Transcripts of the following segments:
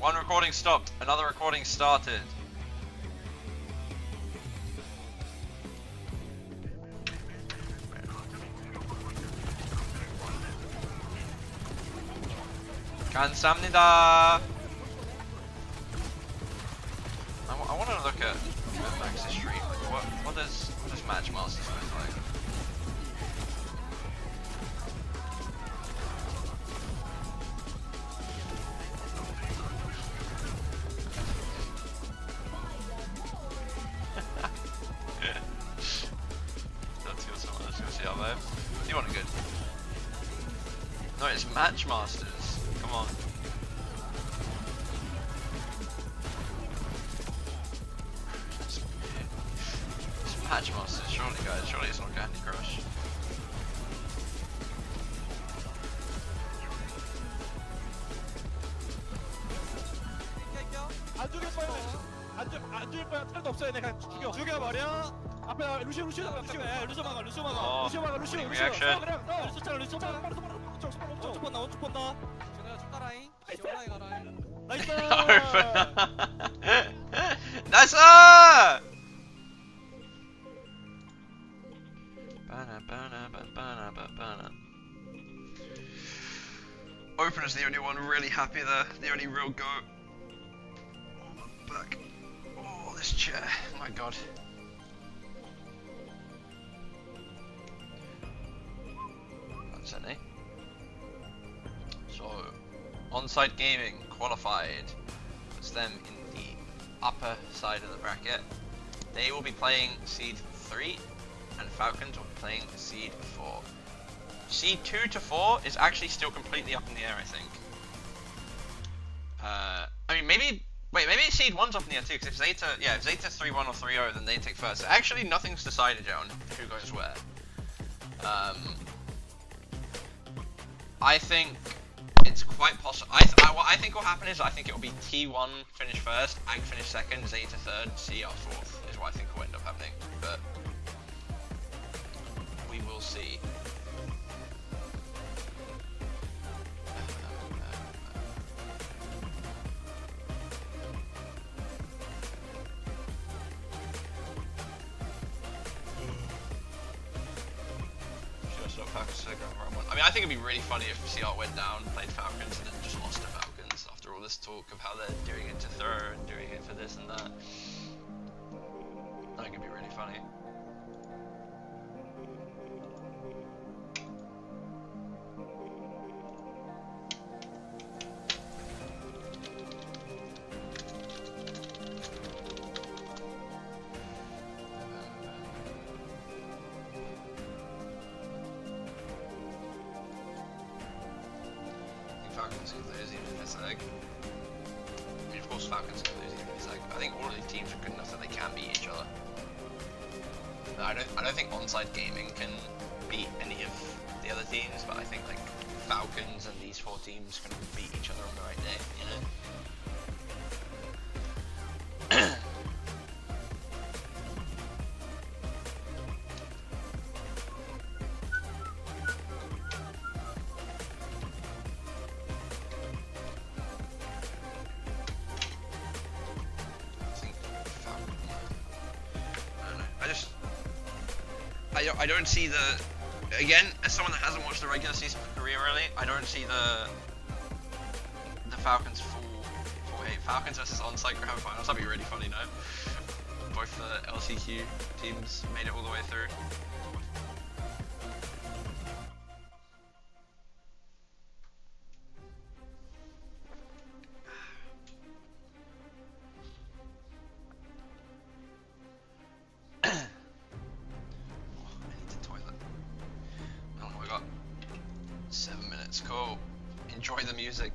One recording stopped. Another recording started. 감사합니다. I want to look at Max's stream. What does Match Masters look like? Let's see how they. You want a good? No, it's Match Masters. Come on. Patch Masters, surely guys, surely it's not Candy Crush. 안 죽일 거야. 탈도 없어요. 내가 죽여버려. 앞에 루시오 막아. 루시오 원투 본다. 제가 쫓가라잉. 시원하게 가라잉. 나이스. 나이스! Opener's the only one really happy there, the only real goat. Oh, my back. Oh, this chair. Oh my god. That's any. So, On-Site Gaming qualified. Puts them in the upper side of the bracket. They will be playing Seed 3. And Falcons will be playing Seed 4. Seed 2 to 4 is actually still completely up in the air, I think. I mean, maybe Seed 1's up in the air too, because if Zeta 3-1 or 3-0, then they take first. So actually, nothing's decided yet on who goes where. I think it's quite possible. What I think will happen is I think it will be T1 finish first, Ag finish second, Zeta third, CR fourth, is what I think will end up happening. But we will see. I mean, I think it'd be really funny if CR went down, played Falcons, and then just lost to Falcons after all this talk of how they're doing it to throw and doing it for this and that. I think it'd be really funny. Falcons could lose even in this egg. I mean, of course Falcons could lose even in this egg, but I think all of these teams are good enough that they can beat each other. But I don't think On-Site Gaming can beat any of the other teams, but I think like Falcons and these four teams can beat each other on the right day, you know? I don't see the, again, as someone that hasn't watched the regular season of Korea really, I don't see the Falcons full hate. Falcons versus On-Site Grand Finals, that'd be really funny, no? Both the LCQ teams made it all the way through. Cool. Enjoy the music.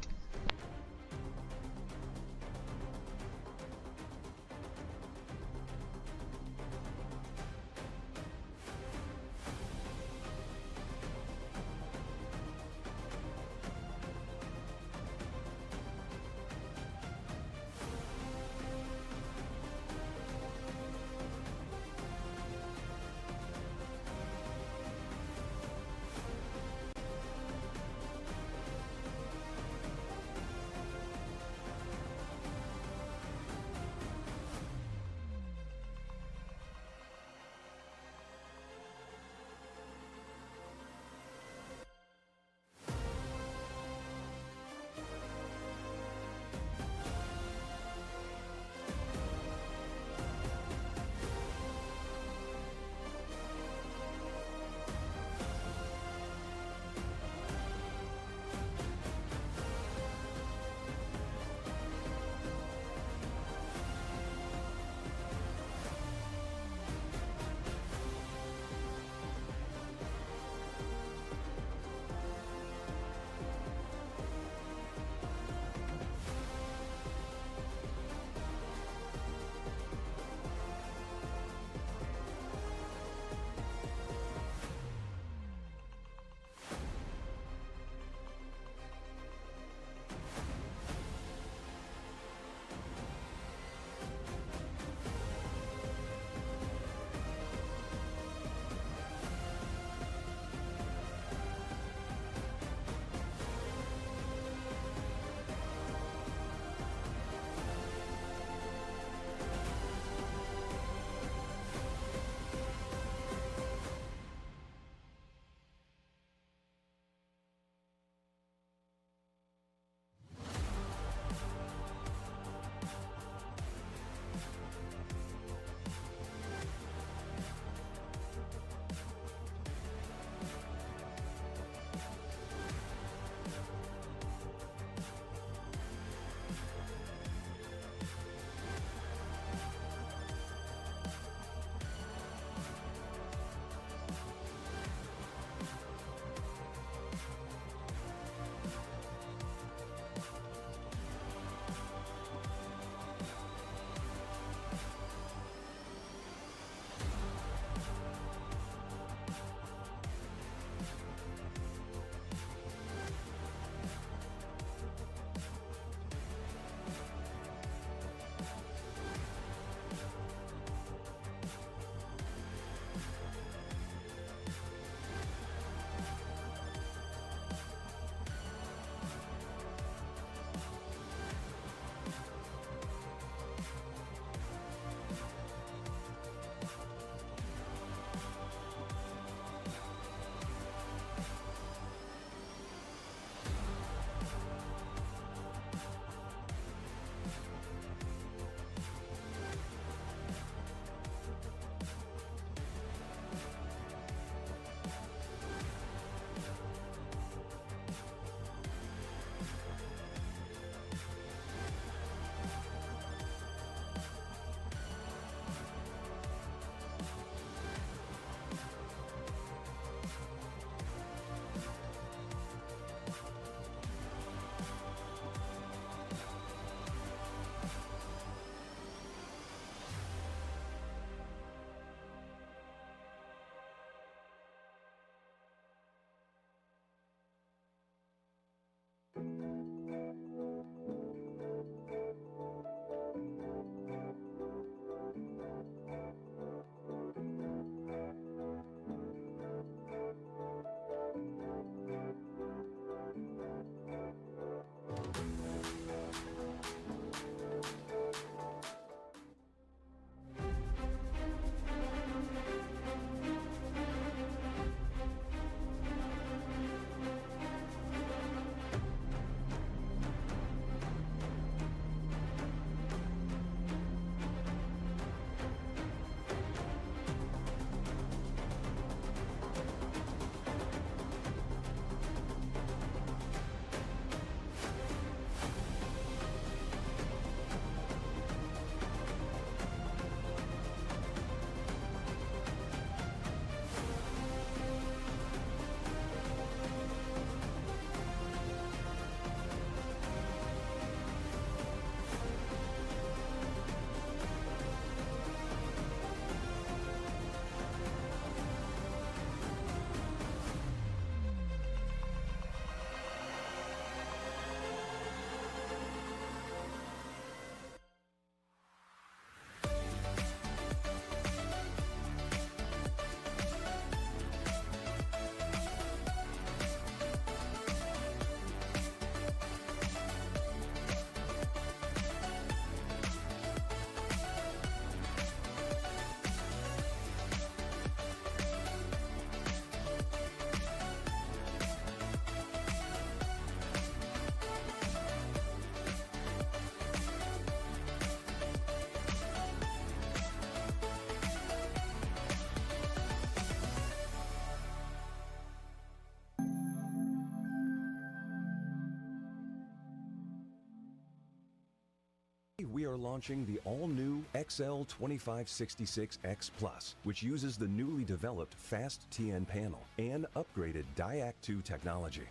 we are launching the all-new XL2566X Plus, which uses the newly developed Fast TN panel and upgraded Diac 2 technology.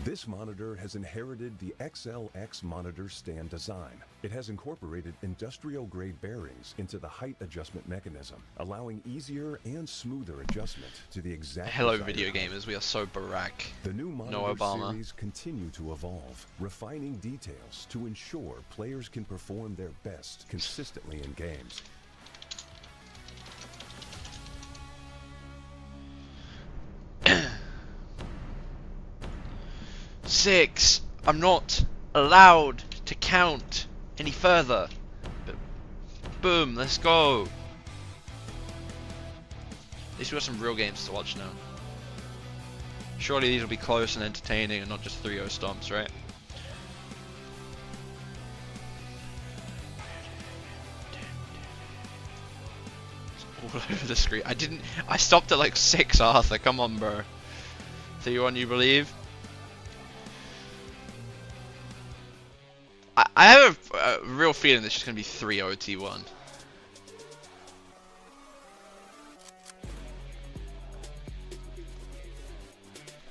This monitor has inherited the XLX monitor stand design. It has incorporated industrial-grade bearings into the height adjustment mechanism, allowing easier and smoother adjustment to the exact. Hello, video gamers. We are so Barack. The new monitor series continue to evolve, refining details to ensure players can perform their best consistently in games. Six. I'm not allowed to count any further. But boom, let's go. At least we got some real games to watch now. Surely these will be close and entertaining and not just 3-0 stomps, right? It's all over the screen. I stopped at like 6, Arthur. Come on, bro. 3-1, you believe? I have a real feeling this is going to be 3-0 T1.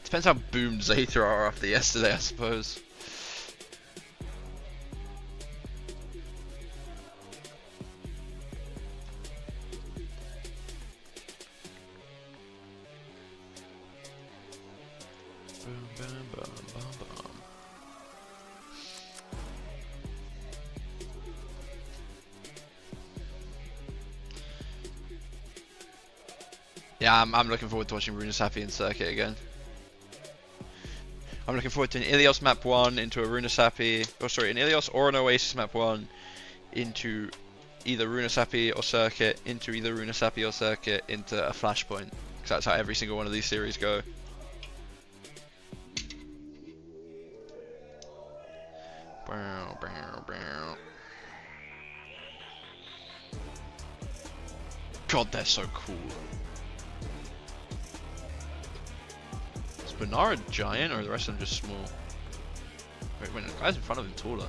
Depends how boomed Zeta are after yesterday, I suppose. Boom, boom, boom, boom, boom. Yeah, I'm looking forward to watching Runasapi and Circuit again. I'm looking forward to an Ilios map 1 into a Runasapi, an Ilios or an Oasis map 1 into either Runasapi or Circuit, into either Runasapi or Circuit, into a Flashpoint. Because that's how every single one of these series go. God, they're so cool. Is Bernard a giant or are the rest of them just small? Wait, the guys in front of him taller.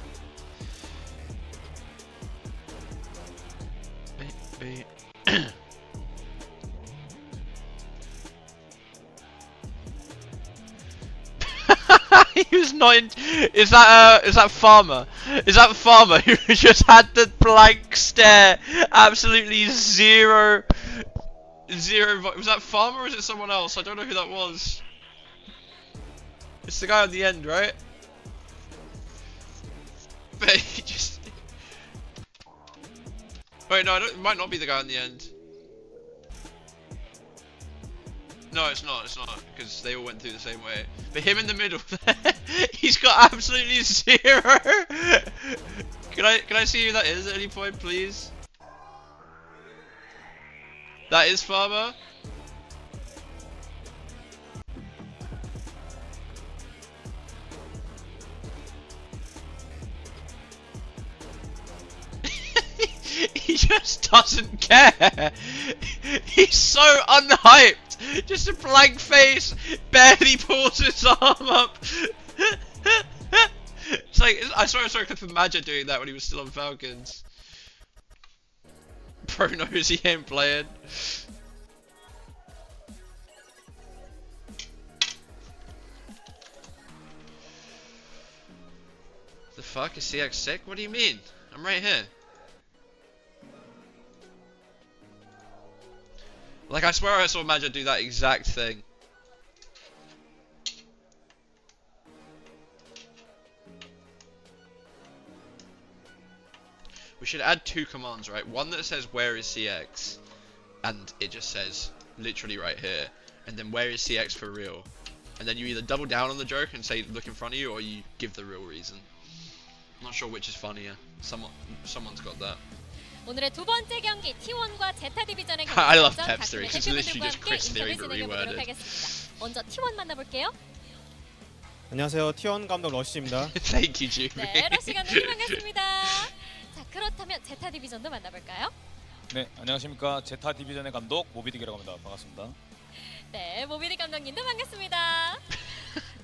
He was not in. Is that Farmer? Is that Farmer who just had the blank stare? Absolutely zero. Was that Farmer or is it someone else? I don't know who that was. It's the guy at the end, right? But he just. Wait, no, it might not be the guy on the end. No, it's not, because they all went through the same way. But him in the middle, he's got absolutely zero. Can I see who that is at any point, please? That is Farmer. He just doesn't care. He's so unhyped. Just a blank face, barely pulls his arm up. It's like, I saw a clip of Madja doing that when he was still on Falcons. Bro knows he ain't playing. The fuck, is CX sick? What do you mean? I'm right here. Like, I swear I saw Madja do that exact thing. We should add 2 commands, right? One that says, where is CX? And it just says, literally right here. And then, where is CX for real? And then you either double down on the joke and say, look in front of you, or you give the real reason. I'm not sure which is funnier. Someone's got that. 오늘의 두 번째 경기 T1과 제타 디비전의 I love 경기전 Pep's theory, 각신의 because it's literally 대표분들과 just 함께 Chris theory 인터뷰 but 진행해보도록 reworded. 하겠습니다. 먼저 T1 만나볼게요. 안녕하세요, T1 감독 러시입니다. Thank you, Jimmy. 네, 러시 감독님 반갑습니다. 자, 그렇다면 제타 디비전도 만나볼까요? 네, 안녕하십니까. 제타 디비전의 감독 모비딕이라고 합니다. 반갑습니다. 네, 모비디 감독님도 반갑습니다.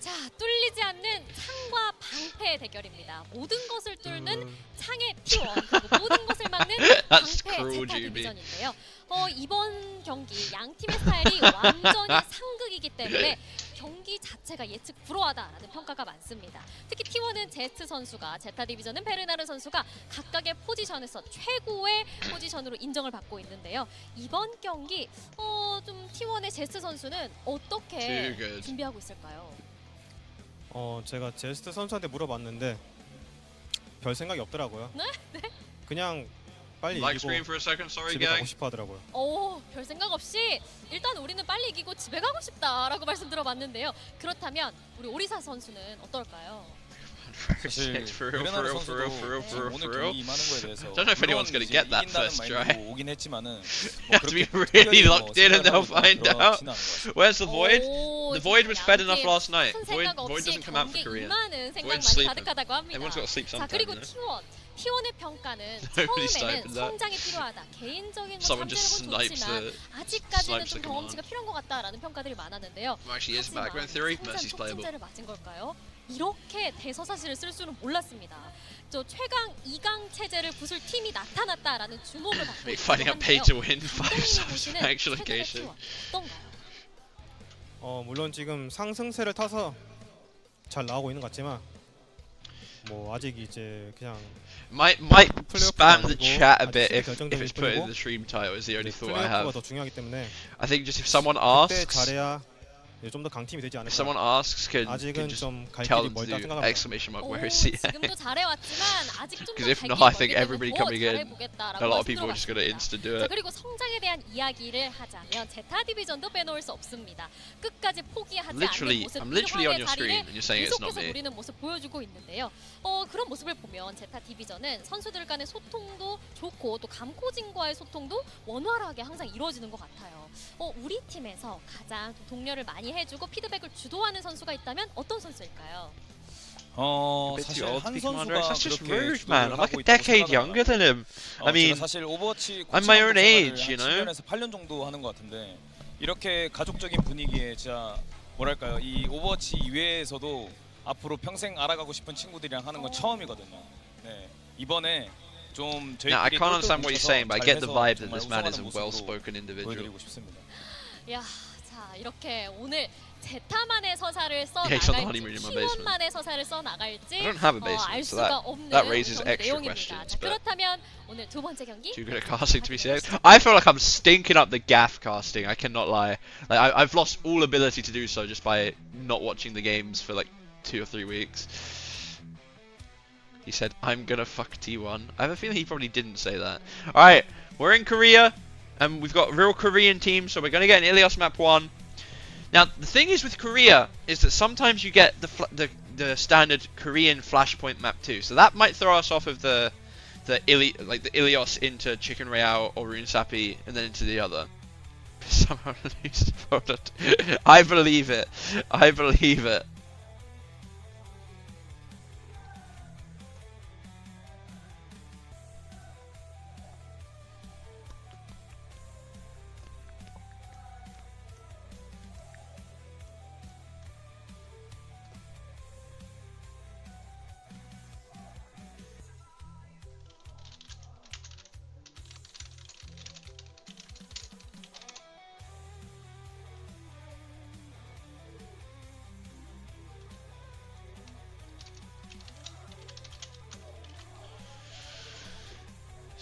자, 뚫리지 않는 창과 방패의 대결입니다. 모든 것을 뚫는 창의 T1 그리고 모든 것을 막는 That's 방패 cruel, 제타 GB. 디비전인데요. 이번 경기 양 팀의 스타일이 완전히 상극이기 때문에 경기 자체가 예측 불허하다라는 평가가 많습니다. 특히 T1은 제트 선수가, 제타 디비전은 베르나르 선수가 각각의 포지션에서 최고의 포지션으로 인정을 받고 있는데요. 이번 경기 좀 T1의 제트 선수는 어떻게 Too good. 준비하고 있을까요? 제가 제스트 선수한테 물어봤는데 별 생각이 없더라고요. 네? 그냥 빨리 Like 이기고 screen for a second, sorry 집에 가고 gang. 싶어 하더라고요. 별 생각 없이 일단 우리는 빨리 이기고 집에 가고 싶다라고 말씀 들어봤는데요. 그렇다면 우리 오리사 선수는 어떨까요? 사실 For real, 베르나르 for real, for real, 선수도 for real, 오늘 for real. 경기 임하는 거에 대해서 Don't know if anyone's gonna get that 이긴다는 first 마인드로 try. 오긴 했지만은 have to be really locked in and they'll find out. Where's the void? The void was fed enough last night. Void doesn't come out for Korea. 생각만 Void's sleeping. 가득하다고 합니다. Everyone's got to sleep 자, sometime. 그리고 You know? T1의 평가는 Nobody's 처음에는 typing that. 성장이 필요하다. 개인적인 Someone just 탐지력은 snipes 좋지만 the 아직까지는 snipes 좀 the 경험치가 command. 필요한 것 같다라는 평가들이 많았는데요. Well, actually, is 하지만 background theory. 성장 Mercy's playable. 촉진제를 맞은 걸까요? 이렇게 대서사실을 쓸 줄은 몰랐습니다. 저 최강 2강 체제를 부술 팀이 나타났다라는 주목을 받고 Make 있기도 fighting out pay 한데요. to win 5 감독님이 stars 보시는 actual 최근의 location. T1 어떤가요? 물론 지금 상승세를 타서 잘 나오고 있는 것 같지만 뭐 아직 이제 그냥 Might 플레이오프가 spam the 아니고 chat a 아직 bit 시즌 if 결정적일 it's put in 뿐이고 the stream title. Is the only thought I 플레이오프가 have. 더 중요하기 때문에 I think just if someone 그때 asks, 잘해야 좀 더 강팀이 되지 if 않을까. someone asks, can 아직은 just 좀 갈 tell 길이 them to 멀다 do 생각합니다. exclamation mark where 오, is he? 지금도 잘해왔지만 아직 좀 'Cause 더 if 갈 not, 길이 I think 멀기 everybody 때문에 더 coming in, 잘해보겠다라고 a lot of 말씀 people are just gonna 들어봤습니다. insta do 자, it. 그리고 성장에 대한 이야기를 하자면 제타 디비전도 빼놓을 수 없습니다. 끝까지 포기하지 않는 Literally, 모습, I'm literally on 일관의 your screen 자리를 and you're saying it's not 계속해서 me. 우리는 모습 보여주고 있는데요. 그런 모습을 보면 제타 디비전은 선수들 간의 소통도 좋고 또 감코진과의 소통도 원활하게 항상 이루어지는 것 같아요. 우리 팀에서 가장 동료를 많이 해주고 피드백을 주도하는 선수가 있다면 어떤 선수일까요? 사실 old 한 to be Commander. 선수가 That's just 그렇게 rude, 주도를 man. I'm like 하고 a 있다고 decade younger 생각은 than him. I mean, 제가 사실 오버워치 I'm my own 코치 age, 생활을 you know? 한 7년에서 8년 정도 하는 것 같은데 이렇게 가족적인 분위기에 진짜 뭐랄까요, 이 오버워치 이외에서도 앞으로 평생 알아가고 싶은 친구들이랑 하는 건 처음이거든요. 네, 이번에 좀 저희끼리 now I can't understand what you're saying, but I get the 잘해서 vibe that 정말 this man is a 우승하는 모습으로 well-spoken individual. 보여드리고 싶습니다. 야, 자 이렇게 오늘 제타만의 서사를 써 Yeah, he's on the 나갈지 honeymoon in my basement. T1만의 서사를 써 나갈지 I don't have a 알 basement, so 수가 없는 that raises 그런 extra 내용입니다. questions. 자, But 그렇다면 오늘 두 번째 경기 too good at casting to be serious. I feel like I'm stinking up the gaff casting. I cannot lie. Like I've lost all ability to do so just by not watching the games for like 2 or 3 weeks. He said, "I'm gonna fuck T1." I have a feeling he probably didn't say that. All right, we're in Korea, and we've got a real Korean team, so we're gonna get an Ilios map 1. Now the thing is with Korea is that sometimes you get the standard Korean flashpoint map too, so that might throw us off of the Ilios into Chicken Royale or Rune Sappy and then into the other. Somehow lose the product. I believe it. I believe it.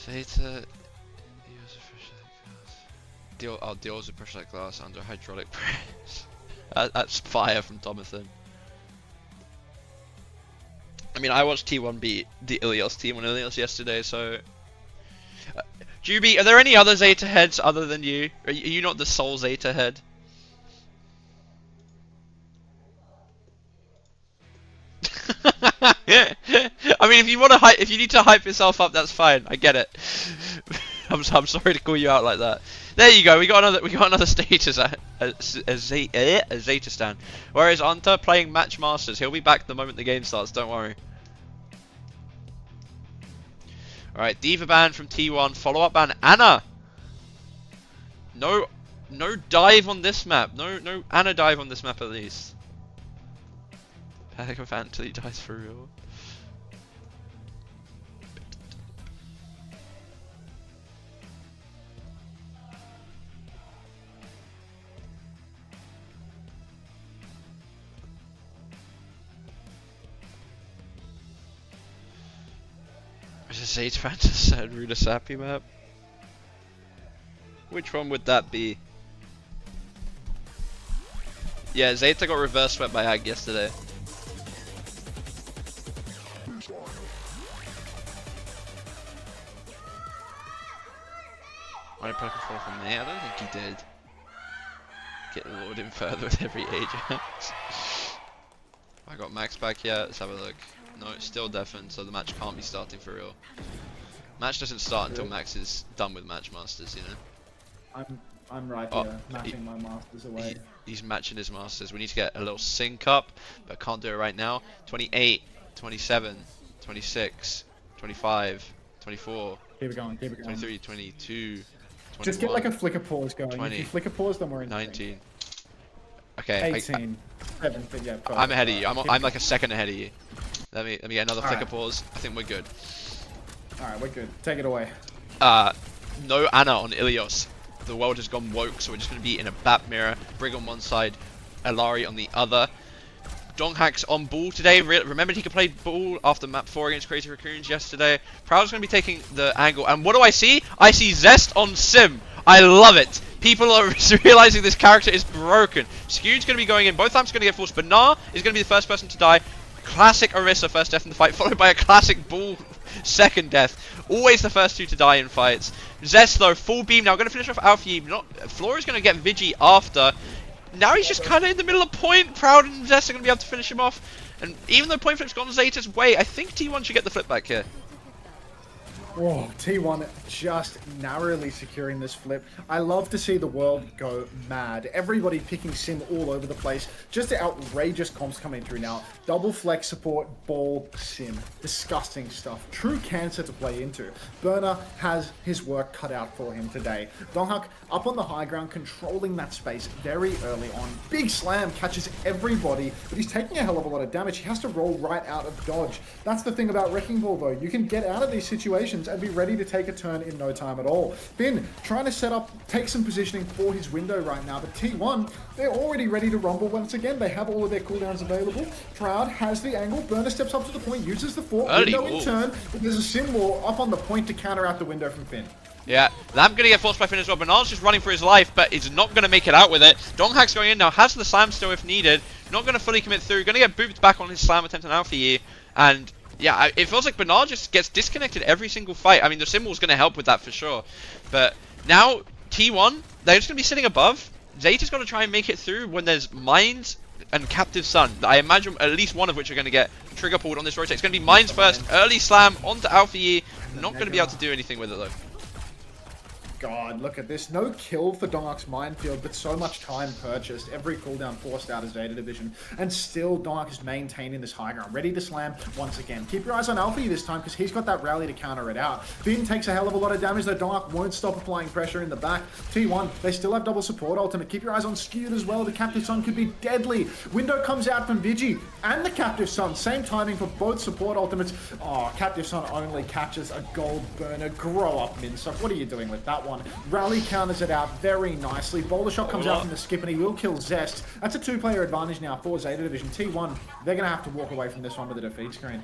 Zeta deals with pressure like glass under hydraulic press. That's fire from Thomathan. I mean, I watched T1 beat the Ilios team on Ilios yesterday, so... Juby, are there any other Zeta heads other than you? Are you not the sole Zeta head? I mean, if you need to hype yourself up, that's fine. I get it. I'm sorry to call you out like that. There you go. We got another status a Zeta stand. Whereas Anta playing Match Masters, he'll be back the moment the game starts. Don't worry. All right, Diva ban from T1. Follow up ban Anna. No dive on this map. No Anna dive on this map at least. Pelican fan until he dies for real. There's a Zeta fan to said Ruda Sappy map. Which one would that be? Yeah, Zeta got reverse swept by Ag yesterday. Why did Pelican fall from there? I don't think he did. Get lured in further with every Ajax. I got Max back here, let's have a look. No, it's still deafened, so the match can't be starting for real. Match doesn't start until Max is done with Match Masters, you know? I'm right here, matching my masters away. He's matching his masters. We need to get a little sync up, but can't do it right now. 28, 27, 26, 25, 24, Keep it going, keep it going. 23, 22, 21, Just get like a flicker pause going. 20, if you flicker pause, then we're in 19. Okay, 18, 17, yeah. I'm ahead of you. I'm like a second ahead of you. Let me get another flicker Alright. pause. I think we're good. Alright, we're good. Take it away. No Ana on Ilios. The world has gone woke, so we're just going to be in a bat mirror. Brig on one side, Alari on the other. Donghack's on ball today. Remembered he could play ball after map 4 against Crazy Raccoons yesterday. Proud's going to be taking the angle. And what do I see? I see Zest on Sim. I love it. People are realizing this character is broken. Skew's going to be going in. Both lamps are going to get forced. Bernard is going to be the first person to die. Classic Orisa first death in the fight, followed by a classic Bull second death. Always the first two to die in fights. Zest though, full beam now, going to finish off Alfie. Flora's going to get Vigi after. Now he's just kind of in the middle of point. Proud and Zest are going to be able to finish him off. And even though point flip's gone Zeta's way, I think T1 should get the flip back here. Whoa, T1 just narrowly securing this flip. I love to see the world go mad. Everybody picking Sim all over the place. Just outrageous comps coming through now. Double flex support, ball, Sim. Disgusting stuff. True cancer to play into. Burner has his work cut out for him today. Donghak up on the high ground, controlling that space very early on. Big slam catches everybody, but he's taking a hell of a lot of damage. He has to roll right out of dodge. That's the thing about Wrecking Ball though. You can get out of these situations and be ready to take a turn in no time at all. Finn trying to set up, take some positioning for his window right now, but T1, they're already ready to rumble once again. They have all of their cooldowns available. Proud has the angle. Burner steps up to the point, uses the fort, window in turn, but there's a Sim wall up on the point to counter out the window from Finn. Yeah, Lamb gonna get forced by Finn as well. Bernard's just running for his life, but he's not gonna make it out with it. Donghack's going in now, has the slam still if needed. Not gonna fully commit through, gonna get booped back on his slam attempt on Alfie. And yeah, it feels like Bernard just gets disconnected every single fight. I mean, the symbol's gonna help with that for sure. But now, T1, they're just gonna be sitting above. Zeta's gonna try and make it through when there's Mines and Captive Sun. I imagine at least one of which are gonna get trigger pulled on this rotate. It's gonna be Mines first, early slam onto Alfie. Not gonna be able to do anything with it though. God, look at this. No kill for Donghak's Minefield, but so much time purchased. Every cooldown forced out of Zeta Division. And still, Donghak is maintaining this high ground. Ready to slam once again. Keep your eyes on Alfie this time, because he's got that rally to counter it out. Finn takes a hell of a lot of damage, though Donghak won't stop applying pressure in the back. T1, they still have double support ultimate. Keep your eyes on Skewed as well. The Captive Sun could be deadly. Window comes out from Vigi and the Captive Sun. Same timing for both support ultimates. Oh, Captive Sun only catches a gold burner. Grow up, Minsuck. What are you doing with that one? Rally counters it out very nicely. Boulder shot comes out from the skip and he will kill Zest. That's a two-player advantage now for Zeta Division. T1, they're going to have to walk away from this one with a defeat screen.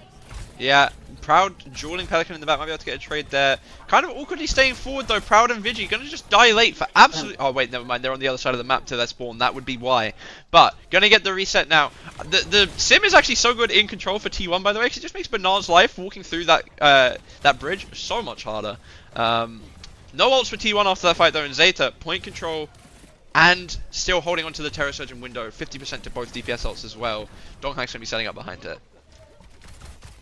Yeah, Proud dueling Pelican in the back, might be able to get a trade there. Kind of awkwardly staying forward though. Proud and Vigi gonna just die late for absolute. Oh wait, never mind. They're on the other side of the map to their spawn. That would be why. But gonna get the reset now. The sim is actually so good in control for T1 by the way, because it just makes Bernard's life walking through that that bridge so much harder. No ults for T1 after that fight though, in Zeta, point control and still holding onto the Terror Surgeon window, 50% to both DPS ults as well. Donghack's gonna be setting up behind it.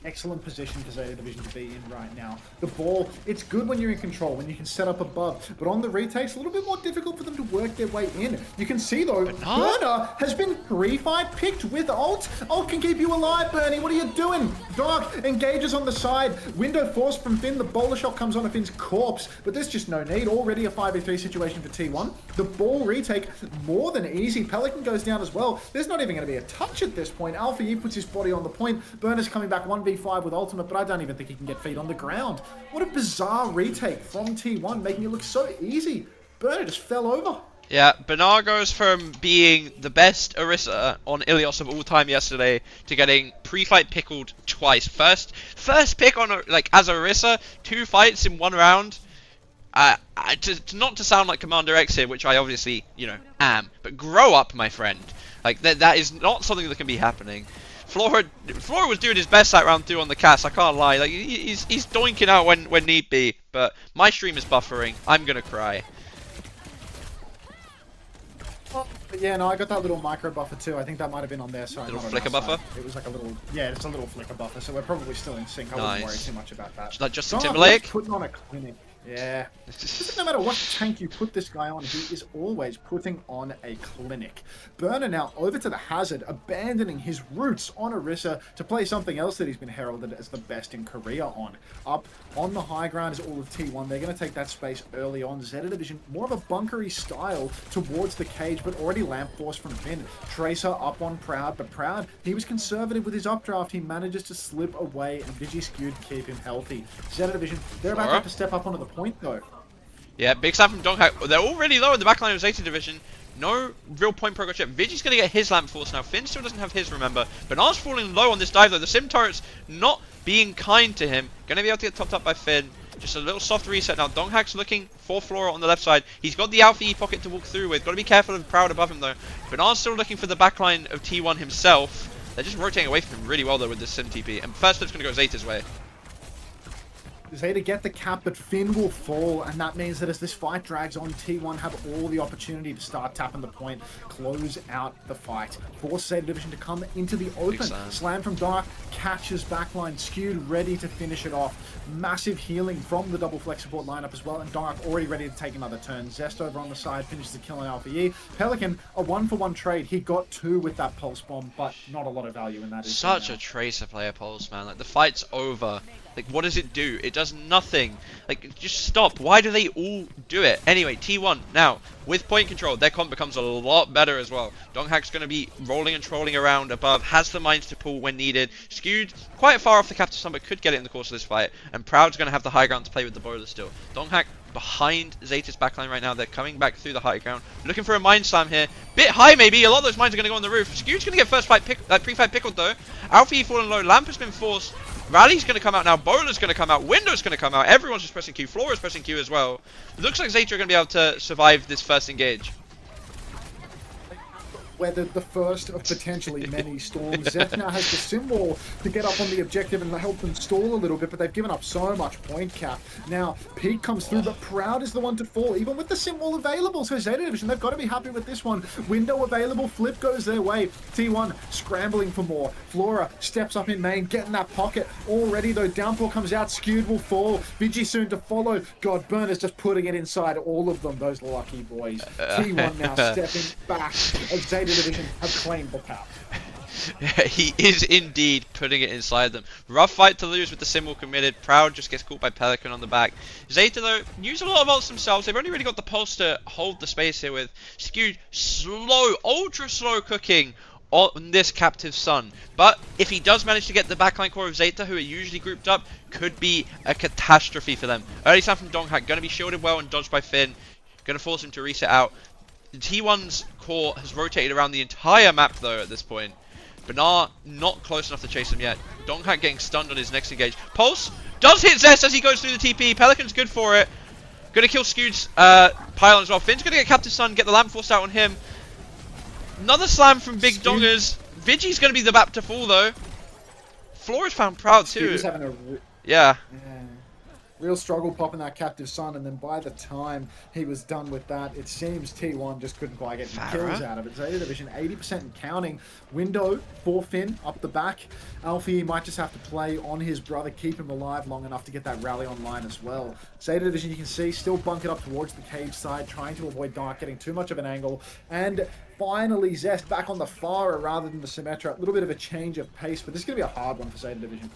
excellent position for Zeta Division to be in right now. The ball, it's good when you're in control, when you can set up above, but on the retakes, a little bit more difficult for them to work their way in. You can see though, Burner has been pre-fight picked with ult. Ult can keep you alive, Bernie. What are you doing? Dark engages on the side. Window force from Finn. The bowler shot comes on a Finn's corpse, but there's just no need. Already a 5v3 situation for T1. The ball retake, more than easy. Pelican goes down as well. There's not even going to be a touch at this point. Alpha E puts his body on the point. Burner's coming back 1v5 with ultimate, but I don't even think he can get feet on the ground. What a bizarre retake from T1, making it look so easy. Burner just fell over. Yeah, Bernard goes from being the best Orisa on Ilios of all time yesterday to getting pre-fight pickled twice. First pick on as Orisa, 2 fights in 1 round. Not to sound like Commander X here, which I obviously am, but grow up, my friend. Like that is not something that can be happening. Flora was doing his best that round 2 on the cast. I can't lie. Like he's doinking out when need be. But my stream is buffering. I'm gonna cry. But yeah, no, I got that little micro buffer too. I think that might have been on their side. Little flicker buffer? It was like a little, yeah, it's a little flicker buffer, so we're probably still in sync. I wouldn't worry too much about that. Like Justin Dark Timberlake? putting on a clinic. Yeah. No matter what tank you put this guy on, he is always putting on a clinic. Burner now over to the Hazard, abandoning his roots on Orisa to play something else that he's been heralded as the best in Korea on. Up on the high ground is all of T1. They're going to take that space early on. Zeta Division, more of a bunkery style towards the cage, but already lamp force from Finn. Tracer up on Proud, but Proud, he was conservative with his updraft. He manages to slip away, and Vigi skewed to keep him healthy. Zeta Division, they're about to have to step up onto the point though. Yeah, big slam from Donghak. They're already low in the backline of Zeta Division. No real point progress yet. Vigi's going to get his lamp force now. Finn still doesn't have his, remember. Bernard's falling low on this dive though. The sim turret's not being kind to him. Going to be able to get topped up by Finn. Just a little soft reset now. Donghak's looking for Flora on the left side. He's got the Alpha E pocket to walk through with. Got to be careful of Proud above him though. Bernard's still looking for the backline of T1 himself. They're just rotating away from him really well though with this sim TP. And first flip's going to go Zeta's way. Zeta get the cap, but Finn will fall, and that means that as this fight drags on, T1 have all the opportunity to start tapping the point, close out the fight. Force Zeta Division to come into the open. Slam from Dark, catches backline, skewed, ready to finish it off. Massive healing from the double flex support lineup as well, and Dark already ready to take another turn. Zest over on the side finishes the kill on Alpha E. Pelican, a 1-for-1 trade. He got 2 with that pulse bomb, but not a lot of value in that. Such a Tracer player pulse, man. Like the fight's over. Like, what does it do? It does nothing. Like, just stop. Why do they all do it? Anyway, T1, now, with point control, their comp becomes a lot better as well. Donghak's going to be rolling and trolling around above, has the mines to pull when needed. Skewed quite far off the Captive Sun, but could get it in the course of this fight. And Proud's going to have the high ground to play with the boiler still. Donghak behind Zeta's backline right now. They're coming back through the high ground. Looking for a mine slam here. Bit high maybe. A lot of those mines are going to go on the roof. Skewed's going to get first fight pre-fight pickled though. Alpha E falling low. Lamp has been forced. Rally's going to come out now, Bowler's going to come out, Window's going to come out, everyone's just pressing Q, Flora's pressing Q as well. It looks like Zeta are going to be able to survive this first engage. Weathered the first of potentially many storms. Zeta now has the symbol to get up on the objective and help them stall a little bit, but they've given up so much point cap. Now, Peak comes through, but Proud is the one to fall, even with the symbol available. So Zeta Division, they've got to be happy with this one. Window available, flip goes their way. T1 scrambling for more. Flora steps up in main, getting that pocket. Already though, downpour comes out, skewed will fall. Vigi soon to follow. God, Burner's just putting it inside all of them, those lucky boys. T1 now stepping back as Zeta Division have claimed the power. He is indeed putting it inside them. Rough fight to lose with the symbol committed. Proud just gets caught by Pelican on the back. Zeta though use a lot of ults themselves. They've only really got the pulse to hold the space here with. Skewed slow, ultra slow cooking on this Captive Sun. But if he does manage to get the backline core of Zeta, who are usually grouped up, could be a catastrophe for them. Early slam from Donghak, going to be shielded well and dodged by Finn. Going to force him to reset out. The T1's core has rotated around the entire map though at this point. Bernard not close enough to chase him yet. Donghak getting stunned on his next engage. Pulse does hit Zest as he goes through the TP. Pelican's good for it. Gonna kill Skewed's pylon as well. Finn's gonna get Captive Sun, get the lamp forced out on him. Another slam from Big Dongers. Vigi's gonna be the map to fall though. Flora's found Proud too. Having a yeah. Real struggle popping that captive sun, and then by the time he was done with that, it seems T1 just couldn't quite get any kills out of it. Zeta Division 80% and counting. Window for Finn up the back. Alfie might just have to play on his brother, keep him alive long enough to get that rally online as well. Zeta Division, you can see, still bunkered up towards the cage side, trying to avoid Dark getting too much of an angle. And finally, Zest back on the Farah rather than the Symmetra. A little bit of a change of pace, but this is going to be a hard one for Zeta Division.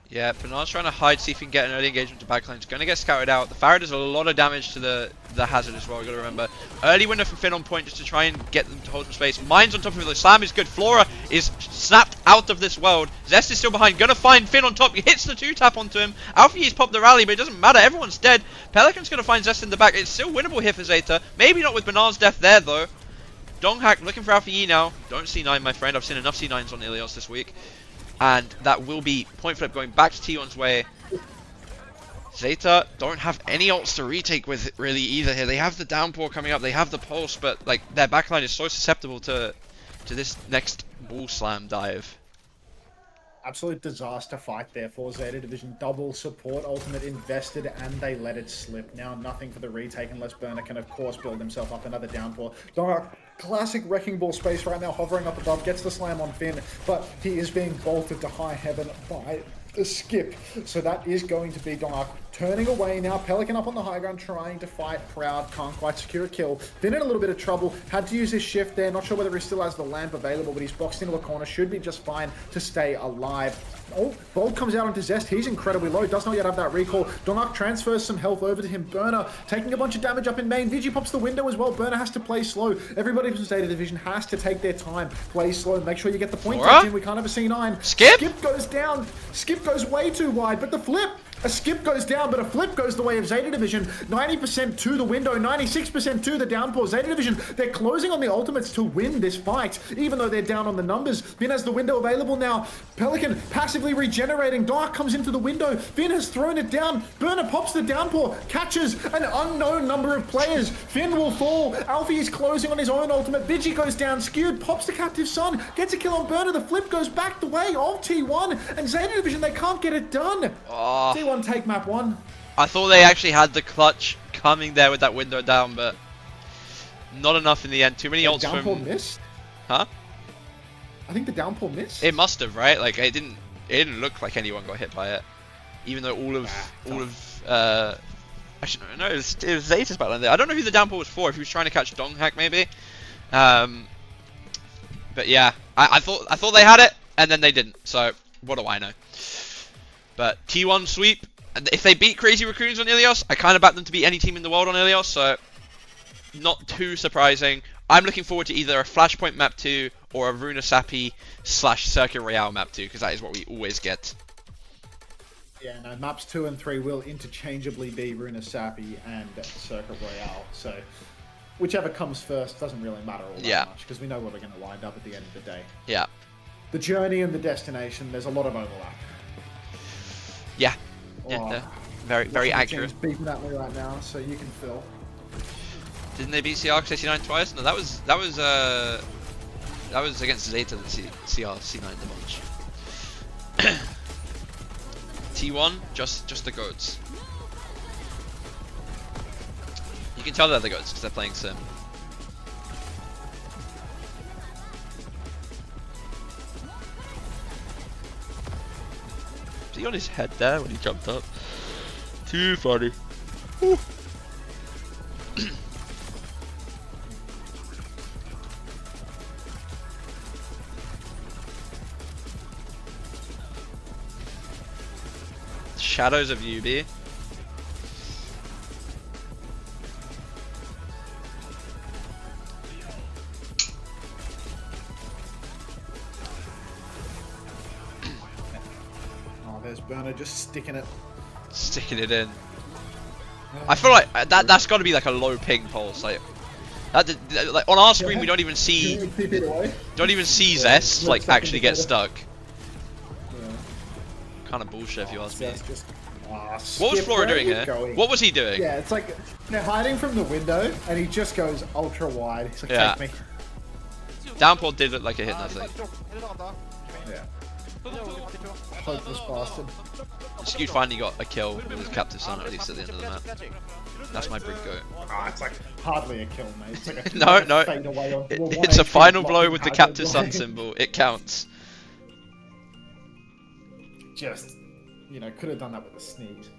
Yeah, Bernard's trying to hide, see if he can get an early engagement to backline. He's going to get scouted out. The Farah does a lot of damage to the hazard as well, we've got to remember. Early window for Finn on point just to try and get them to hold some space. Mine's on top of it, the slam is good. Flora is snapped out of this world. Zest is still behind, going to find Finn on top. He hits the 2-tap onto him. Alfie's popped the rally, but it doesn't matter, everyone's dead. Pelican's going to find Zest in the back. It's still winnable here for Zeta. Maybe not with Bernard's death there though. Donghack looking for Alfie now. Don't C9, my friend. I've seen enough C9s on Ilios this week. And that will be point flip going back to T1's way. Zeta don't have any ults to retake with really either here. They have the downpour coming up, they have the pulse, but like their backline is so susceptible to this next ball slam dive. Absolute disaster fight there for Zeta Division. Double support ultimate invested, and they let it slip. Now nothing for the retake unless Burner can of course build himself up another downpour. Dark, classic wrecking ball space right now, hovering up above, gets the slam on Finn, but he is being bolted to high heaven by the skip. So that is going to be Dark turning away now. Pelican up on the high ground, trying to fight Proud, can't quite secure a kill. Finn in a little bit of trouble, had to use his shift there, not sure whether he still has the lamp available, but he's boxed into a corner, should be just fine to stay alive. Oh, Bolt comes out onto Zest, he's incredibly low, does not yet have that recall. Donark transfers some health over to him. Burner taking a bunch of damage up in main. Vigi pops the window as well. Burner has to play slow. Everybody from Zeta Division has to take their time, play slow, make sure you get the point in. We can't have a C9. Skip goes down. Skip goes way too wide, but the flip. A skip goes down, but a flip goes the way of Zeta Division. 90% to the window, 96% to the downpour. Zeta Division, they're closing on the ultimates to win this fight, even though they're down on the numbers. Finn has the window available now. Pelican passively regenerating. Dark comes into the window. Finn has thrown it down. Burner pops the downpour, catches an unknown number of players. Finn will fall. Alfie is closing on his own ultimate. Vigi goes down, skewed, pops the captive sun, gets a kill on Burner. The flip goes back the way of T1, and Zeta Division, they can't get it done. T1 take map 1. I thought they actually had the clutch coming there with that window down, but not enough in the end. Too many ults from... Downpour missed? Huh? I think the downpour missed. It must have, right? Like it didn't look like anyone got hit by it, even though actually no, it was Zeta's backline there. I don't know who the downpour was for. If he was trying to catch Donghack, maybe. But yeah, I thought they had it, and then they didn't. So what do I know? But T1 sweep, and if they beat Crazy Raccoons on Ilios, I kind of back them to beat any team in the world on Ilios, so not too surprising. I'm looking forward to either a Flashpoint map 2 or a Runa Sapi / Circuit Royale map 2, because that is what we always get. Yeah, no, maps 2 and 3 will interchangeably be Runa Sapi and Circuit Royale, so whichever comes first doesn't really matter all that much, because we know where we're going to wind up at the end of the day. Yeah. The journey and the destination, there's a lot of overlap. Yeah, yeah, very accurate. Beeping at me right now, so you can feel. Didn't they beat CR C9 twice? No, that was against Zeta that CR C9 the bunch. T1, just the goats. You can tell they're the goats because they're playing Sim. Was he on his head there when he jumped up? Too funny. Woo. Shadows of UB. There's Burner just sticking it in. I feel like that's got to be like a low ping pulse. Like on our screen, we don't even see Zest like actually get stuck. Kind of bullshit if you ask me. What was Flora doing here? What was he doing? Yeah, it's like they're hiding from the window, and he just goes ultra wide. He's like, take me. Downpour did look like it hit nothing. Yeah. Hopeless bastard. Scoot finally got a kill with his captive son, at least at the end of the map. That's my brig goat. Ah, it's like hardly a kill, mate. It's like a No, like a no. fade away on, well, one It's a HP final block blow and with the hazard captive away. sun symbol. It counts. Just, could have done that with a sneeze.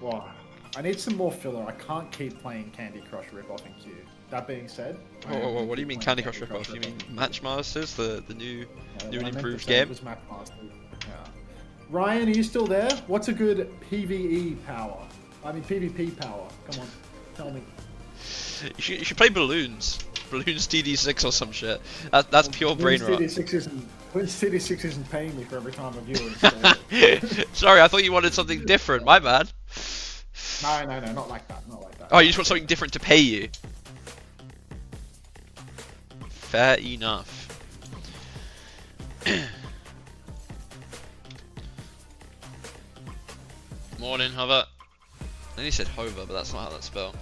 Wow. I need some more filler. I can't keep playing Candy Crush Ripoff in queue. That being said... Whoa, what do you mean Candy Crush ripoff? You mean Matchmasters, the new and improved game? Was Matchmasters. Yeah. Ryan, are you still there? What's a good PvE power? I mean PvP power. Come on, tell me. You should play Balloons. Balloons TD6 or some shit. That's pure brain rot. TD6 isn't paying me for every time I view it. Sorry, I thought you wanted something different. My bad. No, not like that. Not like that. Oh, you just want something different to pay you. Fair enough. Morning, Hover. I nearly said Hover, but that's not how that's spelled.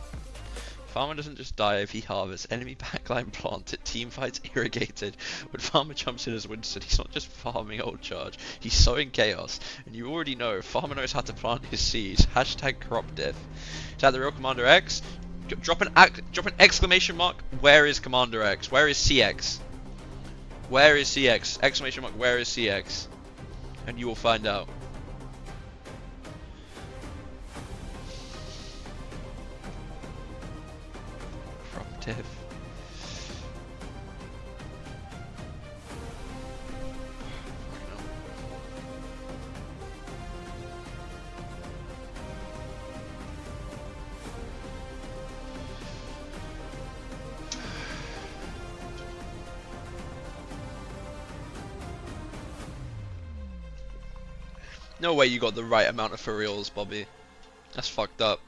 Farmer doesn't just die if he harvests. Enemy backline planted. Team fights irrigated. When Farmer jumps in as Winston, he's not just farming old charge. He's sowing chaos. And you already know, Farmer knows how to plant his seeds. Hashtag crop diff. Is that the real Commander X? Drop an exclamation mark. Where is Commander X? Where is CX? Where is CX? Exclamation mark. Where is CX? And you will find out. Crop diff. No way you got the right amount of for reals, Bobby. That's fucked up.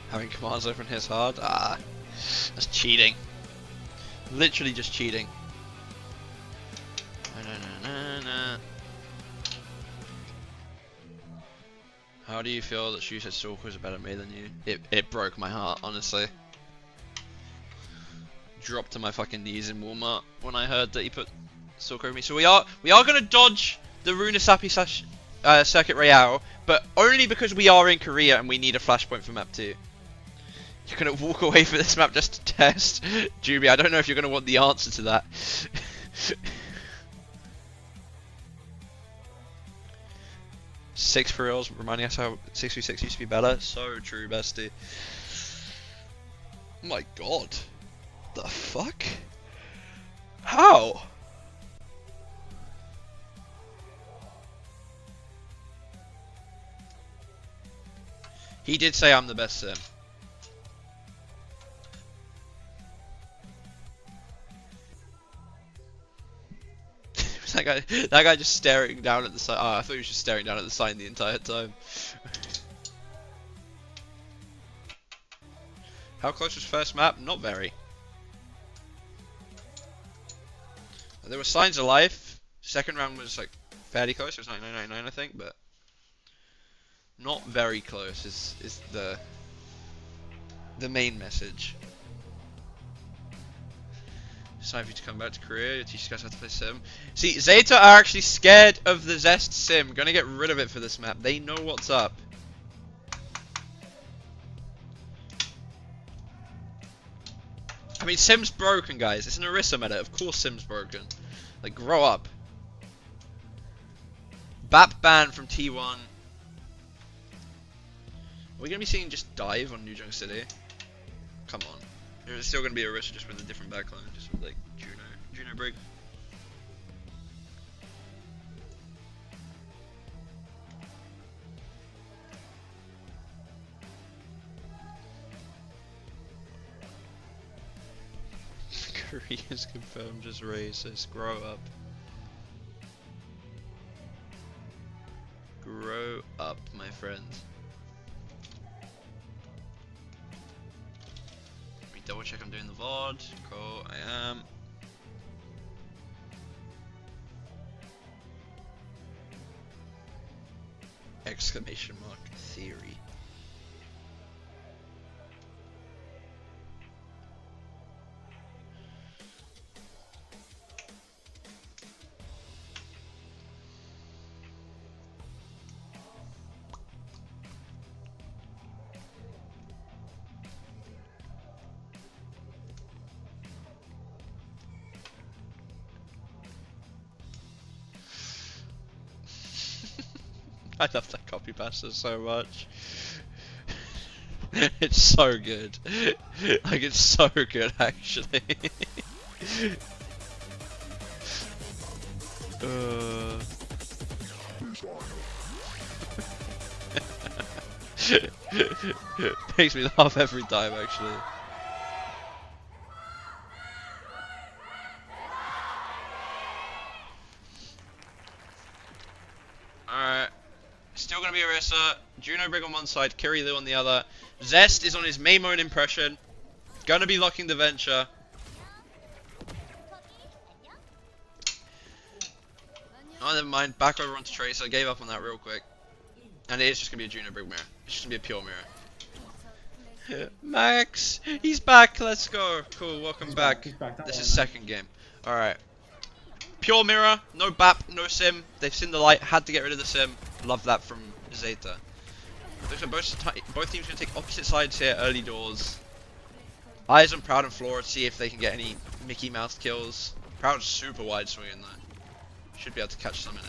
Having commands open his hard? Ah, that's cheating. Literally just cheating. How do you feel that Shu said Stalker is better at me than you? It broke my heart, honestly. Dropped to my fucking knees in Walmart when I heard that he put Stalker over me. So we are gonna dodge the Runasapi / Circuit Royale, but only because we are in Korea and we need a flashpoint for map 2. You're gonna walk away for this map just to test? Juby, I don't know if you're gonna want the answer to that. 6 for reals, reminding us how 6v6 used to be better. So true, bestie. Oh my god. The fuck? How? He did say I'm the best sim. That guy just staring down at the sign. Oh, I thought he was just staring down at the sign the entire time. How close was first map? Not very. There were signs of life. Second round was like fairly close. It was 99.99 I think, but not very close is the main message. It's time for you to come back to Korea, teach you guys how to play sim. See, Zeta are actually scared of the Zest sim. Gonna get rid of it for this map. They know what's up. I mean, sim's broken, guys. It's an Orisa meta. Of course sim's broken. Like, grow up. BAP ban from T1. Are we gonna be seeing just dive on New Junk City? Come on. There's still going to be a Orisa just with a different backline, just with like Juno Brig. Korea's confirmed as racist. Grow up. Grow up, my friends. Double check I'm doing the VOD. Cool, I am. exclamation mark theory. I love that copy pasta so much. It's so good. Like, it's so good, actually. Makes me laugh every time, actually. Alright. Still gonna be Orisa. Juno Brig on one side, Kiri Liu on the other. Zest is on his main mode impression. Gonna be locking the Venture. Oh, never mind. Back over onto Tracer. Gave up on that real quick. And it is just gonna be a Juno Brig mirror. It's just gonna be a pure mirror. Max! He's back! Let's go! Cool, welcome back. This is second game. Alright. Pure mirror, no BAP, no sim. They've seen the light, had to get rid of the sim. Love that from Zeta. Looks like both teams going to take opposite sides here, early doors. Eyes on Proud and Flora to see if they can get any Mickey Mouse kills. Proud's super wide swinging though. Should be able to catch some in it.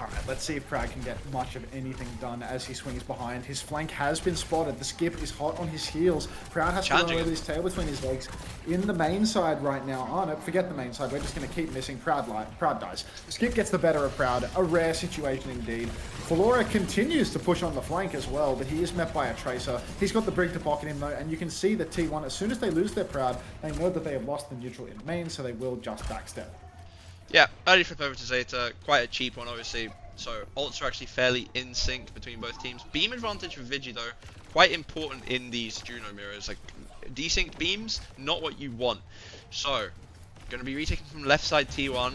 Alright, let's see if Proud can get much of anything done as he swings behind. His flank has been spotted. The skip is hot on his heels. Proud has to run with his tail between his legs. In the main side right now. Oh no, forget the main side. We're just going to keep missing. Proud dies. The skip gets the better of Proud. A rare situation indeed. Flora continues to push on the flank as well, but he is met by a Tracer. He's got the Brig to pocket him though, and you can see that T1, as soon as they lose their Proud, they know that they have lost the neutral in main, so they will just backstep. Yeah, early flip over to Zeta. Quite a cheap one, obviously. So ults are actually fairly in sync between both teams. Beam advantage for Vigi though, quite important in these Juno mirrors. Like, desynced beams, not what you want. So, gonna be retaking from left side T1.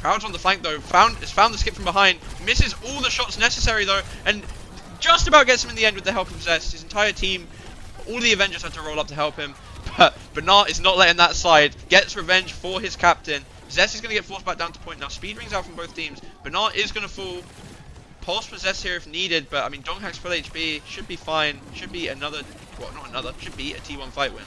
Proud's on the flank though, found the skip from behind, misses all the shots necessary though, and just about gets him in the end with the help of Zest. His entire team, all the Avengers had to roll up to help him, but Bernard is not letting that slide, gets revenge for his captain. Zest is going to get forced back down to point now. Speed rings out from both teams. Bernard is going to fall. Pulse for Zest here if needed, but I mean, Donghack's full HP, should be fine. Should be another, well, not another, should be a T1 fight win.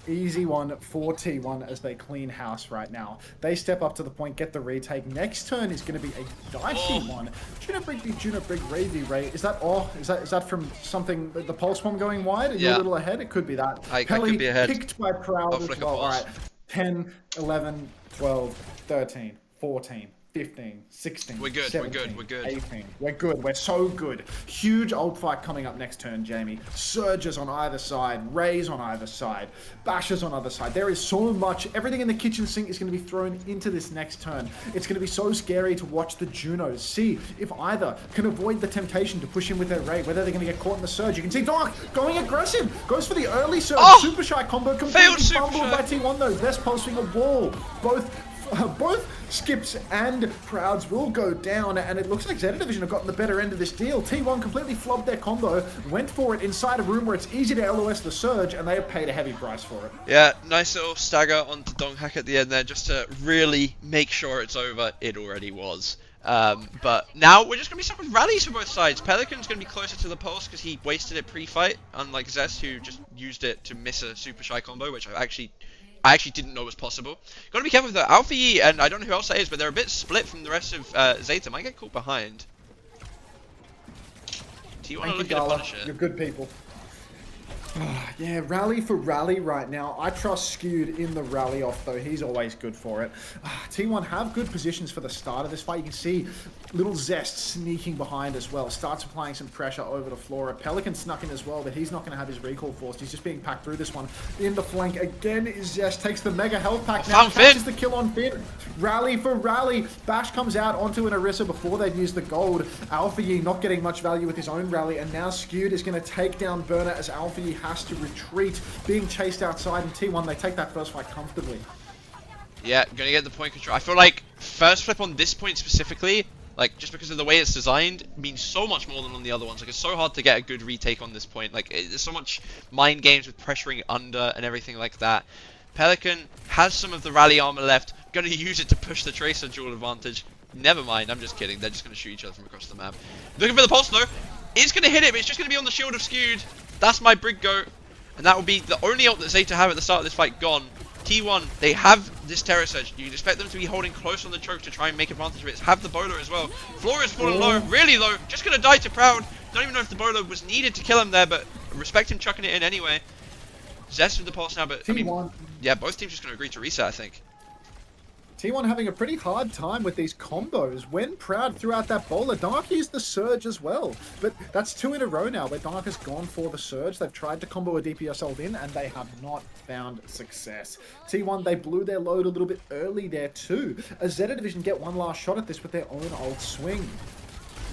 Easy one for T1 as they clean house right now. They step up to the point, get the retake. Next turn is going to be a dicey one. Juno Brig v Juno Brig, Ray v Ray. Is that from something, the pulse bomb going wide? Are you a little ahead? It could be that. I could be ahead. Picked by Proud as well. All right. 10, 11, 12, 13, 14. 15, 16, we're good, 17, we're good. 18. We're good, we're so good. Huge ult fight coming up next turn, Jamie. Surges on either side, Rays on either side, Bashes on either side. There is so much. Everything in the kitchen sink is going to be thrown into this next turn. It's going to be so scary to watch the Junos. See if either can avoid the temptation to push in with their Ray, whether they're going to get caught in the surge. You can see Doc going aggressive. Goes for the early surge. Super Shy combo completely fumbled by T1 though. They're posting a wall. Both Skips and Prouds will go down, and it looks like Zeta Division have gotten the better end of this deal. T1 completely flubbed their combo, went for it inside a room where it's easy to LOS the surge, and they have paid a heavy price for it. Yeah, nice little stagger onto Donghack at the end there, just to really make sure it's over. It already was. But now we're just going to be stuck with rallies for both sides. Pelican's going to be closer to the pulse because he wasted it pre-fight, unlike Zest, who just used it to miss a Super Shy combo, which I actually didn't know was possible. Gotta be careful with the Alpha Yi, and I don't know who else that is, but they're a bit split from the rest of Zeta. Might get caught behind. T1 looking to punish it. You're good people. Yeah, rally for rally right now. I trust Skewed in the rally off, though. He's always good for it. T1 have good positions for the start of this fight. You can see little Zest sneaking behind as well. Starts applying some pressure over to Flora. Pelican snuck in as well, but he's not going to have his recall forced. He's just being packed through this one. In the flank again is Zest. Takes the mega health pack now. Catches the kill on Finn. Rally for rally. Bash comes out onto an Orisa before they've used the gold. Alpha Yi not getting much value with his own rally, and now Skewed is going to take down Burner as Alpha Yi has to retreat, being chased outside, and T1, they take that first fight comfortably. Yeah, gonna get the point control. I feel like first flip on this point specifically, like just because of the way it's designed, means so much more than on the other ones. Like it's so hard to get a good retake on this point. Like there's so much mind games with pressuring under and everything like that. Pelican has some of the rally armor left. Gonna use it to push the Tracer dual advantage. Never mind, I'm just kidding. They're just gonna shoot each other from across the map. Looking for the pulse though. It's gonna hit it, but it's just gonna be on the shield of Skewed. That's my Brig go. And that will be the only ult that Zeta have at the start of this fight gone. T1, they have this Terror Surge. You expect them to be holding close on the choke to try and make advantage of it. Have the bowler as well. Flora's fallen low, really low. Just gonna die to Proud. Don't even know if the bowler was needed to kill him there, but respect him chucking it in anyway. Zest with the pulse now, but I mean, yeah, both teams just gonna agree to reset, I think. T1 having a pretty hard time with these combos. When Proud threw out that bowler, Dark used the Surge as well. But that's 2 in a row now where Dark has gone for the Surge. They've tried to combo a DPS ult in and they have not found success. T1, they blew their load a little bit early there too. As Zeta Division get one last shot at this with their own ult swing.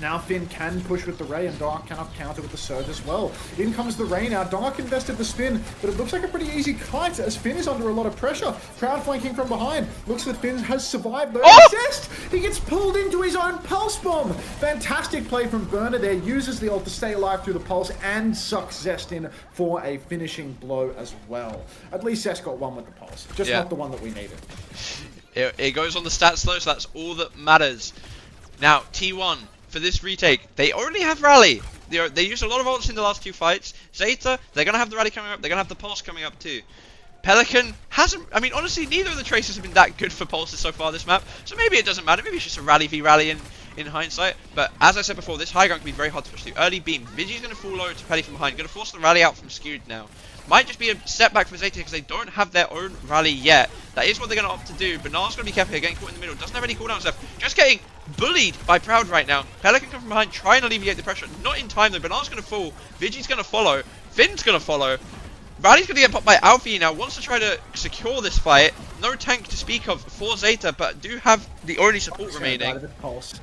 Now Finn can push with the Ray and Dark cannot counter with the Surge as well. In comes the Ray now. Dark invested the spin, but it looks like a pretty easy kite as Finn is under a lot of pressure. Proud flanking from behind. Looks that Finn has survived though. Zest! He gets pulled into his own Pulse Bomb. Fantastic play from Burner there. Uses the ult to stay alive through the Pulse and sucks Zest in for a finishing blow as well. At least Zest got one with the Pulse. Just not the one that we needed. It goes on the stats though, so that's all that matters. Now, T1. For this retake, they only have rally. They used a lot of ults in the last 2 fights. Zeta, they're gonna have the rally coming up. They're gonna have the pulse coming up too. Pelican hasn't. I mean, honestly, neither of the Tracers have been that good for pulses so far this map. So maybe it doesn't matter. Maybe it's just a rally v rally in hindsight. But as I said before, this high ground can be very hard to push through. Early beam. Vigi's gonna fall low to Pelly from behind. Gonna force the rally out from Skewed now. Might just be a setback for Zeta because they don't have their own rally yet. That is what they're gonna opt to do. Banar's gonna be careful here, getting caught in the middle. Doesn't have any cooldowns left. Just getting bullied by Proud right now. Pelican come from behind, try and alleviate the pressure. Not in time though. Banar's gonna fall. Vigi's gonna follow. Finn's gonna follow. Rally's gonna get popped by Alfie now. Wants to try to secure this fight. No tank to speak of for Zeta, but do have the only support remaining. Pulse.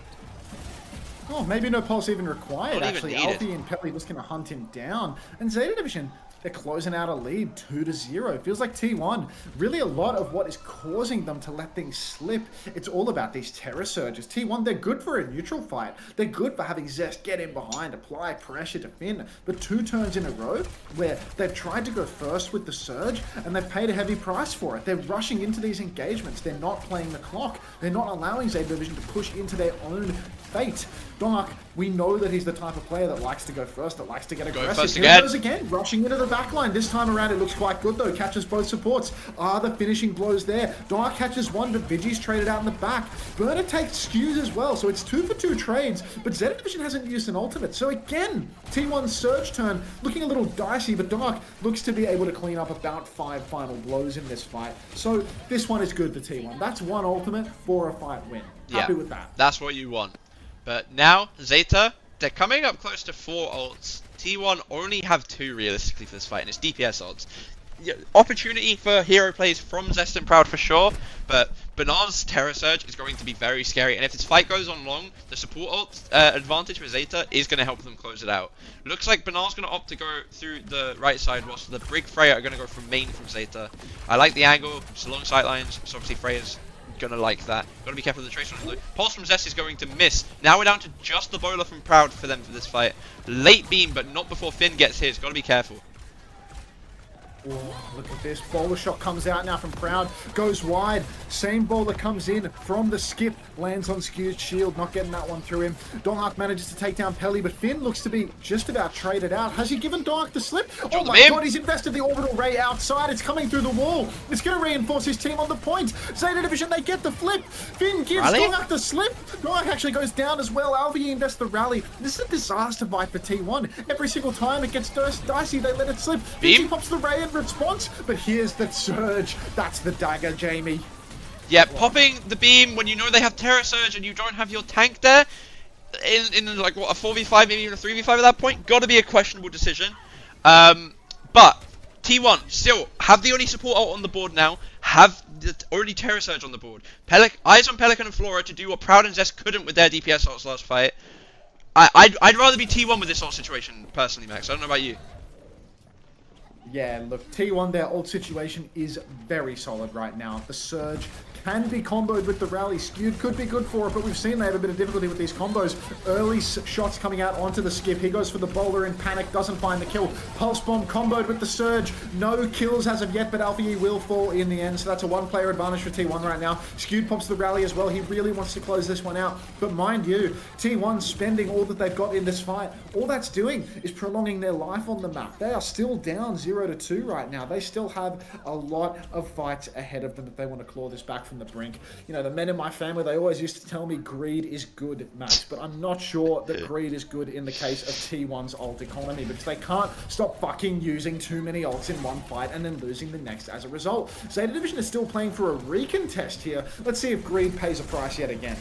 Oh, maybe no pulse even required. Not actually, even Alfie and Pelly just gonna hunt him down. And Zeta Division, they're closing out a lead 2-0. Feels like T1, really a lot of what is causing them to let things slip. It's all about these Terror Surges. T1, they're good for a neutral fight. They're good for having Zest get in behind, apply pressure to Finn. But 2 turns in a row where they've tried to go first with the Surge and they've paid a heavy price for it. They're rushing into these engagements. They're not playing the clock. They're not allowing Zeta Division to push into their own fate. Dark, we know that he's the type of player that likes to go first, that likes to get aggressive. Here he goes again, rushing into the backline. This time around it looks quite good though. Catches both supports. Are the finishing blows there? Dark catches one, but Vigi's traded out in the back. Burner takes Skews as well, so it's 2 for 2 trades, but Zeta Division hasn't used an ultimate. So again, T1's Surge turn looking a little dicey, but Dark looks to be able to clean up about 5 final blows in this fight. So this one is good for T1. That's 1 ultimate for a fight win. Happy with that. That's what you want. But now, Zeta, they're coming up close to 4 ults. T1 only have 2 realistically for this fight, and it's DPS ults. Yeah, opportunity for hero plays from Zest and Proud for sure, but Banar's Terror Surge is going to be very scary, and if this fight goes on long, the support ult advantage for Zeta is going to help them close it out. Looks like Banar's going to opt to go through the right side, whilst the Brig Freya are going to go from main from Zeta. I like the angle, it's along sight lines, so obviously Freya's gonna like that. Gotta be careful with the Tracer. Pulse from Zest is going to miss. Now we're down to just the bowler from Proud for them for this fight. Late beam, but not before Finn gets his. Gotta be careful. Oh, look at this. Bowler shot comes out now from Proud. Goes wide. Same bowler comes in from the skip. Lands on Skew's shield. Not getting that one through him. Donghak manages to take down Pelly, but Finn looks to be just about traded out. Has he given Donghak the slip? Oh my god, he's invested the orbital ray outside. It's coming through the wall. It's going to reinforce his team on the point. Zeta Division, they get the flip. Finn gives Donghak the slip. Donghak actually goes down as well. Alfie invests the rally. This is a disaster fight for T1. Every single time it gets dicey, they let it slip. Finn pops the ray and response, but here's the Surge. That's the dagger, Jamie. Yeah, popping the beam when you know they have Terror Surge and you don't have your tank there, in like what, a 4v5, maybe even a 3v5 at that point, gotta be a questionable decision. But T1 still have the only support ult on the board now, have the already Terror Surge on the board. Eyes on Pelican and Flora to do what Proud and Zest couldn't with their DPS ults last fight. I'd rather be T1 with this ult situation personally, Max. I don't know about you. Yeah, look, T1, their ult situation is very solid right now. The Surge can be comboed with the rally. Skewed could be good for it, but we've seen they have a bit of difficulty with these combos. Early shots coming out onto the skip. He goes for the bowler in panic, doesn't find the kill. Pulse bomb comboed with the surge. No kills as of yet, but Alpha E will fall in the end, so that's a one-player advantage for T1 right now. Skewed pops the rally as well. He really wants to close this one out, but mind you, T1 spending all that they've got in this fight. All that's doing is prolonging their life on the map. They are still down 0-2 right now. They still have a lot of fights ahead of them if they want to claw this back from the brink. You know, the men in my family, they always used to tell me greed is good, Max, but I'm not sure that greed is good in the case of T1's ult economy, because they can't stop fucking using too many ults in one fight and then losing the next as a result. Zeta Division is still playing for a recontest here. Let's see if greed pays a price yet again.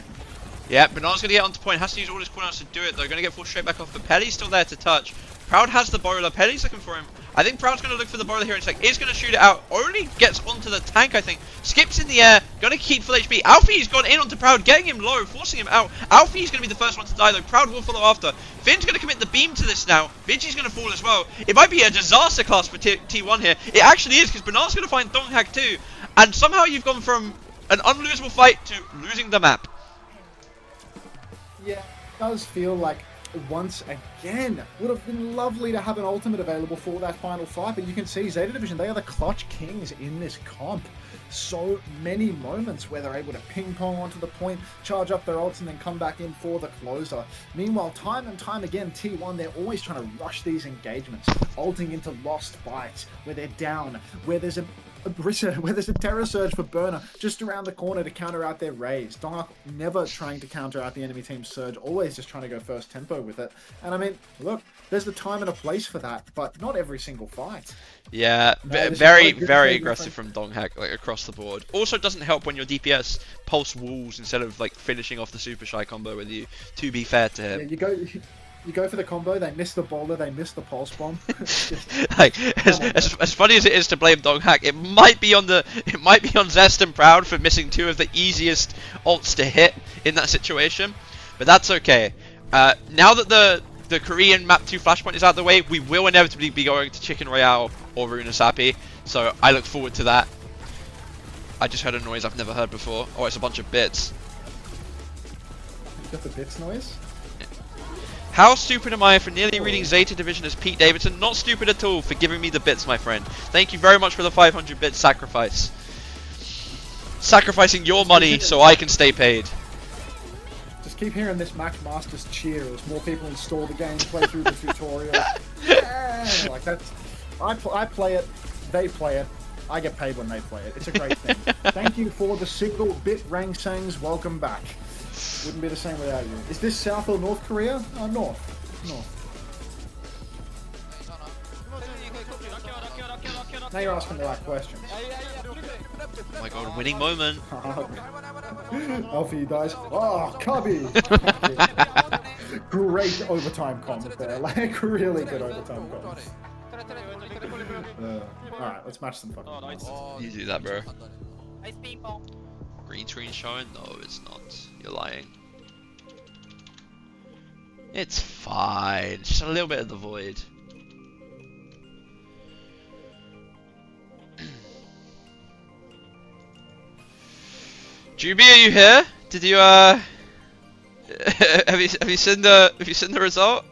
Yeah, Banana's going to get onto point, has to use all his cooldowns to do it. They're going to get forced straight back off, but Pelly's still there to touch. Proud has the bowler, Pelly's looking for him. I think Proud's going to look for the bowler here in a sec. Is going to shoot it out, only gets onto the tank, I think. Skips in the air, going to keep full HP. Alfie's gone in onto Proud, getting him low, forcing him out. Alfie's going to be the first one to die though, Proud will follow after. Finn's going to commit the beam to this now. Vinci's going to fall as well. It might be a disaster class for T1 here. It actually is, because Banana's going to find Donghak too. And somehow you've gone from an unlosable fight to losing the map. Yeah, it does feel like once again would have been lovely to have an ultimate available for that final fight, but you can see Zeta Division, they are the clutch kings in this comp. So many moments where they're able to ping pong onto the point, charge up their ults, and then come back in for the closer. Meanwhile, time and time again, T1, they're always trying to rush these engagements, ulting into lost fights where they're down, where there's a terror surge for Burner just around the corner to counter out their raise. Donghak never trying to counter out the enemy team's surge, always just trying to go first tempo with it. And I mean, look, there's a time and a place for that, but not every single fight. Yeah, very aggressive from Donghak, like across the board. Also doesn't help when your DPS pulse walls instead of like finishing off the super shy combo with you, to be fair to him. Yeah, you go for the combo, they miss the boulder, they miss the pulse bomb. Like, as funny as it is to blame Donghak, it might be on Zest and Proud for missing two of the easiest ults to hit in that situation, but that's okay. Now that the Korean map 2 flashpoint is out of the way, we will inevitably be going to Chicken Royale or Runasapi, so I look forward to that. I just heard a noise I've never heard before. Oh, it's a bunch of bits. You got the bits noise? How stupid am I for nearly reading Zeta Division as Pete Davidson? Not stupid at all for giving me the bits, my friend. Thank you very much for the 500 bit sacrifice. Sacrificing your money so I can stay paid. Just keep hearing this Max Masters cheer as more people install the game, play through the tutorial. Yeah, like that's, I play it, they play it, I get paid when they play it. It's a great thing. Thank you for the single bit Rang Sangs. Welcome back. Wouldn't be the same without you. Is this South or North Korea? North. Now you're asking the right questions. Oh my god, winning moment. Alfie dies. Oh, Cubby! Great overtime comms there. Like, really good overtime comms. Alright, let's match some fucking points. You do that, bro. Green screen showing? No, it's not. You're lying. It's fine. Just a little bit of the void. Juby, are you here? Did you have you seen the result?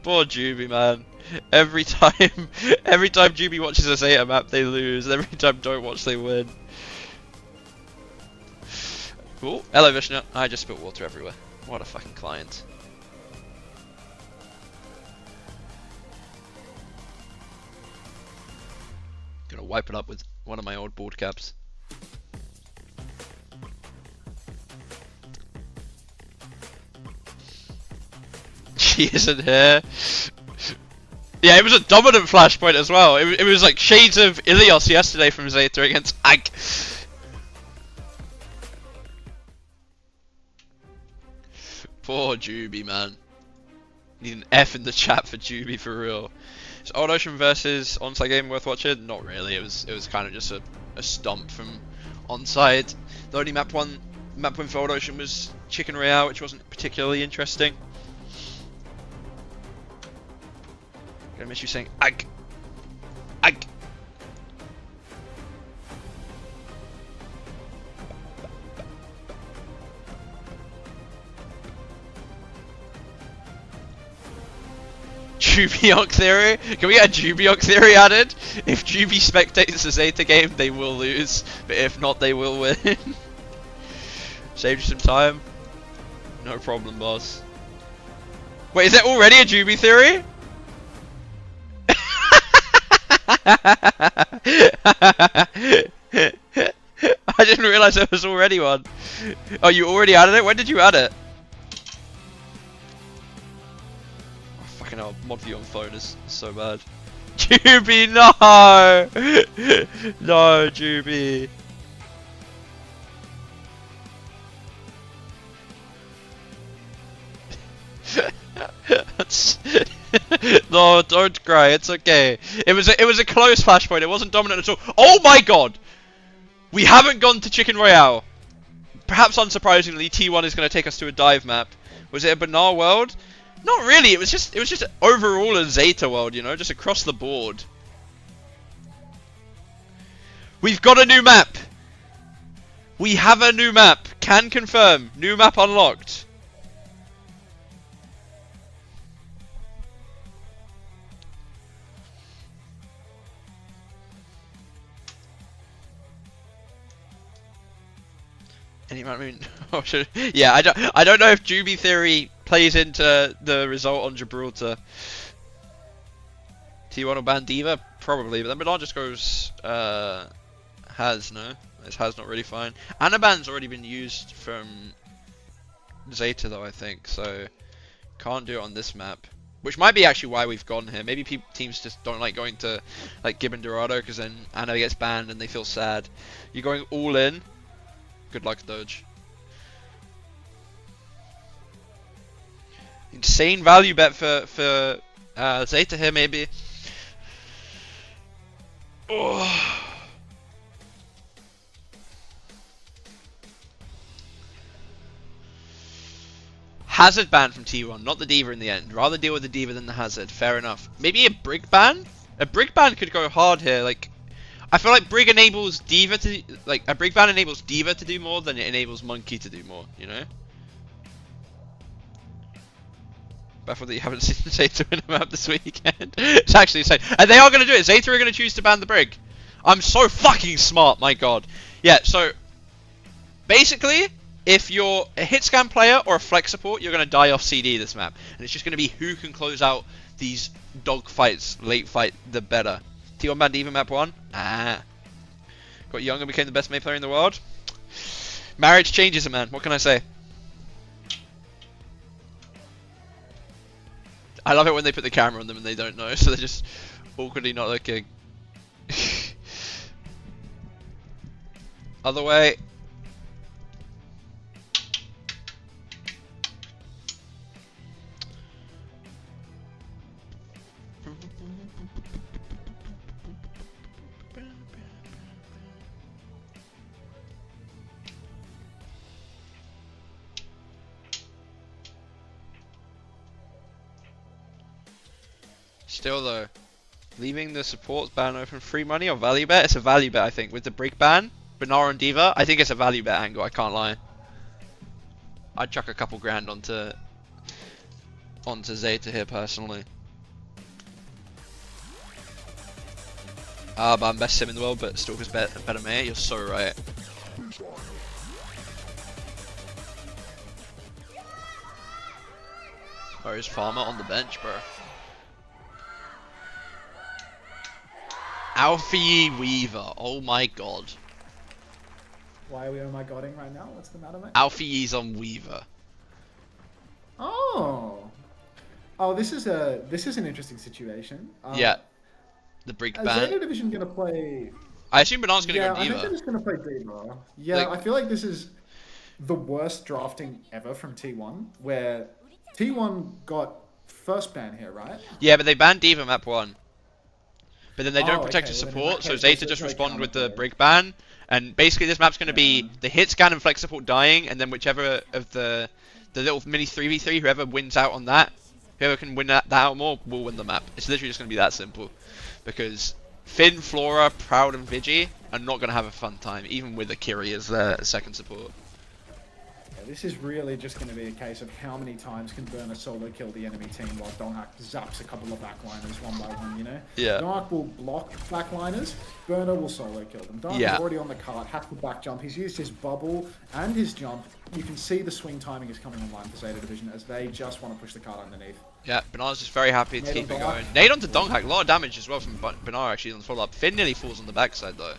Poor Juby, man. Every time Juby watches a Zeta map, they lose. Every time Don't Watch, they win. Cool. Hello, Vishnu. I just spilled water everywhere. What a fucking client. Gonna wipe it up with one of my old board caps. She isn't here. Yeah, it was a dominant flashpoint as well. It was like shades of Ilios yesterday from Zeta against Ag. Poor Juby, man. Need an F in the chat for Juby for real. Is Old Ocean versus Onside game worth watching? Not really. It was kind of just a stomp from Onside. The only map win for Old Ocean was Chicken Royale, which wasn't particularly interesting. Gonna miss you saying Ag. Ag. Jubiok theory? Can we get a Jubiok theory added? If Jubi spectates the Zeta game, they will lose. But if not, they will win. Saved you some time. No problem, boss. Wait, is there already a Jubi theory? I didn't realize there was already one. Oh, you already added it? When did you add it? Oh, fucking hell, mod view on phone is so bad. Jubi, no! No, Jubi. No, don't cry. It's okay. It was a close flashpoint. It wasn't dominant at all. Oh my god! We haven't gone to Chicken Royale. Perhaps unsurprisingly, T1 is going to take us to a dive map. Was it a banal world? Not really. It was just overall a Zeta world, you know, just across the board. We've got a new map. We have a new map. Can confirm. New map unlocked. Any amount, I mean, oh, yeah, I don't know if Jubi theory plays into the result on Gibraltar. T1 will ban Diva? Probably, but then Milan just goes, Has, no? Is Has not really fine? Anaban's already been used from Zeta though, I think, so can't do it on this map. Which might be actually why we've gone here. Maybe teams just don't like going to like Gibbon Dorado because then Ana gets banned and they feel sad. You're going all in. Good luck, Doge. Insane value bet for Zeta here, maybe. Oh. Hazard ban from T1, not the Diva in the end. Rather deal with the Diva than the Hazard. Fair enough. Maybe a Brig ban? A Brig ban could go hard here. Like, I feel like Brig enables Diva to, like, a Brig ban enables Diva to do more than it enables Monkey to do more, you know? Baffled that you haven't seen Zeta win a map this weekend. It's actually insane. And they are going to do it. Zeta are going to choose to ban the Brig. I'm so fucking smart, my god. Yeah, so, basically, if you're a hit scan player or a flex support, you're going to die off CD this map. And it's just going to be who can close out these dog fights, late fight, the better. T1 ban Diva map 1? Ah. Got young and became the best May player in the world? Marriage changes a man, what can I say? I love it when they put the camera on them and they don't know, so they're just awkwardly not looking. Other way. Still though, leaving the supports ban open, free money or value bet? It's a value bet, I think. With the Brig ban, Banara and Diva, I think it's a value bet angle, I can't lie. I'd chuck a couple grand onto Zeta here personally. But I'm best sim in the world, but Stalker's better mate, you're so right. Where is Farmer on the bench, bro? Alfie Weaver, oh my god. Why are we oh my godding right now? What's the matter, mate? Alfie's on Weaver. Oh. Oh, this is an interesting situation. Yeah. The Brig Is ban. Zeta Division gonna play? I assume Banana's gonna go I think Diva. they're just gonna play Diva. Yeah, Like- I feel like this is the worst drafting ever from T1, where T1 got first ban here, right? Yeah, but they banned Diva map 1. But then they don't Oh, protect okay, the well then in support, that so case, Zeta let's just try responded with the counter Brig ban. And basically this map's going to be the hit scan and flex support dying, and then whichever of the little mini 3v3, whoever wins out on that, whoever can win that out more, will win the map. It's literally just going to be that simple. Because Finn, Flora, Proud and Vigi are not going to have a fun time, even with Akiri as their second support. Okay, this is really just going to be a case of how many times can Burner solo kill the enemy team while Donghak zaps a couple of backliners one by one, you know? Yeah. Donghak will block backliners, Burner will solo kill them. Donghak is already on the cart, has to back jump. He's used his bubble and his jump. You can see the swing timing is coming online for Zeta Division as they just want to push the cart underneath. Yeah, Banar's just very happy to Nade keep on it Donghak. going. Nade onto Donghak, a lot of damage as well from Banar actually on the follow-up. Finn nearly falls on the backside though.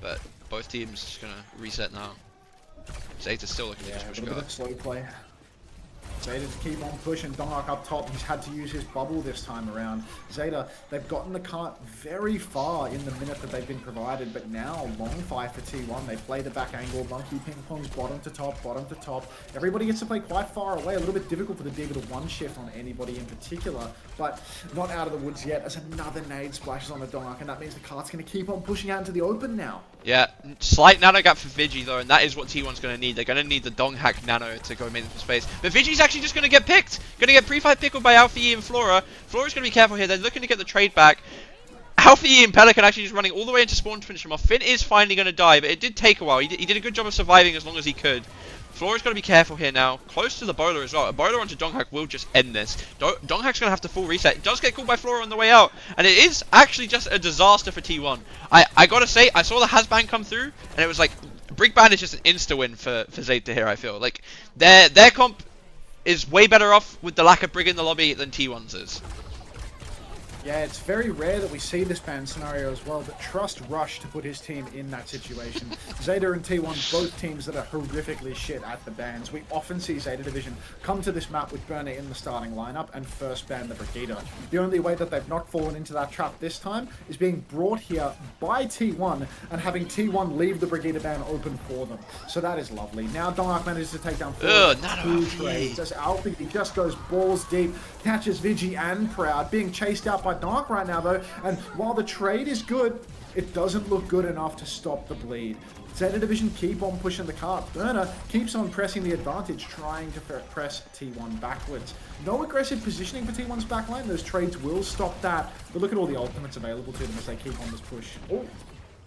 But both teams just gonna reset now. Zeta's still looking to just A push little bit guard. of slow play. Zeta to keep on pushing. Donghak up top. He's had to use his bubble this time around. Zeta, they've gotten the cart very far in the minute that they've been provided, but now long fight for T1. They play the back angle. Monkey ping pongs bottom to top, bottom to top. Everybody gets to play quite far away. A little bit difficult for the Diva to one shift on anybody in particular, but not out of the woods yet as another nade splashes on the Donghak, and that means the cart's going to keep on pushing out into the open now. Yeah, slight nano gap for Vigi though, and that is what T1's going to need. They're going to need the Donghak nano to go into space. But Vigi's actually just going to get picked. Going to get pre-fight pickled by Alfie and Flora. Flora's going to be careful here. They're looking to get the trade back. Alfie and Pelican actually just running all the way into spawn to finish him off. Finn is finally going to die, but it did take a while. He did a good job of surviving as long as he could. Flora's got to be careful here now. Close to the bowler as well. A bowler onto Donghak will just end this. Donghak's going to have to full reset. He does get called by Flora on the way out. And it is actually just a disaster for T1. I got to say, I saw the Hasband come through. And it was like, Brick Band is just an insta-win for Zeta here, I feel. Like, their comp is way better off with the lack of Brig in the lobby than T1's is. Yeah, it's very rare that we see this ban scenario as well, but trust Rush to put his team in that situation. Zeta and T1, both teams that are horrifically shit at the bans. We often see Zeta Division come to this map with Burner in the starting lineup and first ban the Brigida. The only way that they've not fallen into that trap this time is being brought here by T1 and having T1 leave the Brigida ban open for them. So that is lovely. Now Donghak manages to take down two trades as Alfie just goes balls deep, catches Vigi and Proud, being chased out by Donghak right now though, and while the trade is good, it doesn't look good enough to stop the bleed. Zeta Division keep on pushing the cart. Burner keeps on pressing the advantage, trying to press T1 backwards. No aggressive positioning for T1's backline. Those trades will stop that, but look at all the ultimates available to them as they keep on this push.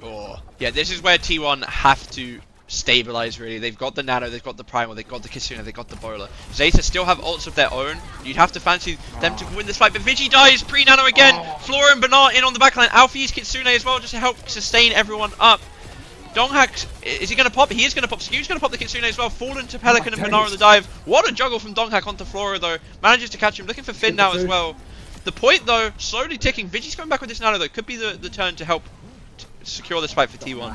Oh. Yeah, this is where T1 have to stabilize really. They've got the nano, they've got the primal, they've got the Kitsune, they've got the bowler. Zeta still have ults of their own. You'd have to fancy them to win this fight, but Vigi dies pre-nano again. Flora and Bernard in on the backline. Alfie's Kitsune as well, just to help sustain everyone up. Donghak, is he going to pop? He is going to pop. Skew's going to pop the Kitsune as well. Fallen to Pelican and Bernard on the dive. What a juggle from Donghak onto Flora though. Manages to catch him. Looking for Finn now as well. The point though, slowly ticking. Vigi's coming back with this nano though. Could be the turn to help secure this fight for T1.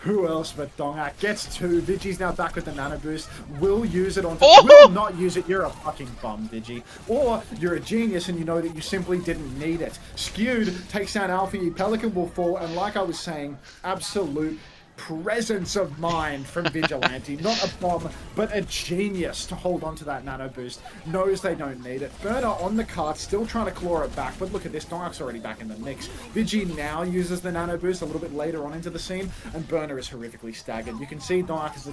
Who else but Donghak gets two. Vigi's now back with the nano boost. Will use it on. Oh! Will not use it. You're a fucking bum, Vigi. Or you're a genius and you know that you simply didn't need it. Skewed takes down Alfie. Pelican will fall. And like I was saying, absolute presence of mind from Vigilante. Not a bomb, but a genius to hold on to that nano boost. Knows they don't need it. Burner on the cart, still trying to claw it back, but look at this. Donghak's already back in the mix. Vigi now uses the nano boost a little bit later on into the scene, and Burner is horrifically staggered. You can see Donghak as the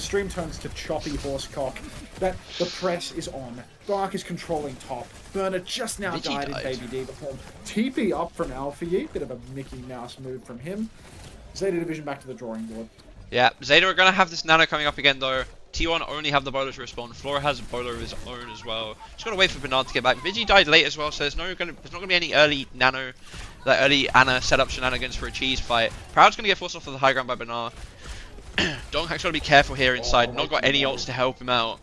stream turns to choppy horse cock, that the press is on. Donghak is controlling top. Burner just now died in Baby D before TP up from Alfie. Bit of a Mickey Mouse move from him. Zeta Division back to the drawing board. Yeah, Zeta are going to have this nano coming up again though. T1 only have the bowler to respond. Flora has a bowler of his own as well. Just got to wait for Bernard to get back. Vigi died late as well, so there's not going to be any early nano, like early Ana setup shenanigans for a cheese fight. Proud's going to get forced off of the high ground by Bernard. Donghak's got to be careful here inside. Not got any ults to help him out.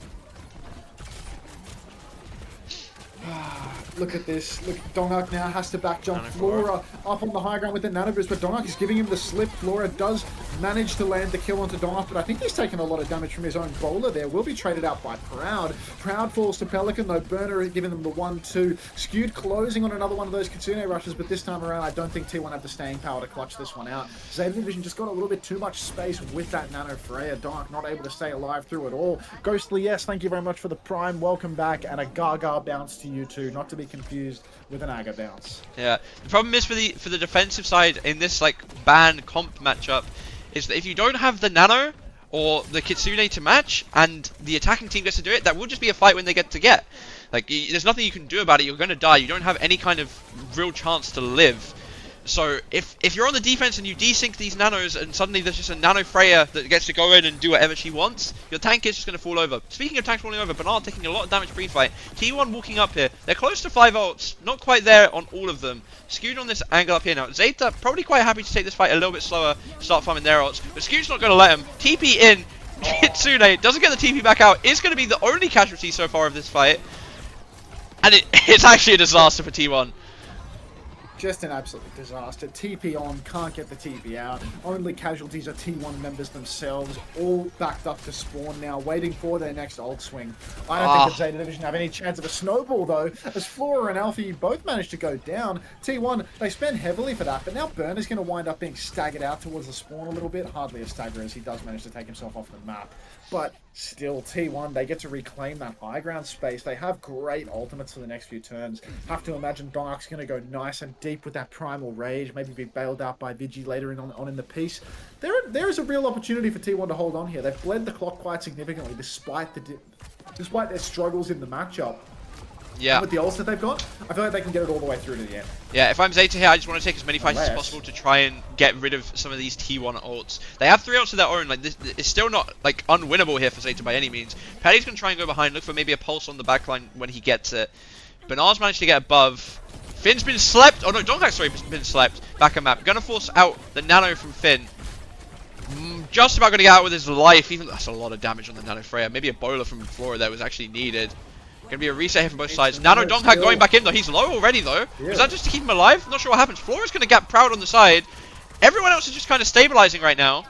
Look at this. Look, Donghak now has to back jump Flora up on the high ground with the nano boost, but Donghak is giving him the slip. Flora does manage to land the kill onto Donghak, but I think he's taken a lot of damage from his own bowler there. Will be traded out by Proud. Proud falls to Pelican, though Burner is giving them the 1-2. Skewed closing on another one of those Kitsune rushes, but this time around I don't think T1 have the staying power to clutch this one out. Zeta Division just got a little bit too much space with that nano Freya. Donghak not able to stay alive through it all. Ghostly, yes, thank you very much for the prime. Welcome back, and a Gaga bounce to you too, not to be confused with an Aga bounce. Yeah, the problem is for the defensive side in this like ban comp matchup is that if you don't have the nano or the Kitsune to match and the attacking team gets to do it, that will just be a fight when they get to get. Like there's nothing you can do about it. You're going to die. You don't have any kind of real chance to live. So if you're on the defense and you desync these nanos and suddenly there's just a nano Freya that gets to go in and do whatever she wants, your tank is just going to fall over. Speaking of tanks falling over, Bernard taking a lot of damage pre-fight. T1 walking up here. They're close to 5 ults. Not quite there on all of them. Skewed on this angle up here now. Zeta probably quite happy to take this fight a little bit slower, start farming their ults. But Skewed's not going to let him. TP in. Kitsune doesn't get the TP back out. Is going to be the only casualty so far of this fight. And it's actually a disaster for T1. Just an absolute disaster. TP on, can't get the TP out. Only casualties are T1 members themselves, all backed up to spawn now, waiting for their next ult swing. I don't think the Zeta Division have any chance of a snowball though, as Flora and Alfie both managed to go down. T1, they spend heavily for that, but now Burner's going to wind up being staggered out towards the spawn a little bit. Hardly a stagger as he does manage to take himself off the map. But still, T1, they get to reclaim that high ground space. They have great ultimates for the next few turns. Have to imagine Dark's going to go nice and deep with that Primal Rage, maybe be bailed out by Vigi later on in the piece. There is a real opportunity for T1 to hold on here. They've bled the clock quite significantly despite their struggles in the matchup. Yeah. And with the ults that they've got, I feel like they can get it all the way through to the end. Yeah, if I'm Zeta here, I just want to take as many fights as possible to try and get rid of some of these T1 ults. They have 3 ults of their own. Like, this it's still not like unwinnable here for Zeta by any means. Paddy's going to try and go behind, look for maybe a pulse on the backline when he gets it. Bernard's managed to get above. Finn's been slept. Oh no, Donghak's sorry, been slept. Back a map. Gonna force out the nano from Finn. Just about going to get out with his life. Even that's a lot of damage on the nano Freya. Maybe a bowler from Flora there was actually needed. Gonna be a reset here from both sides. Nano Donghak going back in though. He's low already though. Yeah. Was that just to keep him alive? Not sure what happens. Flora's gonna get Proud on the side. Everyone else is just kind of stabilizing right now.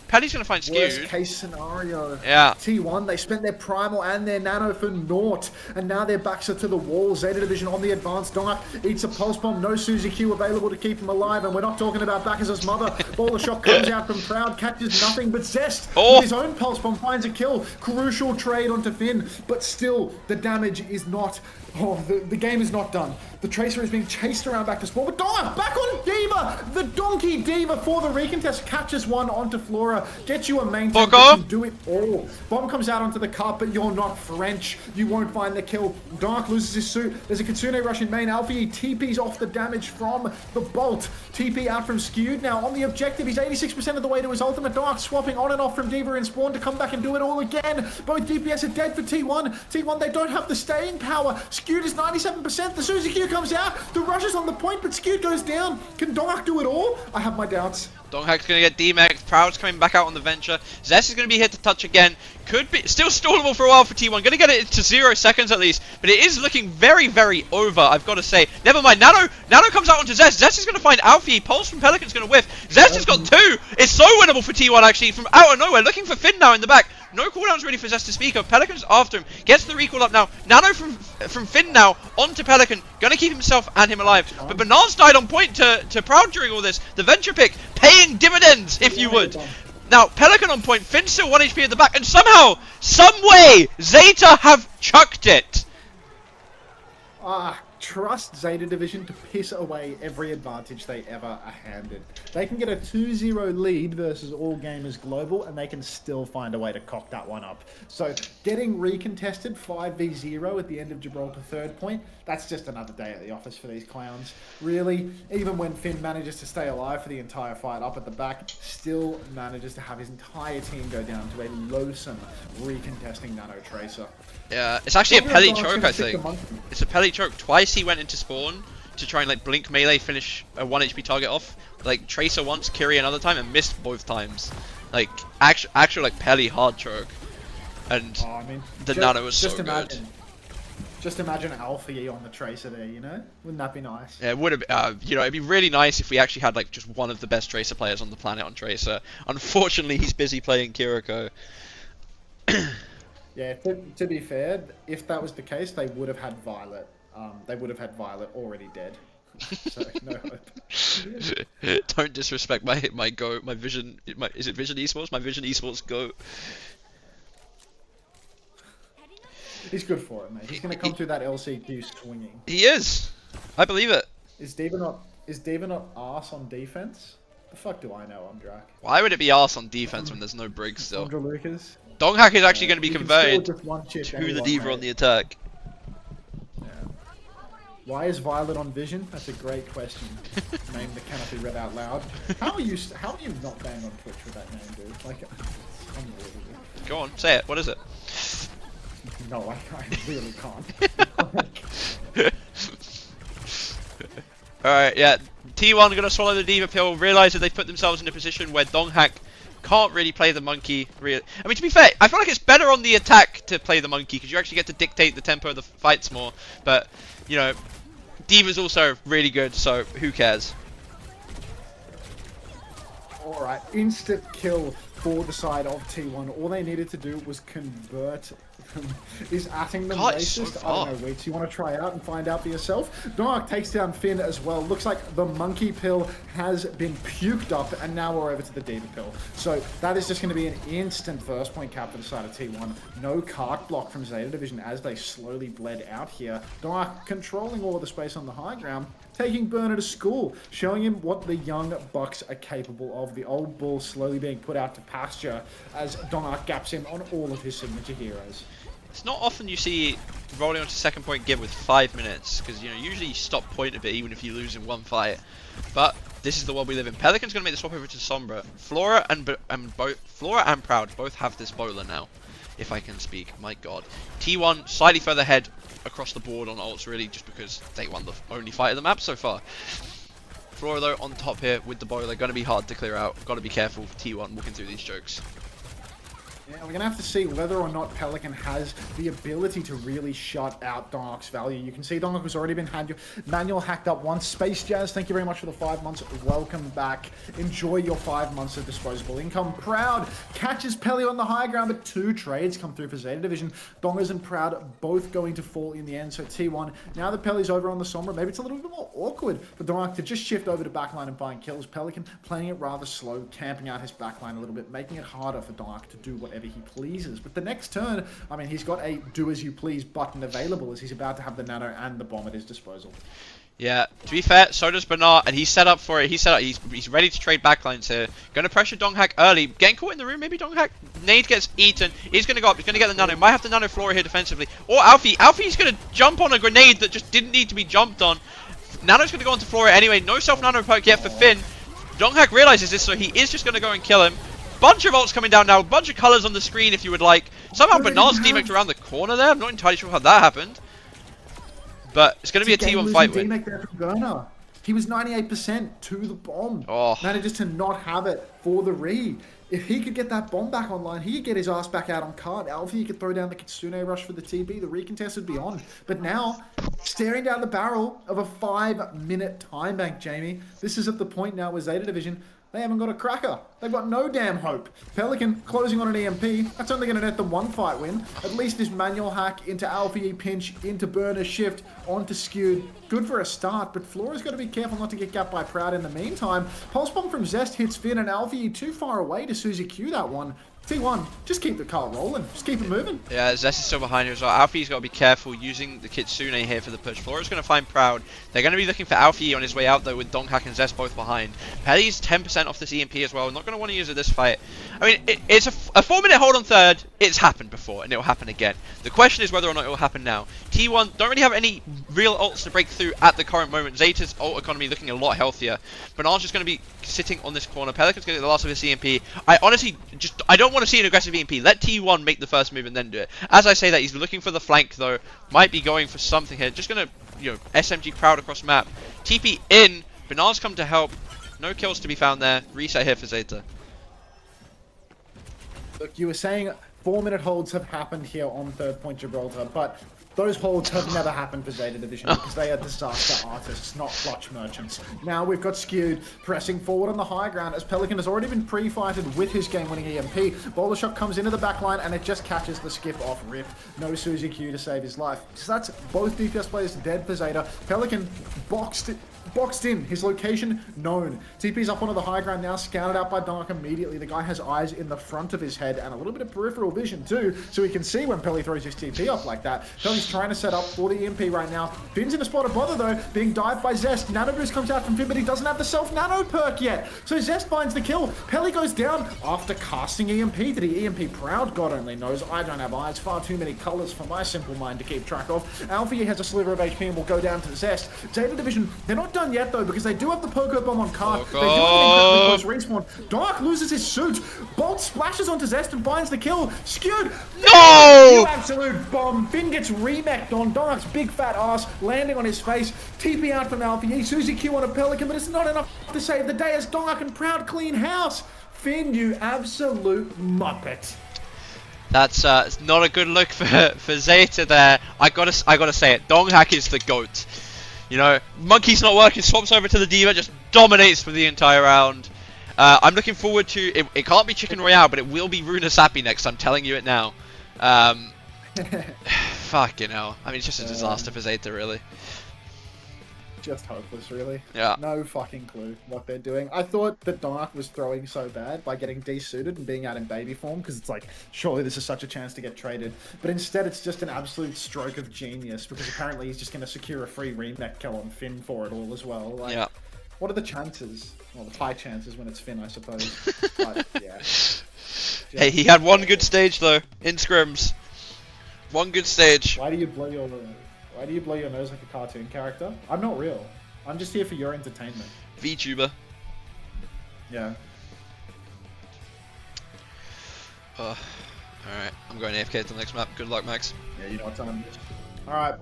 Paddy's gonna find Skewed. Worst case scenario. Yeah. T1, they spent their Primal and their Nano for naught. And now their backs are to the wall. Zeta Division on the advance. Donghak eats a Pulse Bomb. No Suzy Q available to keep him alive. And we're not talking about Bacchus' mother. Bowler Shock comes out from Proud. Catches nothing but Zest. With his own Pulse Bomb finds a kill. Crucial trade onto Finn. But still, the damage is not... Oh, the game is not done. The Tracer is being chased around back to spawn, but Donghak back on Diva! The Donkey Diva for the recontest catches one onto Flora, gets you a main tank that can do it all. Bomb comes out onto the cart, but you're not French. You won't find the kill. Donghak loses his suit. There's a Kitsune rush in main. Alfie TP's off the damage from the Bolt. TP out from Skewed now on the objective. He's 86% of the way to his ultimate. Donghak swapping on and off from Diva in spawn to come back and do it all again. Both DPS are dead for T1. T1, they don't have the staying power. Skewed is 97%. The Suzy Q comes out. The rush is on the point, but Skewed goes down. Can Donghak do it all? I have my doubts. Donghak's going to get DMAX. Proud's coming back out on the venture. Zest is going to be here to touch again. Could be still stallable for a while for T1. Going to get it to 0 seconds at least. But it is looking very, very over, I've got to say. Never mind. Nano comes out onto Zest. Zest is going to find Alfie. Pulse from Pelican's going to whiff. Zest has got 2. It's so winnable for T1 actually. From out of nowhere. Looking for Finn now in the back. No cooldowns really for Zest to speak of. Pelican's after him. Gets the recall up now. Nano from Finn now onto Pelican. Going to keep himself and him alive. But Bernard's died on point to Proud during all this. The venture pick paying dividends, if you would. Now, Pelican on point. Finn's still 1 HP at the back. And somehow, some way, Zeta have chucked it. Trust Zeta Division to piss away every advantage they ever are handed. They can get a 2-0 lead versus All Gamers Global, and they can still find a way to cock that one up. So, getting recontested 5v0 at the end of Gibraltar 3rd point, that's just another day at the office for these clowns. Really, even when Finn manages to stay alive for the entire fight up at the back, still manages to have his entire team go down to a loathsome recontesting Nano Tracer. Yeah, it's actually a Pelly choke, I think. It's a Pelly choke. Twice he went into spawn to try and like blink melee, finish a 1 HP target off. Like Tracer once, Kiri another time, and missed both times. Like actual like Pelly hard choke. And I mean, the Nano was so good. Just imagine Alfie on the Tracer there, you know? Wouldn't that be nice? Yeah, it would have. You know, it'd be really nice if we actually had like just one of the best Tracer players on the planet on Tracer. Unfortunately, he's busy playing Kiriko. Yeah, to be fair, if that was the case, they would have had Violet. They would have had Violet already dead. So no hope. Don't disrespect my Vision. Is it Vision Esports? My Vision Esports Go. He's good for it, mate. He's going to come through that LCQ swinging. He is. I believe it. Is Diva not arse on defense? The fuck do I know, Andrak? Why would it be arse on defense when there's no Briggs still? Andra Lucas. Donghak is actually going to be converted to anyway, the Diva on the attack. Yeah. Why is Violet on Vision? That's a great question. name that cannot be read out loud. How are you not banned on Twitch with that name, dude? Like, it's unbelievable. Go on, say it. What is it? No, I really can't. Alright, yeah. T1 gonna swallow the Diva pill, realise that they've put themselves in a position where Donghak can't really play the monkey. I mean, to be fair, I feel like it's better on the attack to play the monkey because you actually get to dictate the tempo of the fights more. But, you know, Diva's also really good, so who cares? Alright, instant kill for the side of T1. All they needed to do was convert. Is atting them God, it's so racist? far. I don't know, Weeks. You want to try out and find out for yourself? Dark takes down Finn as well. Looks like the monkey pill has been puked up, and now we're over to the Diva pill. So that is just going to be an instant first point cap for the side of T1. No cart block from Zeta Division as they slowly bled out here. Dark controlling all of the space on the high ground, taking Burner to school, showing him what the young bucks are capable of. The old bull slowly being put out to pasture as Donark gaps him on all of his signature heroes. It's not often you see rolling onto second point give with 5 minutes, because you know usually you stop point a bit even if you lose in one fight. But this is the world we live in. Pelican's gonna make the swap over to Sombra. Flora and Proud both have this bowler now, if I can speak. My God. T1 slightly further ahead across the board on ults really, just because they won the only fight of the map so far. Flora though on top here with the bowler, gonna be hard to clear out. Gotta be careful for T1 walking through these jokes. Yeah, we're going to have to see whether or not Pelican has the ability to really shut out Donark's value. You can see Donark has already been manual hacked up once. Space Jazz, thank you very much for the 5 months. Welcome back. Enjoy your 5 months of disposable income. Proud catches Pelly on the high ground, but 2 trades come through for Zeta Division. Dongers and Proud both going to fall in the end. So T1, now that Pelly's over on the Sombra, maybe it's a little bit more awkward for Donark to just shift over to backline and find kills. Pelican playing it rather slow, camping out his backline a little bit, making it harder for Donark to do whatever he pleases. But the next turn, I mean, he's got a do as you please button available as he's about to have the nano and the bomb at his disposal. Yeah, to be fair, so does Bernard, and he's set up for it. He's ready to trade backlines here. Gonna pressure Donghak early. Getting caught in the room, maybe Donghak. Nade gets eaten. He's gonna go up. He's gonna get the nano. Might have the nano Flora here defensively. Or Alfie. Alfie's gonna jump on a grenade that just didn't need to be jumped on. Nano's gonna go onto Flora anyway. No self nano poke yet for Finn. Donghak realizes this, so he is just gonna go and kill him. Bunch of ults coming down now, bunch of colours on the screen if you would like. Somehow Bernard's demec'd around the corner there. I'm not entirely sure how that happened. But it's going to be a T1 fight win. There from Burner. He was 98% to the bomb. Oh. Managed to not have it for the read. If he could get that bomb back online, he could get his ass back out on card. Alfie could throw down the Kitsune rush for the TB. The recontest would be on. But now, staring down the barrel of a 5-minute time bank, Jamie. This is at the point now where Zeta Division, they haven't got a cracker. They've got no damn hope. Pelican closing on an EMP. That's only going to net them 1 fight win. At least this manual hack into Alfie pinch, into Burner shift, onto Skewed. Good for a start, but Flora's got to be careful not to get gapped by Proud in the meantime. Pulse Bomb from Zest hits Finn, and Alfie too far away to Suzy Q that one. T1, just keep the car rolling. Just keep it moving. Yeah, Zest is still behind here as well. Alfie's got to be careful using the Kitsune here for the push. Flora's going to find Proud. They're going to be looking for Alfie on his way out though, with Donghak and Zest both behind. Pelly's 10% off this EMP as well. Not going to want to use it this fight. I mean, it's a 4-minute hold on third. It's happened before, and it'll happen again. The question is whether or not it will happen now. T1 don't really have any real ults to break through at the current moment. Zeta's ult economy looking a lot healthier. Bernard's just going to be sitting on this corner. Pelican's going to get the last of his EMP. I honestly I don't want to see an aggressive EMP. Let T1 make the first move and then do it. As I say that, he's looking for the flank though. Might be going for something here. Just going to, you know, SMG Proud across map. TP in. Bernard's come to help. No kills to be found there. Reset here for Zeta. Look, you were saying 4-minute holds have happened here on third point Gibraltar, but those holds have never happened for Zeta Division because they are disaster artists, not clutch merchants. Now we've got Skewed pressing forward on the high ground as Pelican has already been pre-fighted with his game-winning EMP. Boulder Shot comes into the backline and it just catches the skip off Rip. No Suzy Q to save his life. So that's both DPS players dead for Zeta. Pelican boxed in, his location known. TP's up onto the high ground now, scouted out by Dark immediately. The guy has eyes in the front of his head and a little bit of peripheral vision too, so he can see when Pelly throws his TP up like that. Pelly's trying to set up for the EMP right now. Finn's in a spot of bother though, being dived by Zest. Nano Boost comes out from Finn, but he doesn't have the self-nano perk yet. So Zest finds the kill. Pelly goes down after casting EMP. Did he EMP Proud? God only knows. I don't have eyes. Far too many colors for my simple mind to keep track of. Alfie has a sliver of HP and will go down to Zest. Zeta Division, they're not done yet, though, because they do have the Poco Bomb on card. Oh, They do have an incredibly close respawn. Dark loses his suit. Bolt splashes onto Zest and finds the kill. Skewed. No! You absolute bomb. Finn gets remeked on Dark's big fat ass, landing on his face. TP out from Alpha Yi. Suzy Q on a Pelican, but it's not enough to save the day as Dark and Proud clean house. Finn, you absolute muppet. That's it's not a good look for Zeta there. I gotta say it. Donghack is the GOAT. You know, Monkey's not working, swaps over to the D.Va, just dominates for the entire round. I'm looking forward to it. It can't be Chicken Royale, but it will be Runa Sappy next. I'm telling you it now. Fucking hell. I mean, it's just a disaster for Zeta, really. Just hopeless, really. Yeah. No fucking clue what they're doing. I thought that Dark was throwing so bad by getting desuited and being out in baby form, because it's like, surely this is such a chance to get traded. But instead, it's just an absolute stroke of genius, because apparently he's just going to secure a free remake kill on Finn for it all as well. Like, Yeah. what are the chances? Well, the high chances when it's Finn, I suppose. But, yeah. Hey, he had one good stage, though, in scrims. One good stage. Why do you blow your nose like a cartoon character? I'm not real. I'm just here for your entertainment. VTuber. Yeah. Alright, I'm going AFK to the next map. Good luck, Max. Yeah, you know what time it is. Alright.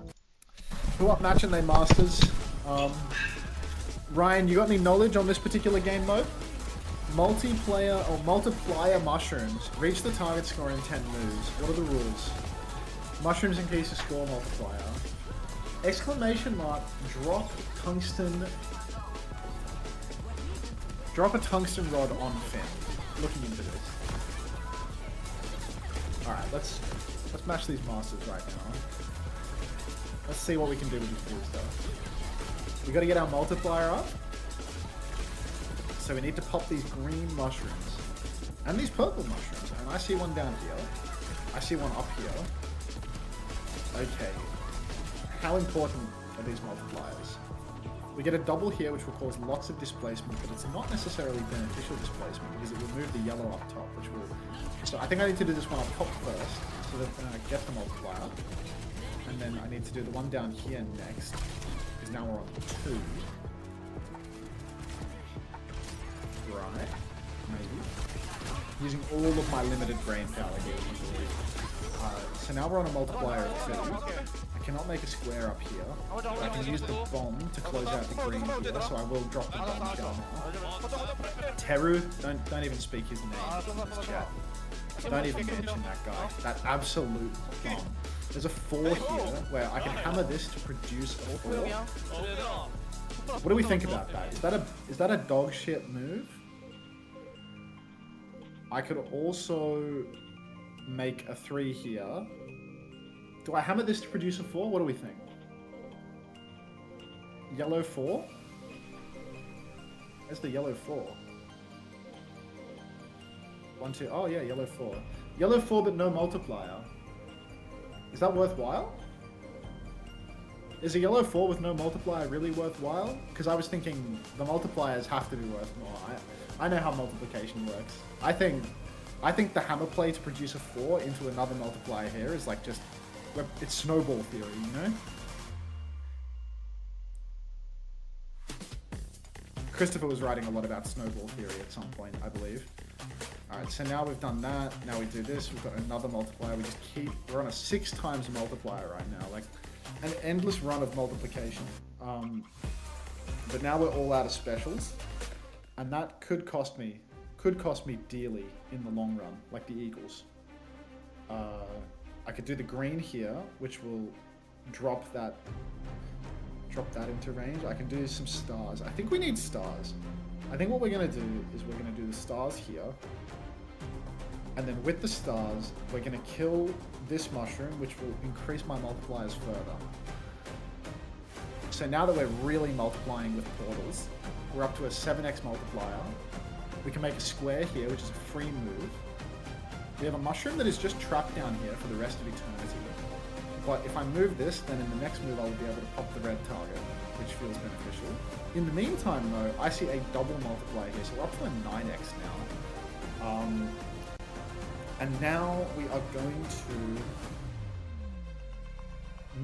Who up matching they masters? Ryan, you got any knowledge on this particular game mode? Multiplayer or multiplier mushrooms. Reach the target score in 10 moves. What are the rules? Mushrooms increase the score multiplier. Exclamation mark, drop a tungsten rod on Finn. Looking into this. Alright, let's match these masters right now. Let's see what we can do with this blue stuff. We gotta get our multiplier up. So we need to pop these green mushrooms. And these purple mushrooms. And I see one down here. I see one up here. Okay. How important are these multipliers? We get a double here, which will cause lots of displacement, but it's not necessarily beneficial displacement because it will move the yellow up top, which will... So I think I need to do this one up top first, so that I get the multiplier. And then I need to do the one down here next, because now we're on 2. Right. Maybe. Using all of my limited brain power here. So now we're on a multiplier of 2. I cannot make a square up here. But I can use the bomb to close out the green here, so I will drop the bomb shell now. Teru, don't even speak his name in this chat. Don't even mention that guy. That absolute bomb. There's a 4 here, where I can hammer this to produce a 4. What do we think about that? Is that a dog shit move? I could also make a 3 here. Do I hammer this to produce a 4? What do we think? Yellow 4? Where's the yellow 4? 1, 2. Oh yeah, yellow 4. Yellow 4 but no multiplier. Is that worthwhile? Is a yellow 4 with no multiplier really worthwhile? Because I was thinking the multipliers have to be worth more. I know how multiplication works. I think the hammer play to produce a 4 into another multiplier here is like just... It's snowball theory, you know? Christopher was writing a lot about snowball theory at some point, I believe. Alright, so now we've done that. Now we do this. We've got another multiplier. We just keep... We're on a 6 times multiplier right now. Like, an endless run of multiplication. But now we're all out of specials. And that could cost me dearly in the long run, like the Eagles. I could do the green here, which will drop that into range. I can do some stars. I think we need stars. I think what we're gonna do is we're gonna do the stars here. And then with the stars, we're gonna kill this mushroom, which will increase my multipliers further. So now that we're really multiplying with portals, we're up to a 7x multiplier. We can make a square here, which is a free move. We have a mushroom that is just trapped down here for the rest of eternity. But if I move this, then in the next move I'll be able to pop the red target, which feels beneficial. In the meantime though, I see a double multiplier here, so we're up to a 9x now. And now we are going to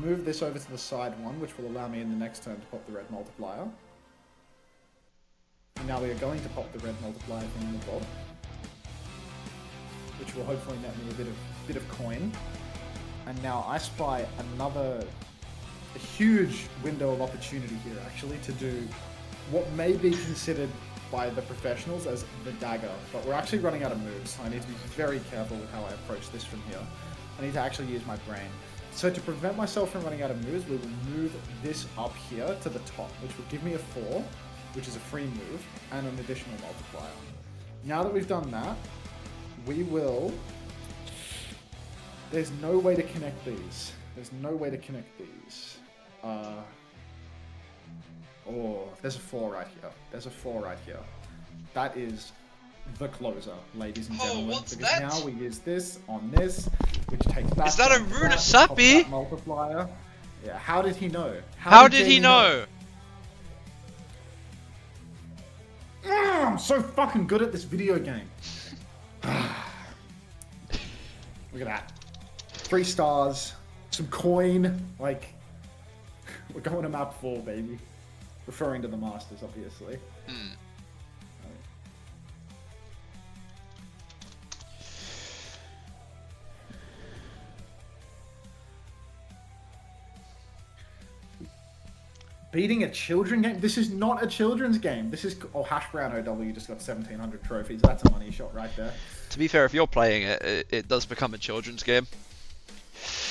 move this over to the side one, which will allow me in the next turn to pop the red multiplier. And now we are going to pop the red multiplier thing in the bot, which will hopefully net me a bit of coin. And now I spy a huge window of opportunity here, actually, to do what may be considered by the professionals as the dagger, but we're actually running out of moves, so I need to be very careful with how I approach this from here. I need to actually use my brain. So to prevent myself from running out of moves, we will move this up here to the top, which will give me a 4, which is a free move, and an additional multiplier. Now that we've done that, we will... There's no way to connect these. There's no way to connect these. Oh, there's a 4 right here. There's a 4 right here. That is the closer, ladies and gentlemen. what's because that? now we use this on this, which takes back. Is that a on rune of that, Sappy? that multiplier. Yeah. How did he know? How did he know? I'm so fucking good at this video game. Look at that. 3 stars, some coin. Like, we're going to map 4, baby. Referring to the Masters, obviously. Beating a children game? This is not a children's game. This is... Oh, Hash Brown OW just got 1,700 trophies. That's a money shot right there. To be fair, if you're playing it, it does become a children's game.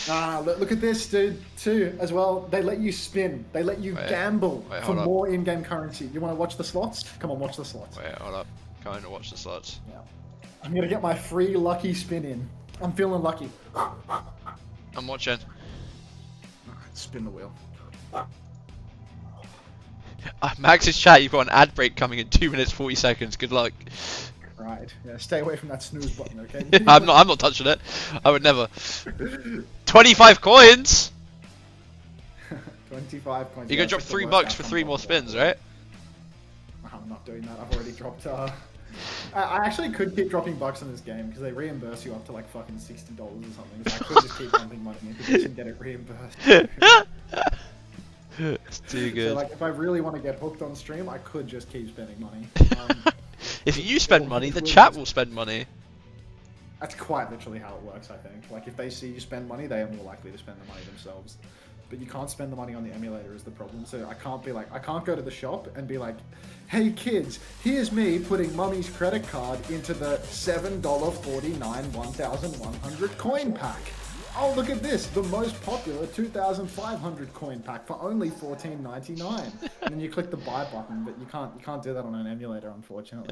Look at this, dude, too, as well. They let you spin. They let you gamble for hold up. more in-game currency. You want to watch the slots? Come on, watch the slots. Wait, hold up. Going to watch the slots. Yeah. I'm going to get my free lucky spin in. I'm feeling lucky. I'm watching. Spin the wheel. Max's chat, you've got an ad break coming in 2 minutes 40 seconds. Good luck. Right. Yeah, stay away from that snooze button, okay? I'm not touching it. I would never. 25 coins. 25 coins. You're gonna drop $3 for 3 more spins, right? I'm not doing that. I've already dropped. I actually could keep dropping bucks on this game because they reimburse you up to like fucking $60 or something. So I could just keep dumping money in because you can get it reimbursed. It's too good. So like, if I really want to get hooked on stream, I could just keep spending money. If you spend money, the chat will spend money. That's quite literally how it works, I think. Like, if they see you spend money, they are more likely to spend the money themselves. But you can't spend the money on the emulator is the problem. So I can't be like, I can't go to the shop and be like, hey kids, here's me putting mummy's credit card into the $7.49 1,100 coin pack. Oh, look at this, the most popular 2,500 coin pack for only $14.99. And then you click the buy button, but you can't do that on an emulator, unfortunately.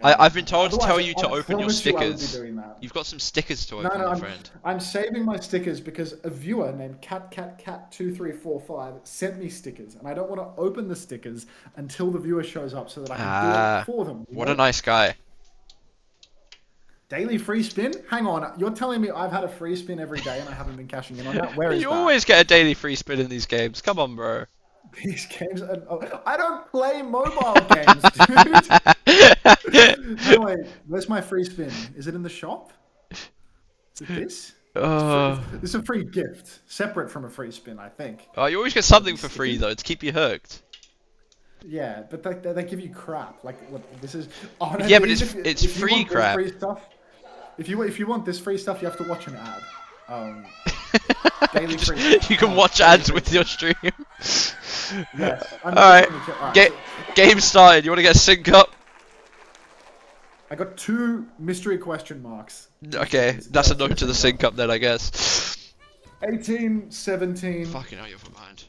I've been told to Otherwise, tell you to I open your promise you I would be stickers. doing that. You've got some stickers to open, No, my friend. I'm saving my stickers because a viewer named CatCatCat2345 sent me stickers, and I don't want to open the stickers until the viewer shows up so that I can do it for them. What a nice guy. Daily free spin? Hang on, you're telling me I've had a free spin every day and I haven't been cashing in on that? Where is You that? always get a daily free spin in these games. Come on, bro. These games are... Oh, I don't play mobile games, dude! Anyway, where's my free spin? Is it in the shop? Is it this? This is a free gift, separate from a free spin, I think. Oh, you always get something for free, though, to keep you hooked. Yeah, but they give you crap. Like, look, this is... Oh, no, Yeah, but if it's you free want this crap. Free stuff, if you want this free stuff, you have to watch an ad. Daily free. You can watch ads with your stream. Yes. Alright, game started. You want to get a sync up? I got 2 mystery question marks. Okay, that's a note to the sync up then, I guess. 18, 17, Fucking hell, you're from behind.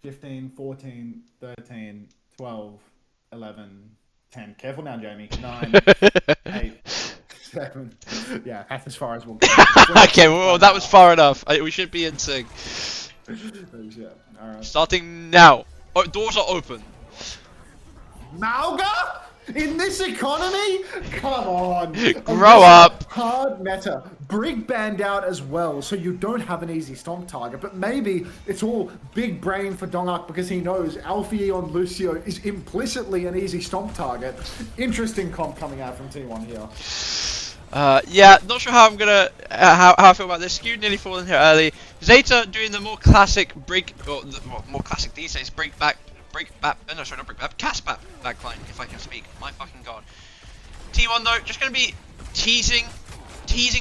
15, 14, 13, 12, 11, 10. Careful now, Jamie. 9, 8, 7. Yeah, that's as far as we'll go. Okay, well, that was far enough. We should be in sync. Yeah, alright. Starting now. Oh, doors are open. Malga? In this economy? Come on. Grow up. Hard meta. Brig banned out as well, so you don't have an easy stomp target. But maybe it's all big brain for Dongak because he knows Alfie on Lucio is implicitly an easy stomp target. Interesting comp coming out from T1 here. Yeah, not sure how I'm gonna how I feel about this. Skew nearly falling here early. Zeta doing the more classic break, or more classic these days, break back Casbap backline, if I can speak. My fucking god. T1 though, just gonna be teasing,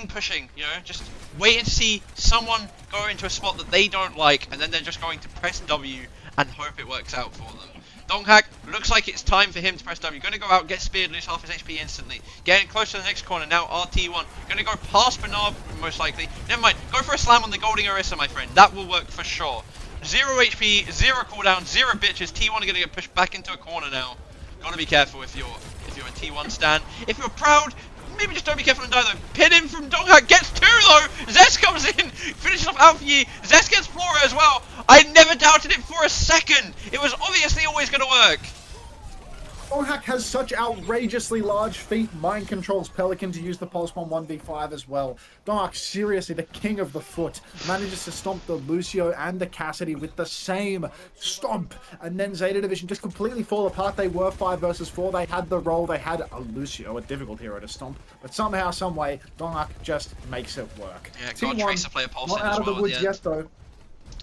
pushing, you know, just waiting to see someone go into a spot that they don't like, and then they're just going to press W and hope it works out for them. Donghak looks like it's time for him to press W. Gonna go out, get speared, lose half his HP instantly. Getting close to the next corner now, RT1. Gonna go past Bernard, most likely. Never mind, go for a slam on the Golding Orisa, my friend. That will work for sure. 0 HP, 0 cooldown, 0 bitches. T1 are gonna get pushed back into a corner now. Gotta be careful if you're a T1 stan. If you're proud, maybe just don't be careful and die though. Pin in from Donghak, gets 2 though! Zest comes in, finishes off Alpha Yi. Zest gets Flora as well. I never doubted it for a second. It was obviously always going to work. Donghak has such outrageously large feet. Mind controls Pelican to use the Pulse Bomb 1v5 as well. Donghak, seriously, the king of the foot, manages to stomp the Lucio and the Cassidy with the same stomp. And then Zeta Division just completely fall apart. They were 5 versus 4. They had the roll. They had a Lucio, a difficult hero to stomp. But somehow, someway, Donghak just makes it work. Yeah, got Tracer play a Pulse not in out as of well the woods at the yet, end. though.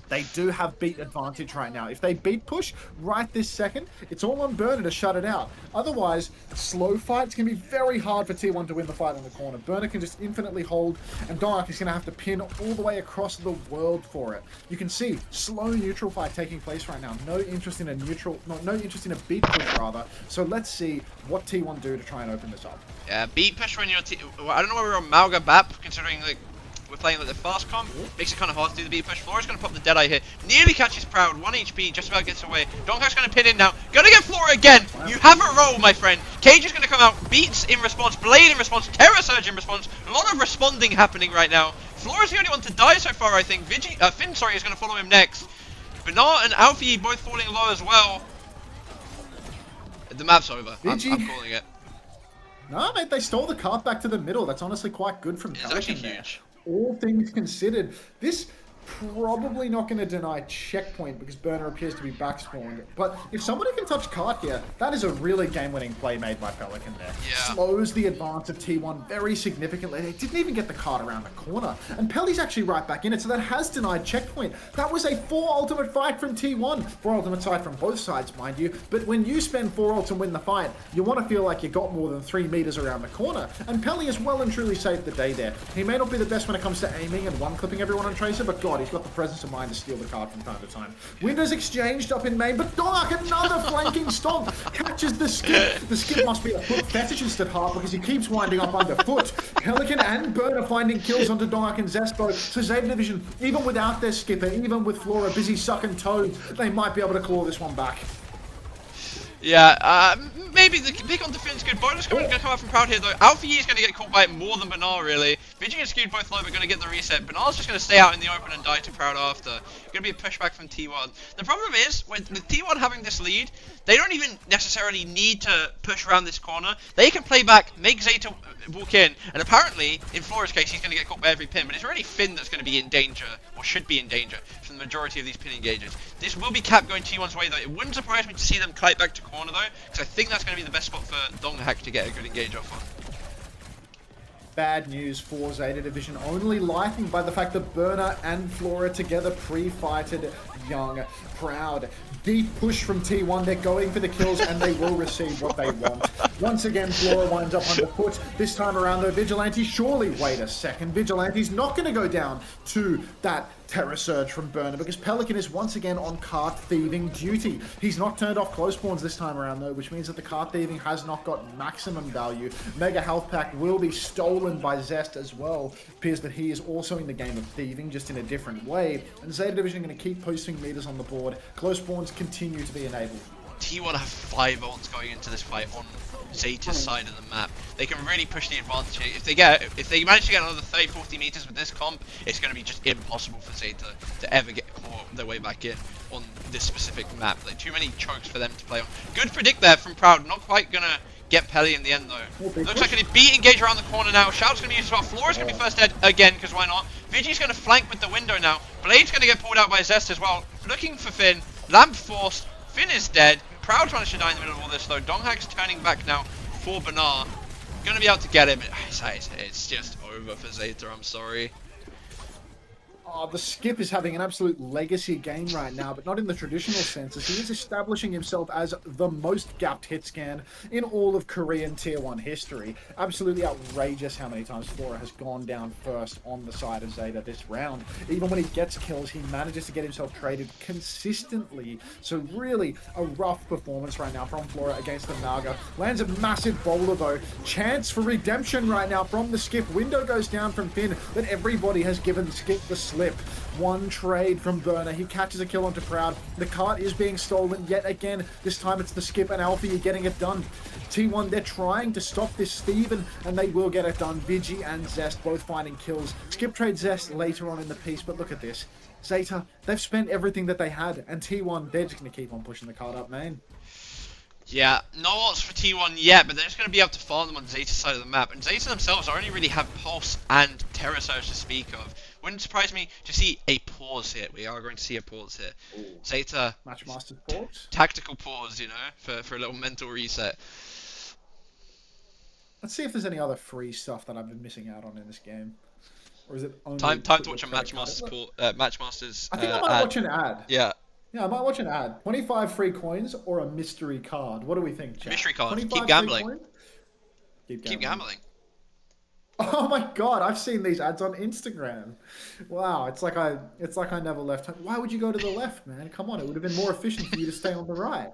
They do have beat advantage right now. If they beat push right this second, it's all on Burner to shut it out. Otherwise, slow fights can be very hard for T1 to win the fight on the corner. Burner can just infinitely hold, and Donghak is going to have to pin all the way across the world for it. You can see slow neutral fight taking place right now. No interest in a neutral, no interest in a beat push rather. So let's see what T1 do to try and open this up. Yeah, beat push when you're I don't know where we're on Malga Bap, considering like we're playing like the fast comp. Makes it kind of hard to do the beat push. Flora's going to pop the Deadeye here. Nearly catches Proud. 1 HP, just about gets away. Donghak's going to pin in now. Going to get Flora again. You have a roll, my friend. Cage is going to come out. Beats in response. Blade in response. Terror Surge in response. A lot of responding happening right now. Flora's the only one to die so far, I think. Finn, is going to follow him next. Bernard and Alfie both falling low as well. The map's over. I'm calling it. No, mate, they stole the cart back to the middle. That's honestly quite good from It's Pelican actually there. huge. All things considered, this probably not going to deny checkpoint because Burner appears to be back spawned. But if somebody can touch cart here, that is a really game-winning play made by Pelican there. Yeah. Slows the advance of T1 very significantly. They didn't even get the cart around the corner. And Pelly's actually right back in it, so that has denied checkpoint. That was a 4 ultimate fight from T1. 4 ultimate fight from both sides, mind you. But when you spend 4 ults and win the fight, you want to feel like you got more than 3 meters around the corner. And Pelly has well and truly saved the day there. He may not be the best when it comes to aiming and one-clipping everyone on Tracer, but God, he's got the presence of mind to steal the card from time to time. Windows exchanged up in main, but Donghak, another flanking stomp, catches the skip. The skip must be a foot fetish instead half because he keeps winding up underfoot. Pelican and Burner finding kills onto Donghak and Zespo. So Zeta Division, even without their skipper, even with Flora busy sucking toads, they might be able to claw this one back. Yeah, maybe the pick on defense good. Bonus going to come out from Proud here though. Alpha Yi is going to get caught by it more than Bernard really. Vigil is skewed both low but going to get the reset. Bernard's just going to stay out in the open and die to Proud after. Going to be a pushback from T1. The problem is, with T1 having this lead, they don't even necessarily need to push around this corner. They can play back, make Zeta walk in, and apparently, in Flora's case, he's going to get caught by every pin, but it's really Finn that's going to be in danger, or should be in danger, from the majority of these pin engages. This will be Cap going T1's way though. It wouldn't surprise me to see them kite back to corner though, because I think that's going to be the best spot for Donghak to get a good engage off on. Bad news for Zeta Division, only lightened by the fact that Burner and Flora together pre-fighted Young. Proud. Deep push from T1, they're going for the kills and they will receive what they want. Once again, Flora winds up underfoot. This time around though, Vigilante, surely, wait a second, Vigilante's not going to go down to that Terror Surge from Burner because Pelican is once again on cart thieving duty. He's not turned off close spawns this time around though, which means that the cart thieving has not got maximum value. Mega Health Pack will be stolen by Zest as well. Appears that he is also in the game of thieving, just in a different way. And Zeta Division are going to keep posting meters on the board. Close spawns continue to be enabled. T1 have 5 ults going into this fight on Zeta's side of the map. They can really push the advantage here. If they manage to get another 30-40 meters with this comp, it's going to be just impossible for Zeta to ever get their way back in on this specific map. Like, too many chokes for them to play on. Good predict there from Proud. Not quite going to get Pelly in the end though. Looks like a beat engage around the corner now. Shout's going to be used as well. Flora's going to be first dead again, because why not? Vigi's going to flank with the window now. Blade's going to get pulled out by Zest as well. Looking for Finn. Lamp forced. Finn is dead. Proud managed to die in the middle of all this though. Donghak's turning back now for Bernard. Gonna be able to get him. It's just over for Zeta, I'm sorry. Oh, the Skip is having an absolute legacy game right now, but not in the traditional sense, as he is establishing himself as the most gapped hit scan in all of Korean Tier 1 history. Absolutely outrageous how many times Flora has gone down first on the side of Zeta this round. Even when he gets kills, he manages to get himself traded consistently. So really a rough performance right now from Flora against the Naga. Lands a massive boulder though. Chance for redemption right now from the Skip. Window goes down from Finn, but everybody has given Skip the slip. One trade from Burner. He catches a kill onto Proud. The cart is being stolen yet again. This time it's the Skip and Alfie getting it done. T1, they're trying to stop this Steven, and they will get it done. Vigi and Zest both finding kills. Skip trades Zest later on in the piece, but look at this. Zeta, they've spent everything that they had, and T1, they're just going to keep on pushing the cart up, man. Yeah, no ults for T1 yet, but they're just going to be able to farm them on Zeta's side of the map. And Zeta themselves only really have Pulse and Terra Surge to speak of. Wouldn't surprise me to see a pause here. We are going to see a pause here. Ooh. Zeta, Matchmaster's pause? tactical pause, you know, for a little mental reset. Let's see if there's any other free stuff that I've been missing out on in this game. Or is it only... Time to watch a Matchmaster's I think I might ad. watch an ad. Yeah. Yeah, I might watch an ad. 25 free coins or a mystery card. What do we think, chat? Mystery card. 25 Keep free gambling. coins? Keep gambling. Oh my god, I've seen these ads on Instagram. Wow, it's like I never left home. Why would you go to the left, man? Come on, it would have been more efficient for you to stay on the right.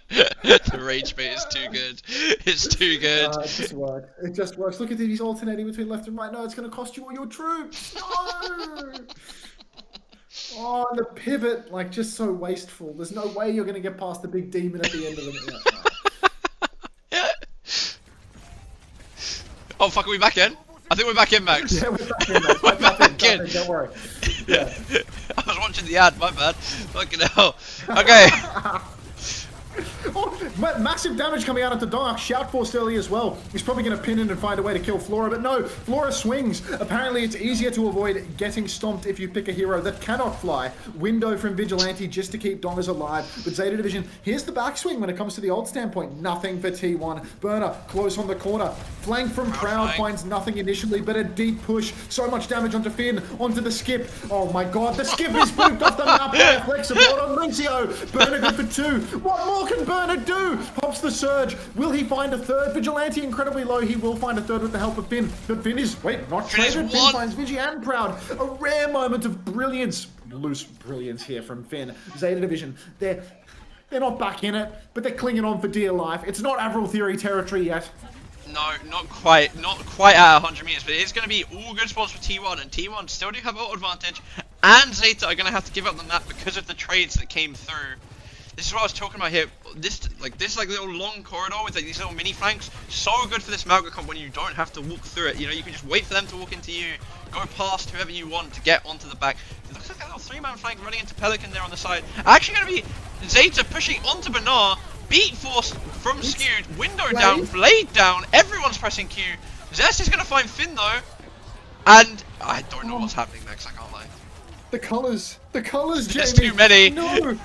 The rage bait is too good. It's too good. It just works. It just works. Look at it, he's alternating between left and right. No, it's going to cost you all your troops. No! Oh, and the pivot, like, just so wasteful. There's no way you're going to get past the big demon at the end of it. Oh fuck, are we back in? I think we're back in, Max. Yeah, we're back in, Max. We're back in. Don't worry. Yeah. I was watching the ad, my bad. Fucking hell. Okay. Oh, massive damage coming out into Dark. Shout forced early as well. He's probably going to pin in and find a way to kill Flora, but no, Flora swings. Apparently it's easier to avoid getting stomped if you pick a hero that cannot fly. Window from Vigilante just to keep Dongers alive. But Zeta Division, here's the backswing when it comes to the ult standpoint. Nothing for T1. Burner close on the corner. Flank from Proud finds nothing initially, but a deep push. So much damage onto Finn, onto the Skip. Oh my god, the Skip is pooped off the map by a flexible on Lucio. Burner good for 2. What more can Burner do? Pops the surge. Will he find a third? Vigilante incredibly low. He will find a third with the help of Finn. But Finn is, not traded. Finn finds Vigi and Proud. A rare moment of brilliance. Loose brilliance here from Finn. Zeta Division, they're not back in it, but they're clinging on for dear life. It's not Avril Theory territory yet. No, not quite at 100 meters, but it's going to be all good spots for T1, and T1 still do have ult advantage, and Zeta are going to have to give up the map because of the trades that came through. This is what I was talking about here. This little long corridor with like these little mini flanks, so good for this Malga comp when you don't have to walk through it. You know, you can just wait for them to walk into you, go past whoever you want to get onto the back. It looks like a little 3-man flank running into Pelican there on the side. Actually going to be Zeta pushing onto Bernard. Beat force from Skewed, window down, blade down, everyone's pressing Q. Zest is going to find Finn though, and I don't know what's happening next, I can't lie. The colours, Jamie. There's too many. No.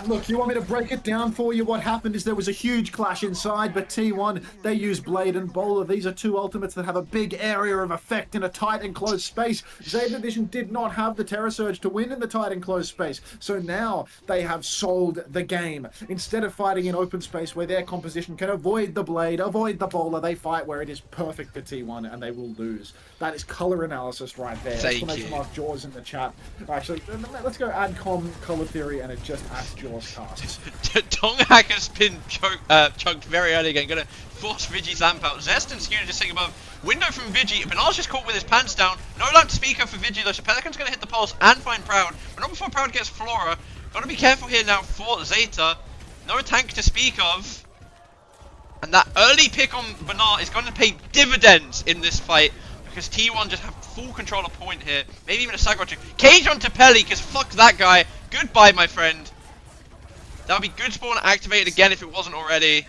Look, you want me to break it down for you? What happened is there was a huge clash inside, but T1, they use Blade and Bowler. These are two ultimates that have a big area of effect in a tight enclosed space. Zeta Division did not have the Terror Surge to win in the tight enclosed space, so now they have sold the game. Instead of fighting in open space where their composition can avoid the Blade, avoid the Bowler, they fight where it is perfect for T1, and they will lose. That is color analysis right there. Exclamation mark Jaws in the chat. Actually, let's go AdCom color theory, and it just asks Jaws casts. Donghack has been chugged very early again. Gonna force Vigi's lamp out. Zest and Skewed just sitting above. Window from Vigi. Benar's just caught with his pants down. No lamp to speak of for Vigi though. So Pelican's gonna hit the pulse and find Proud. But not before Proud gets Flora. Gotta be careful here now for Zeta. No tank to speak of. And that early pick on Benar is going to pay dividends in this fight, because T1 just have full control of point here. Maybe even a sack or two. Cage onto Pelly, because fuck that guy. Goodbye, my friend. That would be good spawn activated again if it wasn't already.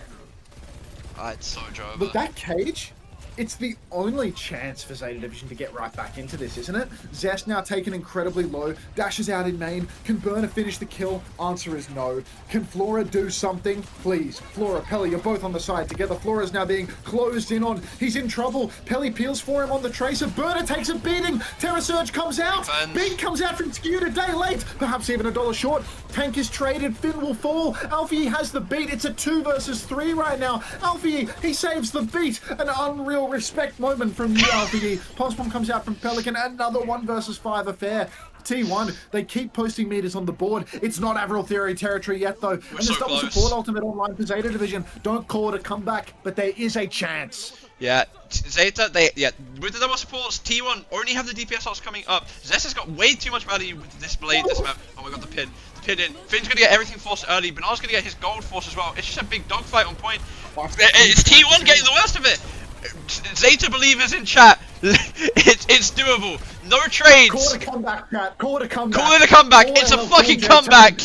It's so Jova. But that cage It's the only chance for Zeta Division to get right back into this, isn't it? Zest now taken incredibly low, dashes out in main. Can Burner finish the kill? Answer is no. Can Flora do something? Please. Flora, Pelly, you're both on the side together. Flora's now being closed in on. He's in trouble. Pelly peels for him on the tracer. Burner takes a beating. Terra Surge comes out. Beat comes out from Skew a day late. Perhaps even $1 short. Tank is traded. Finn will fall. Alfie has the beat. It's a 2 versus 3 right now. Alfie, he saves the beat. An unreal respect moment from you, Alfie. Pulsebomb comes out from Pelican. Another 1 versus 5 affair. T1, they keep posting meters on the board. It's not Avril Theory territory yet, though. And there's double support ultimate online for Zeta Division. Don't call it a comeback, but there is a chance. Yeah, Zeta, with the double supports, T1 already have the DPS ults coming up. Zesta's got way too much value with this blade, this map. Oh my god, the pin in. Finn's gonna get everything forced early, Bernard's gonna get his gold force as well. It's just a big dogfight on point. It's T1 getting the worst of it. Zeta believers in chat, it's doable. No trades. Call it a comeback, chat. Call it a comeback. Call it a comeback. It's a fucking comeback.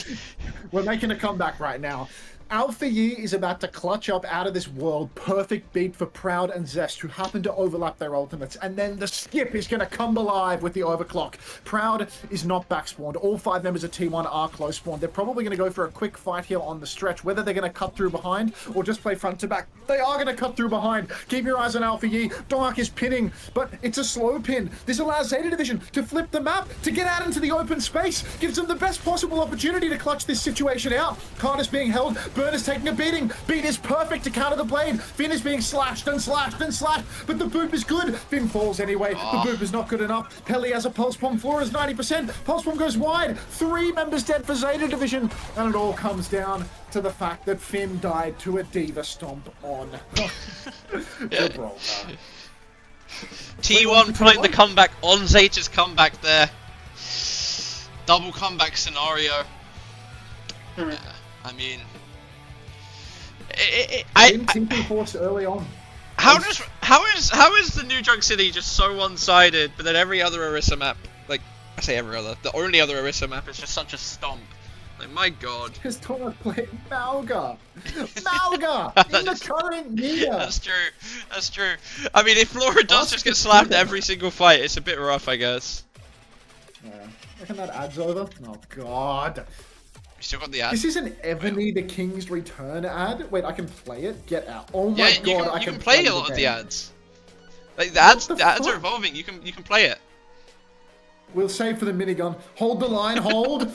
We're making a comeback right now. Alpha Yi is about to clutch up out of this world. Perfect beat for Proud and Zest, who happen to overlap their ultimates. And then the skip is going to come alive with the overclock. Proud is not back spawned. All 5 members of T1 are close spawned. They're probably going to go for a quick fight here on the stretch. Whether they're going to cut through behind or just play front to back, they are going to cut through behind. Keep your eyes on Alpha Yi. Dark is pinning, but it's a slow pin. This allows Zeta Division to flip the map, to get out into the open space. Gives them the best possible opportunity to clutch this situation out. Carter's being held. Burner's taking a beating. Beat is perfect to counter the blade. Finn is being slashed and slashed and slashed, but the boop is good. Finn falls anyway. The boop is not good enough. Pelly has a pulse bomb. Flora's 90%. Pulse bomb goes wide. 3 members dead for Zeta Division, and it all comes down to the fact that Finn died to a diva stomp on. T1 pulling the comeback on Zeta's comeback there. Double comeback scenario. I mean, Team forced early on. how is the New Drug City just so one-sided, but then every other Orisa map, like I say every other, the only other Orisa map is just such a stomp. Like my god. Because Thomas played Malga. Malga in the current year. That's true. That's true. I mean, if Flora does just get slapped every single fight, it's a bit rough, I guess. Yeah. Reckon that ad's over? Oh god. You still got the ad? This is an Ebony the King's Return ad? Wait, I can play it? Get out. Oh my god, you can play a lot of the ads. Like the ads are evolving, you can play it. We'll save for the minigun. Hold the line, hold!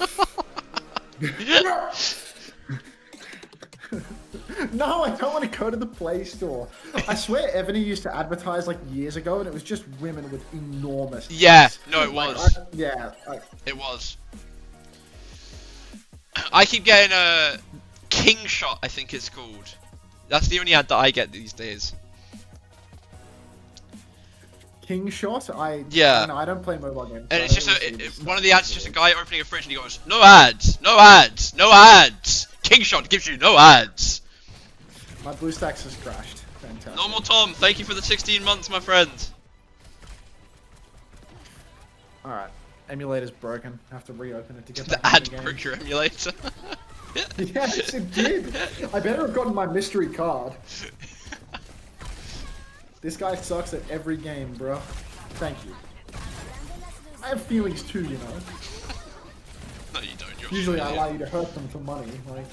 No, I don't want to go to the Play Store. I swear Ebony used to advertise like years ago and it was just women with enormous Yeah, no it was. It was. I keep getting a King Shot, I think it's called. That's the only ad that I get these days. King Shot? Yeah. No, I don't play mobile games. And it's just one of the ads is just a guy opening a fridge and he goes, no ads, no ads, no ads. King Shot gives you no ads. My BlueStacks has crashed. Fantastic. Normal Tom, thank you for the 16 months, my friend. Alright. Emulator's broken. I have to reopen it to get the back ad in the game. broke your emulator. Yes, it did. I better have gotten my mystery card. This guy sucks at every game, bro. Thank you. I have feelings too, you know. No, you don't. You're Usually I allow you to hurt them for money. Like.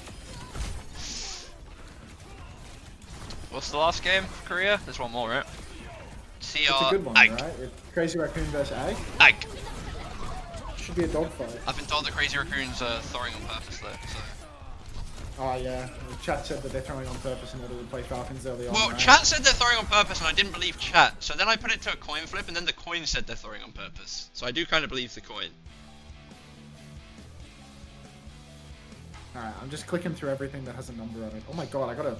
What's the last game for Korea? There's one more, right? It's a good one, right? It's Crazy Raccoon vs. Ag. Ag. Should be a dogfight. I've been told the Crazy Raccoons are throwing on purpose though, so... Oh yeah, the chat said that they're throwing on purpose in order to play Falcons early on. Well, right? chat said they're throwing on purpose and I didn't believe chat, so then I put it to a coin flip and then the coin said they're throwing on purpose. So I do kind of believe the coin. Alright, I'm just clicking through everything that has a number on it. Oh my god, I got a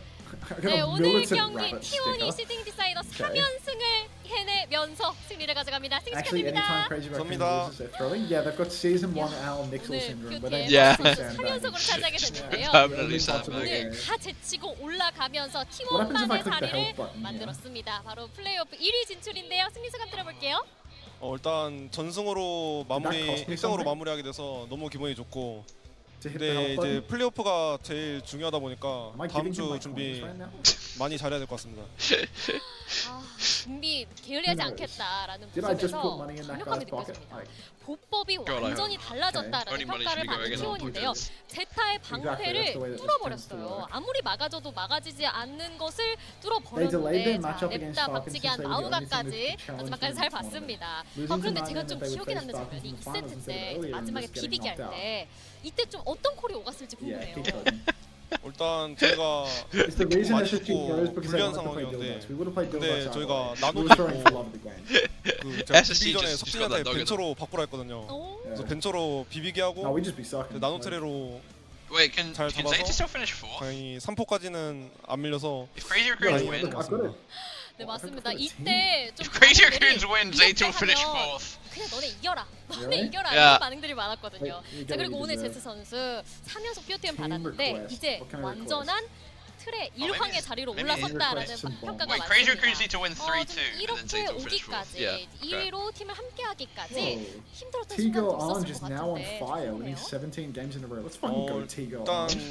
네, 오늘 militant 경기 rabbit T1이 sticker. 시팅 디사이더 3연승을 해내면서 승리를 가져갑니다. 승리 Actually, anytime 축하드립니다. Crazy Raccoon 감사합니다. loses, they're throwing. Yeah, they've got Season 1 Owl Nixel 오늘 Syndrome, 그 but they Yeah. must be 3연승으로 차지하게 됐는데요. Permanently Yeah. sandbagging. 오늘 다 제치고 올라가면서 What happens if I T1만의 click the 자리를 help button? 만들었습니다. 바로 플레이오프 1위 진출인데요. 승리 소감 들어볼게요. 일단 전승으로 마무리, That cost me 1승으로 something? 마무리하게 돼서 너무 기분이 좋고 to hit the 근데 help 이제 button. 플레이오프가 제일 중요하다 보니까 Am I 다음 giving him 주 my 준비 coins right now? 많이 잘해야 될 것 같습니다. 아, 준비 게을리하지 Who knows? 않겠다라는 Did I just put 모습에서 money in that 강력함이 guy's pocket? 느껴집니다. Like, 보법이 God, I 완전히 hope. 달라졌다라는 Only money 평가를 should be 받는 going in on T1인데요. Putin's. 제타의 Exactly, that's 방패를 the way that this tends to 뚫어버렸어요. work. 아무리 막아줘도 막아지지 않는 것을 They delayed their 뚫어버렸는데 자, matchup against 냅다 Falcons 박치기 since 한 they were the only team 마우가까지 that could challenge 마지막까지 them 잘 in the tournament. 봤습니다. Losing to 그런데 제가 Nine, 좀 they would 기억에 face 남는 Falcons 장면이 in the 2세트 finals instead 때 of earlier and 마지막에 just getting 비비기 할 knocked 때 이때 좀 어떤 콜이 오갔을지 Yeah, 궁금해요. keep going. 일단 저희가 It's the reason 많이 SSG grows 죽고 because they 불리한 want to play 상황이었는데 Dildox. We would have played 근데 Dildox 저희가 either way. We 나노도 were throwing for 있고 love of the game. 그 제가 SSG 비비기 전에 just got 석진이한테 that nugget. 벤처로 바꾸라 했거든요. 오, 그래서 Yeah. 벤처로 비비기 No, 하고 we just be sucking. 나노 트레로 Wait, can 잘 Zeta 잡아서 still finish 4th? 다행히 3포까지는 안 밀려서 If Crazy Yeah, Raccoons Right. win, look, I've got it. 네 Well, I 맞습니다. think for the 이때 좀 if Crazy 반응들이 Raccoons win, Zeta will finish 이렇게 하면 4th. 그냥 너네 이겨라. 너네 Really? 이겨라. Yeah. 이런 반응들이 많았거든요. Wait, you 자 get 그리고 what 오늘 you 제트 deserve. 선수 3연속 POTM Team 받았는데 request. 이제 What can I request? 완전한 틀의 일황의 자리로 maybe 올라섰다라는 request some 평가가 Wait, Crazy Raccoons 많습니다. need to win 3-2, and then 이렇게 Zeta will finish 4th. 오기까지 Yeah. 2위로 팀을 함께하기까지 Whoa. 힘들었던 T-Girl 시간도 Orange 있었을 is 것 now on 같은데 fire, winning 궁금해요. 17 games in a row. Let's fucking go, T-Girl 일단 Orange.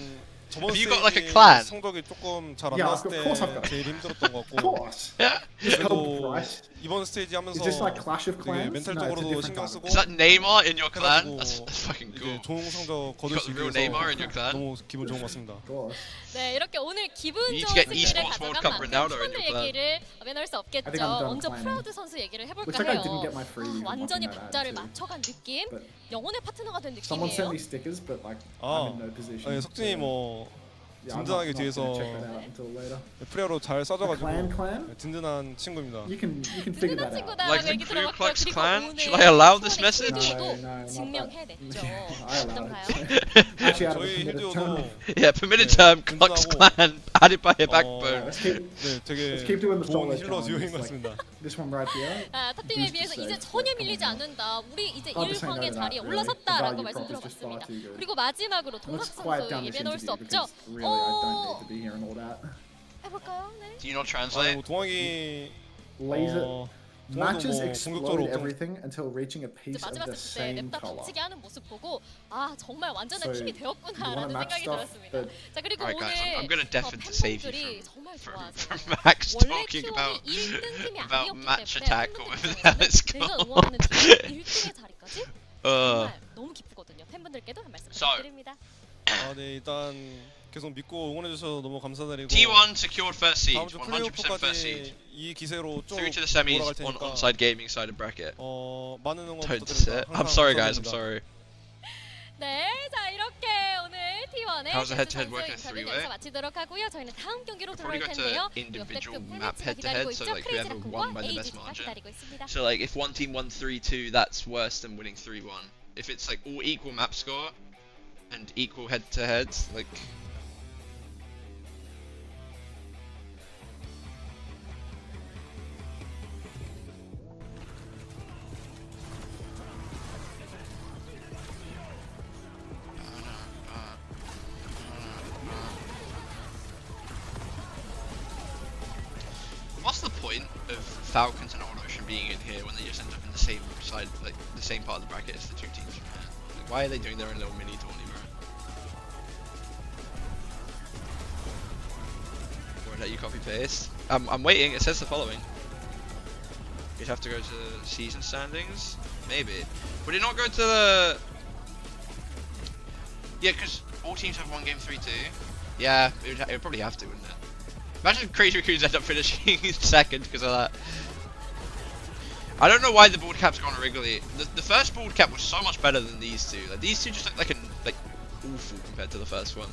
저번 Have you got, like, a 스테이지 clan? 성적이 조금 잘 안 Yeah, 나왔을 of course I've got 때 it. 제일 힘들었던 것 Of 같고 course. Just help 그래도 Bryce. 이번 스테이지 하면서 Is this like Clash of 되게 Clans? No, it's a 멘탈적으로도 different 신경 kind. 쓰고 Is that Neymar in your clan? 해가지고 That's fucking 이제 cool. 좋은 성적 거둘 got 수 the real 있게 Neymar 돼서 in your clan? 너무 기분 좋은 것 같습니다. Of course. 네 이렇게 오늘 기분 You need to 좋은 get 승리를 esports World 가져간 Cup 만큼 Ronaldo in 팀원들 your clan. 얘기를 빼놓을 수 I think 없겠죠. I'm done 먼저 planning. 프라우드 선수 얘기를 해볼까 Looks like I 해요. didn't get my freebie from 완전히 watching that 박자를 ad too. 맞춰간 느낌, But 영혼의 파트너가 된 someone sent 느낌이에요. me stickers, but like 아, I'm in no position. 아니, 석진이 so, 뭐 yeah, I'm 든든하게 not gonna 뒤에서 check that out until later. 프레어로 잘 A 싸줘가지고 clan? 든든한 친구입니다. You can figure 든든한 that out. 친구다라고 Like the 얘기 Ku 들어봤고요. Klux 그리고 Klan? 오늘 Should I allow this 팀원의 message? 힐드도 No, not that. 증명해냈죠. I allowed 어떤가요? it. Actually, out of 저희 the committed 힐드도 tournament. Yeah, permitted Yeah, term, Klux 든든하고, Klan, added by a backbone. Let's keep 네, 되게 Let's keep doing the 좋은 solid 힐러 듀오인 challenges, 것 like- 같습니다. this one right here. 아, 탑팀에 Boost 비해서 the 이제 save. 전혀 밀리지 않는다. 우리 이제 Hard to say no 일황의 to that, 자리에 really. 올라섰다라고 The value 말씀 prop is just far 들어봤습니다. too good. 그리고 마지막으로 And 동학 let's quiet 선수 down 얘기 this 빼놓을 수 interview 없죠. because really I don't need to be here and all that. 해볼까요? 네. Do you not 아니, translate? 뭐 동학이 Laser 동학도 matches 뭐 explode 공격적으로 everything until reaching a 이제 piece of 마지막 the 세트 때 same 냅다 color. 박치기 하는 모습 보고 아 정말 완전한 So, 팀이 You want to 되었구나라는 match 생각이 stuff 들었습니다. that 자 그리고 Alright, guys, I'm 오늘 gonna definitely save you 팬분들이 정말 from 좋아하세요. Max 원래 talking T1이 about 1등 팀이 about 아니었기 match 때문에 attack or 팬분들 whatever that is 입장에서는 내가 called. 응원하는 팀 1등의 자리까지 정말 너무 기쁘거든요. 팬분들께도 한 말씀 So, 부탁드립니다. 아, 네, 일단 계속 믿고 응원해 주셔서 너무 감사드리고 T1 secured first seed, 다음 주 100% first seed. 플레이오프까지 이 기세로 쭉 Through to the semis 몰아갈 on 테니까 onside gaming side of bracket. 많은 응원 Don't 부탁드립니다. sit. I'm sorry, guys. I'm 감사드립니다. sorry. 네, 자 이렇게 오늘 T1의 How's the 제트 head-to-head 선수 work in 인터뷰 three-way? 여기서 마치도록 하고요. 저희는 다음 경기로 We'll probably 돌아올 go to 텐데요. individual 역대급 map 팬매치가 head-to-head, 기다리고 so 있죠. like 크레이지 whoever 라쿤과 won by the best AG가 margin. 기다리고 있습니다. So like if one team won 3-2, that's worse than winning 3-1. If it's like all equal map score and equal head-to-heads, like what's the point of Falcons and Old Ocean being in here when they just end up in the same side, like the same part of the bracket as the two teams from here? Like, why are they doing their own little mini tourney, bro? Won't let you copy paste. I'm waiting. It says the following. You'd have to go to season standings, maybe. Would it not go to the? Yeah, because all teams have one game 3-2. Yeah, it would probably have to, wouldn't it? Imagine if Crazy Raccoons end up finishing second because of that. I don't know why the board cap's gone wriggly. The first board cap was so much better than these two. Like these two just look like awful compared to the first one.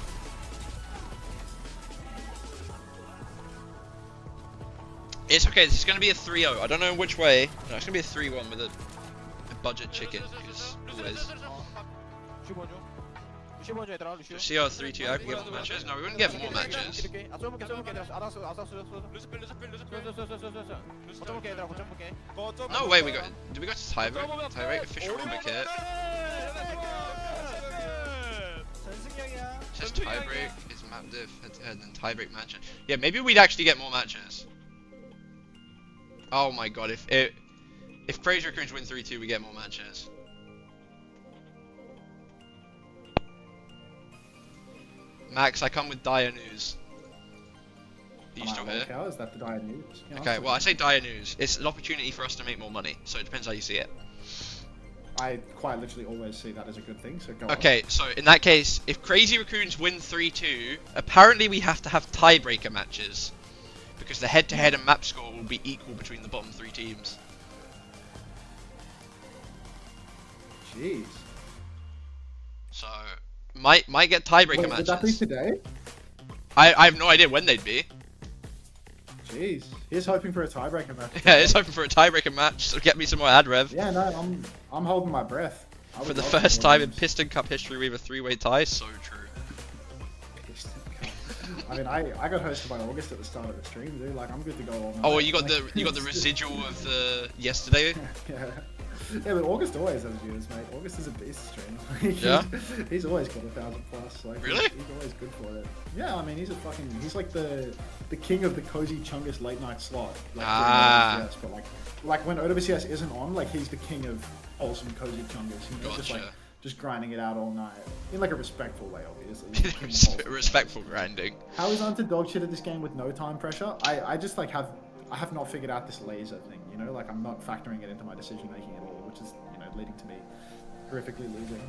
It's okay. This is going to be a 3-0. I don't know which way. No, it's going to be a 3-1 with a budget chicken because always. Just see our 3-2 out. We get more matches. No, we wouldn't get more matches. No way. Did we go to tiebreak? Tiebreak official rule book hit. It says tiebreak is map diff and then tiebreak match. Yeah, maybe we'd actually get more matches. Oh my god, if Crazy Raccoons win 3-2, we get more matches. Max, I come with dire news. Are you Am I still a here? lolcow? Is that the dire news? Yeah, I'm Okay, still well I here. say dire news. It's an opportunity for us to make more money, so it depends how you see it. I quite literally always see that as a good thing, so go on. Okay, so in that case, if Crazy Raccoons win 3-2, apparently we have to have tiebreaker matches. Because the head-to-head and map score will be equal between the bottom 3 teams. Jeez. So, might get tiebreaker Wait, would that be matches. today? I have no idea when they'd be. Jeez. He's hoping for a tiebreaker match. Yeah, it's hoping for a tiebreaker match, so get me some more ad rev. Yeah, no, I'm holding my breath. I For would the love first more time in games. Piston Cup history, we have a 3-way tie. So true. I mean, I got hosted by August at the start of the stream, dude. Like, I'm good to go all night. Oh, you got Like, the residual of the yesterday. Yeah. Yeah, but August always has viewers, mate. August is a beast streamer. Yeah? He's always got 1,000 plus. Like, Really? He's always good for it. Yeah, I mean, he's like the king of the cozy chungus late night slot. Like, Ah. OWCS, but like when OWCS isn't on, like he's the king of wholesome cozy chungus. You know, Gotcha. just grinding it out all night in like a respectful way, obviously. He's the king of wholesome Respectful grinding. How is Hunter dog shit at this game with no time pressure? I just like have not figured out this laser thing, you know, like I'm not factoring it into my decision making at all, which is, you know, leading to me horrifically losing.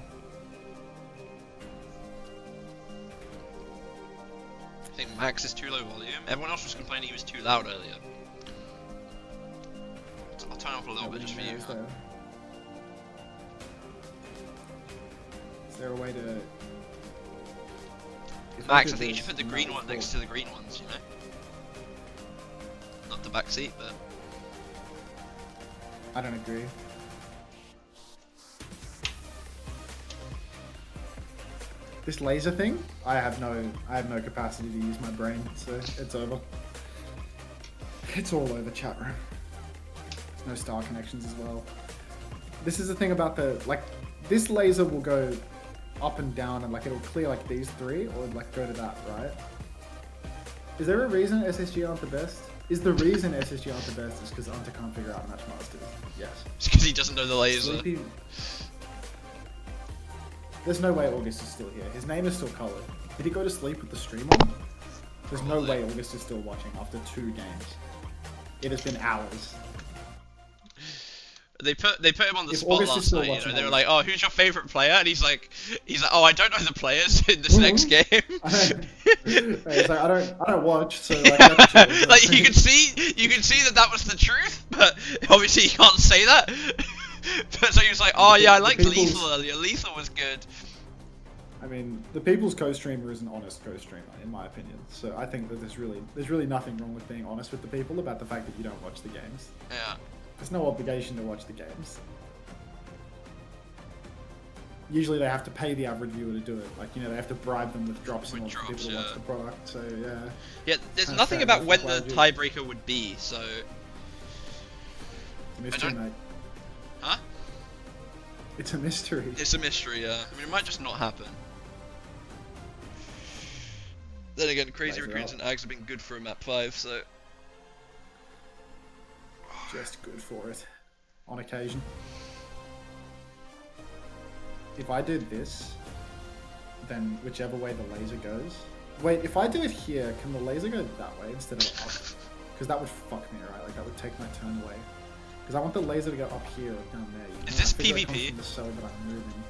I think Max is too low volume. Everyone else was complaining he was too loud earlier. So I'll turn off a little bit just for you. Is there a way to... If Max, I did think you this, should put the then green that one would next to the green ones, you know? Not the back seat, but... I don't agree. This laser thing, I have no capacity to use my brain, so it's over. It's all over, chat room. There's no star connections as well. This is the thing about the, like, this laser will go up and down and like it'll clear like these three or like go to that, right? Is there a reason SSG aren't the best? Is the reason SSG aren't the best is because Hunter can't figure out match masters? Yes. It's because he doesn't know the laser. Sleepy... There's no way August is still here. His name is still colored. Did he go to sleep with the stream on? There's no way August is still watching after 2 games. It has been hours. They put him on the If spot August is last still night, you know, watching they were it. like, oh, who's your favourite player? And he's like, oh, I don't know the players in this next game. It's like, I don't watch, so like, that's chill. Like you can see that was the truth, but obviously you can't say that. But so he was like, oh yeah, I liked Lethal earlier. Lethal was good. I mean, the people's co-streamer is an honest co-streamer, in my opinion. So I think that there's really nothing wrong with being honest with the people about the fact that you don't watch the games. Yeah. There's no obligation to watch the games. Usually they have to pay the average viewer to do it. Like, you know, they have to bribe them with drops in order for people to watch the product. So yeah. Yeah, there's That's nothing fair about enough, when that's the why I tiebreaker would be, so... Mystery, mate. Huh? It's a mystery. It's a mystery, yeah. I mean, it might just not happen. Then again, Crazy Laser Raccoons up. and Ags have been good for a map 5, so... Just good for it. On occasion. If I did this, then whichever way the laser goes... Wait, if I do it here, can the laser go that way instead of up? Because that would fuck me, right? Like, that would take my turn away. Because I want the laser to go up here or down there. You know? Is this I figure it comes PvP? from the cell that I'm moving.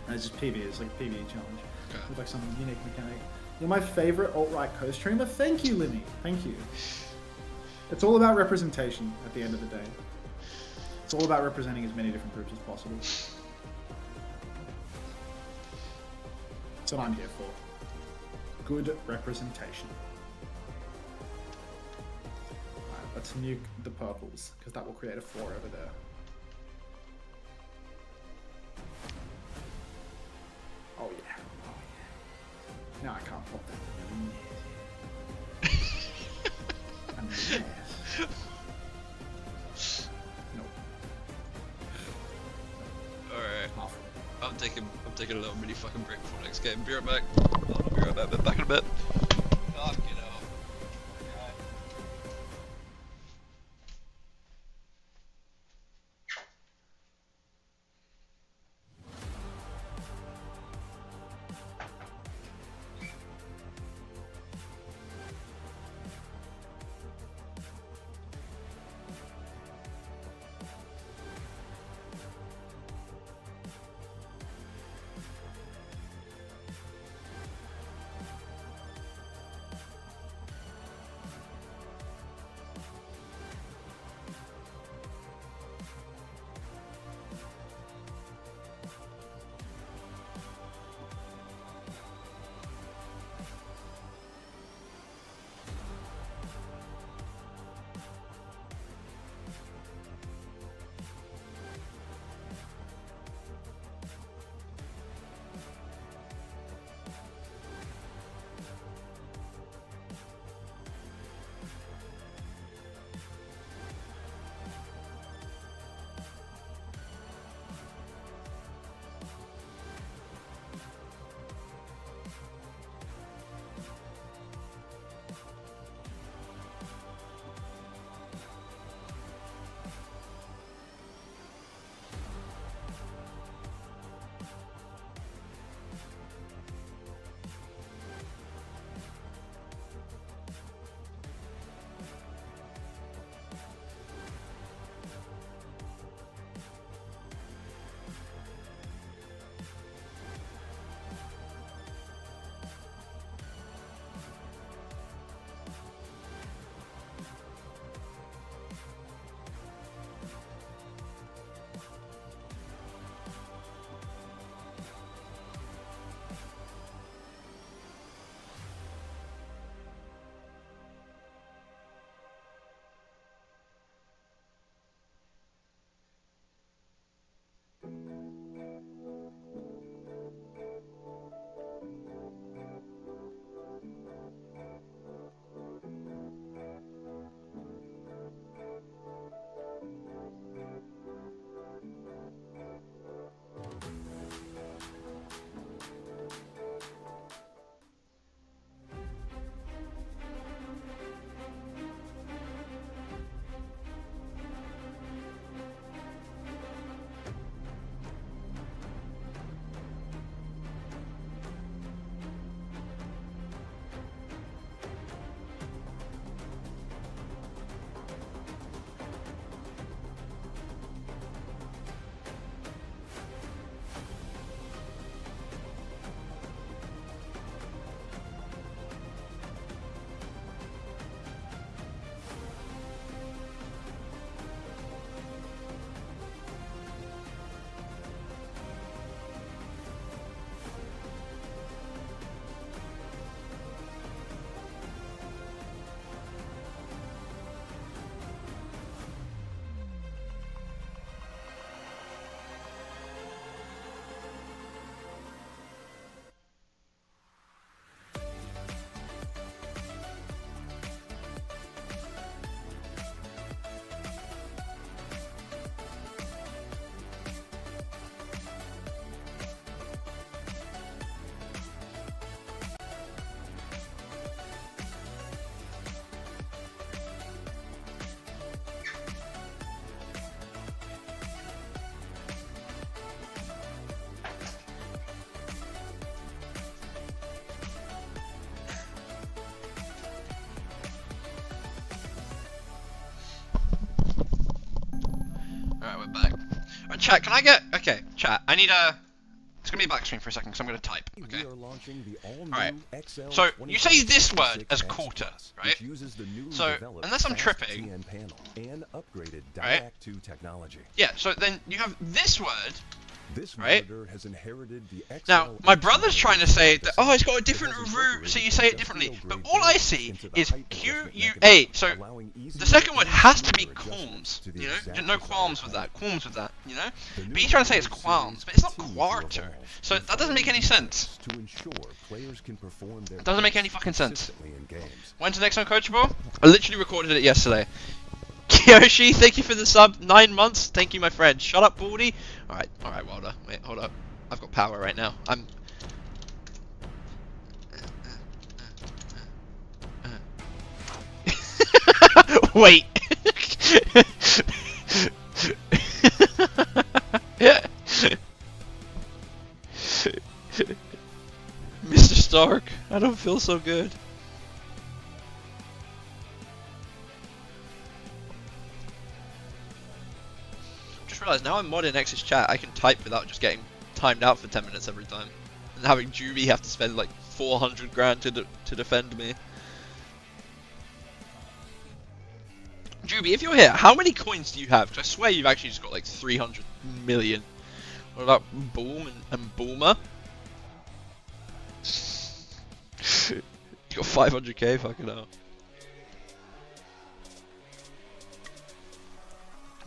And it's just PvE, it's like a PvE challenge. Okay. With like some unique mechanic. You're my favorite alt-right co-streamer? Thank you, Limmy. Thank you. It's all about representation at the end of the day. It's all about representing as many different groups as possible. That's what I'm here for. Good representation. Alright, let's nuke the purples, because that will create a 4 over there. Oh yeah. Oh yeah. Now I can't pop that. And yes. Nope. Alright. Half. I'm taking a little mini fucking break before next game. Be right back. I'll be right back, but back in a bit. Fuck it up. chat, can I get... Okay, chat, I need a... It's gonna be a black screen for a second because I'm gonna type. Okay. Alright. So you say this word as quarter, right? So unless I'm tripping, right? Yeah. So then you have this word, right? Now my brother's trying to say that it's got a different root, so you say it differently. But all I see is Q-U-A. So the second word has to be qualms. You know, no qualms with that. Qualms with that. You know. But he's trying to say it's qualms, but it's not quarter. So that doesn't make any sense. It doesn't make any fucking sense. When's the next Uncoachable? I literally recorded it yesterday. Kiyoshi, thank you for the sub. 9 months. Thank you, my friend. Shut up, Baldy. Alright, Wilder. Wait, hold up. I've got power right now. I'm... Wait. Mr. Stark, I don't feel so good. Just realised now I'm modding X's chat, I can type without just getting timed out for 10 minutes every time. And having Juby have to spend like 400 grand to defend me. Juby, if you're here, how many coins do you have? Because I swear you've actually just got like 300 million. What about Boom and Boomer? You got 500k, fucking hell.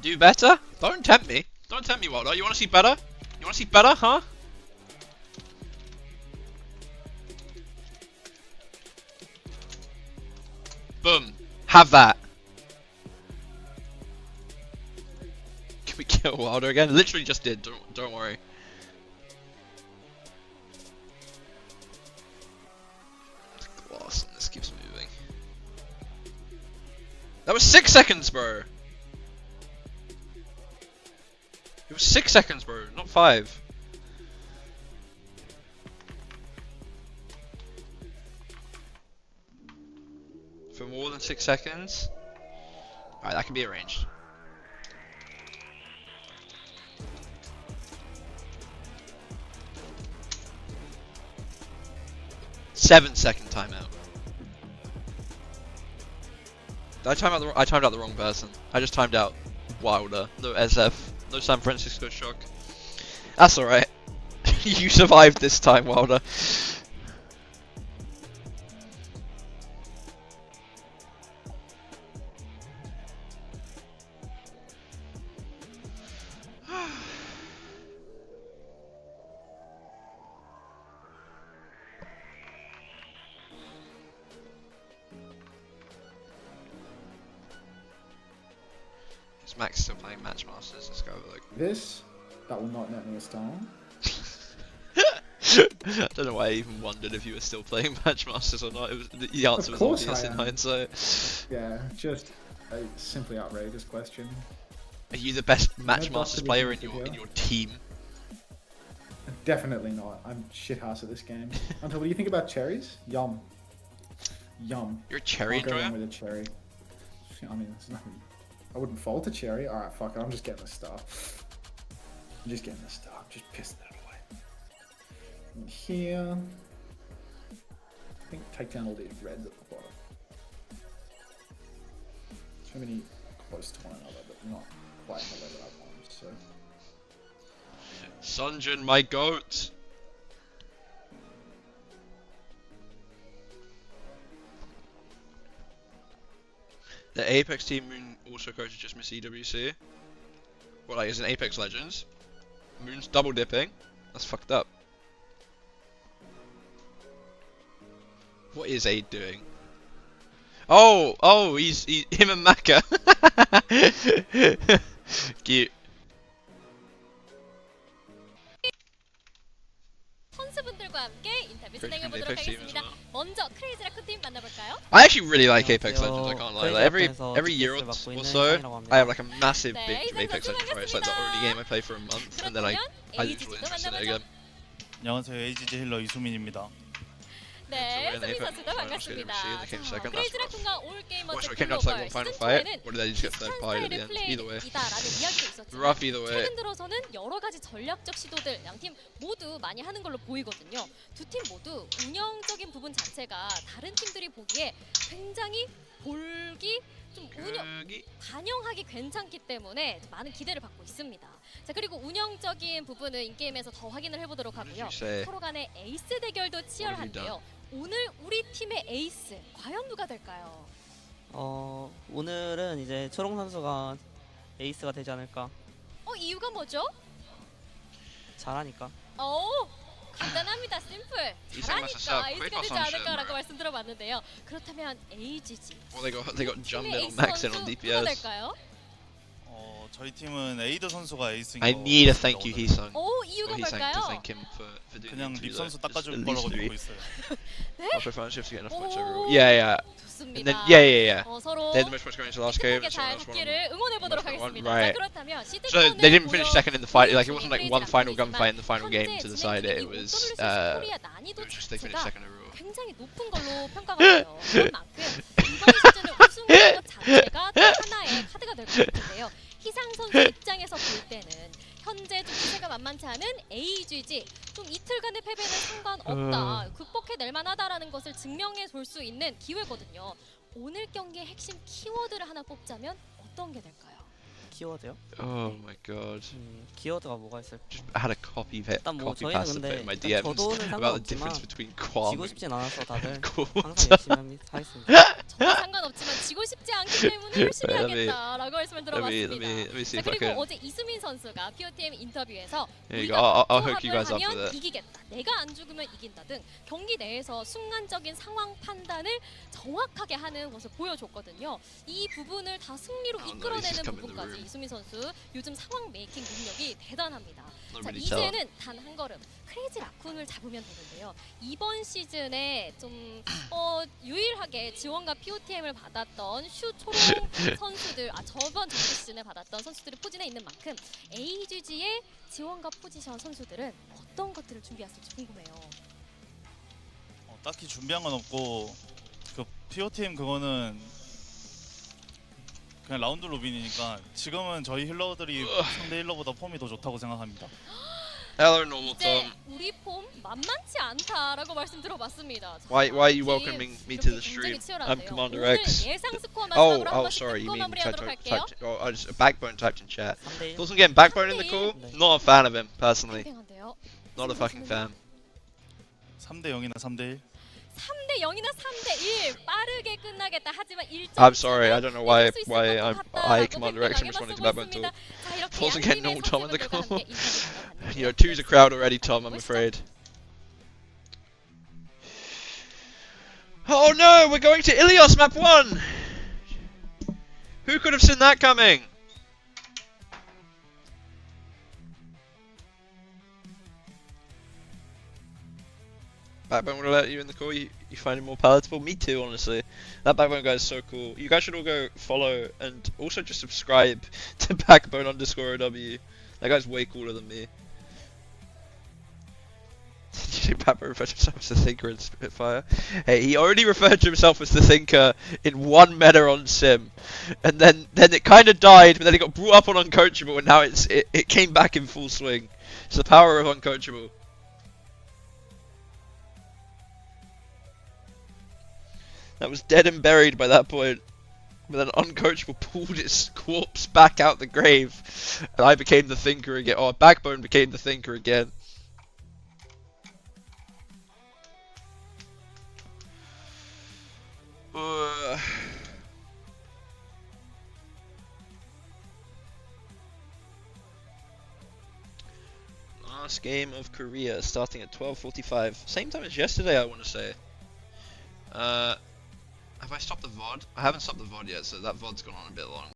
Do better? Don't tempt me. Don't tempt me, Waldo. You wanna see better? You wanna see better, huh? Boom. Have that. Can we kill Wilder again? Literally just did, don't worry. Glass and this keeps moving. That was 6 seconds, bro! It was 6 seconds, bro, not 5. For more than 6 seconds? Alright, that can be arranged. Seven-second timeout. I timed out the wrong person. I just timed out Wilder. No SF. No San Francisco Shock. That's alright. You survived this time, Wilder. Max still playing Matchmasters. Let's go have a look. That will not net me a stone. I don't know why I even wondered if you were still playing Matchmasters or not. It was, the answer was obvious in hindsight. Yeah, just a simply outrageous question. Are you the best Matchmasters player in your team? Definitely not. I'm shit ass at this game. Until, what do you think about cherries? Yum. Yum. You're a cherry enjoyer? I'll go in with a cherry. I mean, it's nothing. I wouldn't fault a cherry. Alright, fuck it. I'm just getting a star. I'm just getting a star. I'm just pissing that away. And here. I think take down all these reds at the bottom. So many close to one another, but not quite the level I want, so. Sunjin, my goat! The Apex team Moon also coaches just missed EWC. Well, like, is an Apex Legends. Moon's double dipping. That's fucked up. What is Aid doing? Oh, he's him and Maka. Cute. 선수분들과 함께 인터뷰 진행해 보도록 하겠습니다. 먼저 크레이지 라쿤 팀 만나볼까요? I actually really like Apex Legends, I can't lie. Like every year or so, I have like a massive binge of Apex Legends where it's like the only game I play for a month, and then I lose all interest in it again. 안녕하세요, AGG 힐러 이수민입니다. 네, to win 수비 Apex 선수도 Final 반갑습니다. Shooting, they came 자, second, that's 크레이지 rough. 라쿤과 올 게이머즈 Watch, it came down to like one 글로벌 final 시즌 fight, 2에는 or did they just get 비슷한 third party at the 스타일의 end? Either way. 플레이이다라는 이야기도 있었지만 Rough either way. 최근 들어서는 여러 가지 전략적 시도들 양팀 모두 많이 하는 걸로 보이거든요. 두 팀 모두 운영적인 부분 자체가 다른 팀들이 보기에 굉장히 볼기 좀 반영하기 괜찮기 때문에 많은 기대를 받고 있습니다. 자, 그리고 운영적인 부분은 인게임에서 더 확인을 해보도록 하고요. 서로 간의 에이스 대결도 치열한데요. 오늘 우리 팀의 에이스 과연 누가 될까요? 오늘은 이제 초롱 선수가 에이스가 되지 않을까. 이유가 뭐죠? 잘하니까. 간단합니다. 심플. 잘하니까 에이스가 되지 않을까라고 말씀 들어봤는데요. 그렇다면 AGG Well, they got jumped 팀의 in on 에이스 Max in 선수 on 누가 DPS. 될까요? 저희 팀은 에이드 선수가 에이스인 I 거 need a 같습니다, thank you, 오늘. Heesung. 이유가 Or Heesung to 뭘까요? thank him for doing 그냥 the 립 interview 선수 though. Just 닦아줄 at 거라고 least 믿고 three. 있어요. Also, friendships getting enough points 오, overall. Yeah. 좋습니다. And then, yeah. 서로 They had the most points going into the last game. 끈끈하게 and 잘 someone else won. 닫기를 응원해 보도록 Most won, 하겠습니다. right. 자, 그렇다면 So they didn't finish second in the fight. Like it wasn't like one final gunfight in the final game to decide it. It was 코리아 난이도 just they finished 자체가 second overall. 굉장히 높은 걸로 평가가 돼요. 그런 만큼 이번 시즌을 우승하는 것 자체가 또 하나의 카드가 될 것 같은데요. 희상 선수 입장에서 볼 때는 현재 좀 기세가 만만치 않은 AGG 좀 이틀간의 패배는 상관없다, 극복해낼 만하다라는 것을 증명해 볼 수 있는 기회거든요. 오늘 경기의 핵심 키워드를 하나 뽑자면 어떤 게 될까요? 키워드요? Oh my god. 키워드가 뭐가 있을까? Just had a copy 일단 뭐 paste 저희는 it in my 근데 DMs 저도 오늘 about the 상관없지만 difference between Quam 지고 싶진 않아서 다들 and 항상 열심히 하겠습니다. 저도 상관없지만 지고 싶지 않기 때문에 열심히 Let me- 하겠다라고 말씀을 들어봤습니다. let me see 자, if I 그리고 can. 어제 이수민 선수가 POTM 인터뷰에서 Here you 우리가 go. I'll hook you guys up 하면 with it. 이기겠다, 내가 안 죽으면 이긴다 등 경기 내에서 순간적인 상황 판단을 정확하게 하는 것을 보여줬거든요. 이 부분을 다 승리로 Oh, no, he's 이끌어내는 just come in the 부분까지 room. 이수민 선수 요즘 상황 메이킹 능력이 대단합니다. Not 자, really tell. 이제는 단 한 걸음 크레이지 라쿤을 잡으면 되는데요. 이번 시즌에 좀 유일하게 지원과 POTM을 받았던 슈초롱 선수들, 저번 정규 시즌에 받았던 선수들이 포진해 있는 만큼 AGG의 지원과 포지션 선수들은 어떤 것들을 준비했을지 궁금해요. 딱히 준비한 건 없고 그 POTM 그거는 그냥 라운드 로빈이니까 지금은 저희 힐러들이 상대 힐러보다 폼이 더 좋다고 생각합니다. Hello, normal 이제 Tom. 우리 폼 만만치 않다라고 말씀 들어봤습니다. 자, Why are you 지금 welcoming me to the 이렇게 stream? 굉장히 치열한데요. I'm Commander 오늘 X. 예상 스코어 Oh, 마지막으로 한 번씩 sorry. You 듣고 mean 마무리하도록 할게요. I just Backbone typed in chat. 3대1. Thoughts on getting Backbone in the call? 네. Not a fan of him personally. 팽팽한데요. Not a fucking fan. 3대 0이나 3대 1. 3대 0이나 3대 1 빠르게 끝나겠다. 하지만 1점 I'm sorry. I don't know why I Commander X am responding to Backbone talk. Thoughts on getting normal Tom in the call? You know, two's a crowd already, Tom. I'm afraid. Oh no, we're going to Ilios map 1! Who could have seen that coming? Backbone would have let you in the call, you find it more palatable? Me too, honestly. That Backbone guy is so cool. You guys should all go follow and also just subscribe to Backbone_OW. That guy's way cooler than me. Did you say Backbone referred to himself as the Thinker in Spitfire? Hey, he already referred to himself as the Thinker in one meta on Sim. And then it kind of died, but then it got brought up on Uncoachable, and now it came back in full swing. It's the power of Uncoachable. That was dead and buried by that point. But then Uncoachable pulled its corpse back out the grave. And I became the Thinker again. Oh, Backbone became the Thinker again. Last game of Korea starting at 12:45. Same time as yesterday, I want to say. Have I stopped the VOD? I haven't stopped the VOD yet, so that VOD's gone on a bit long.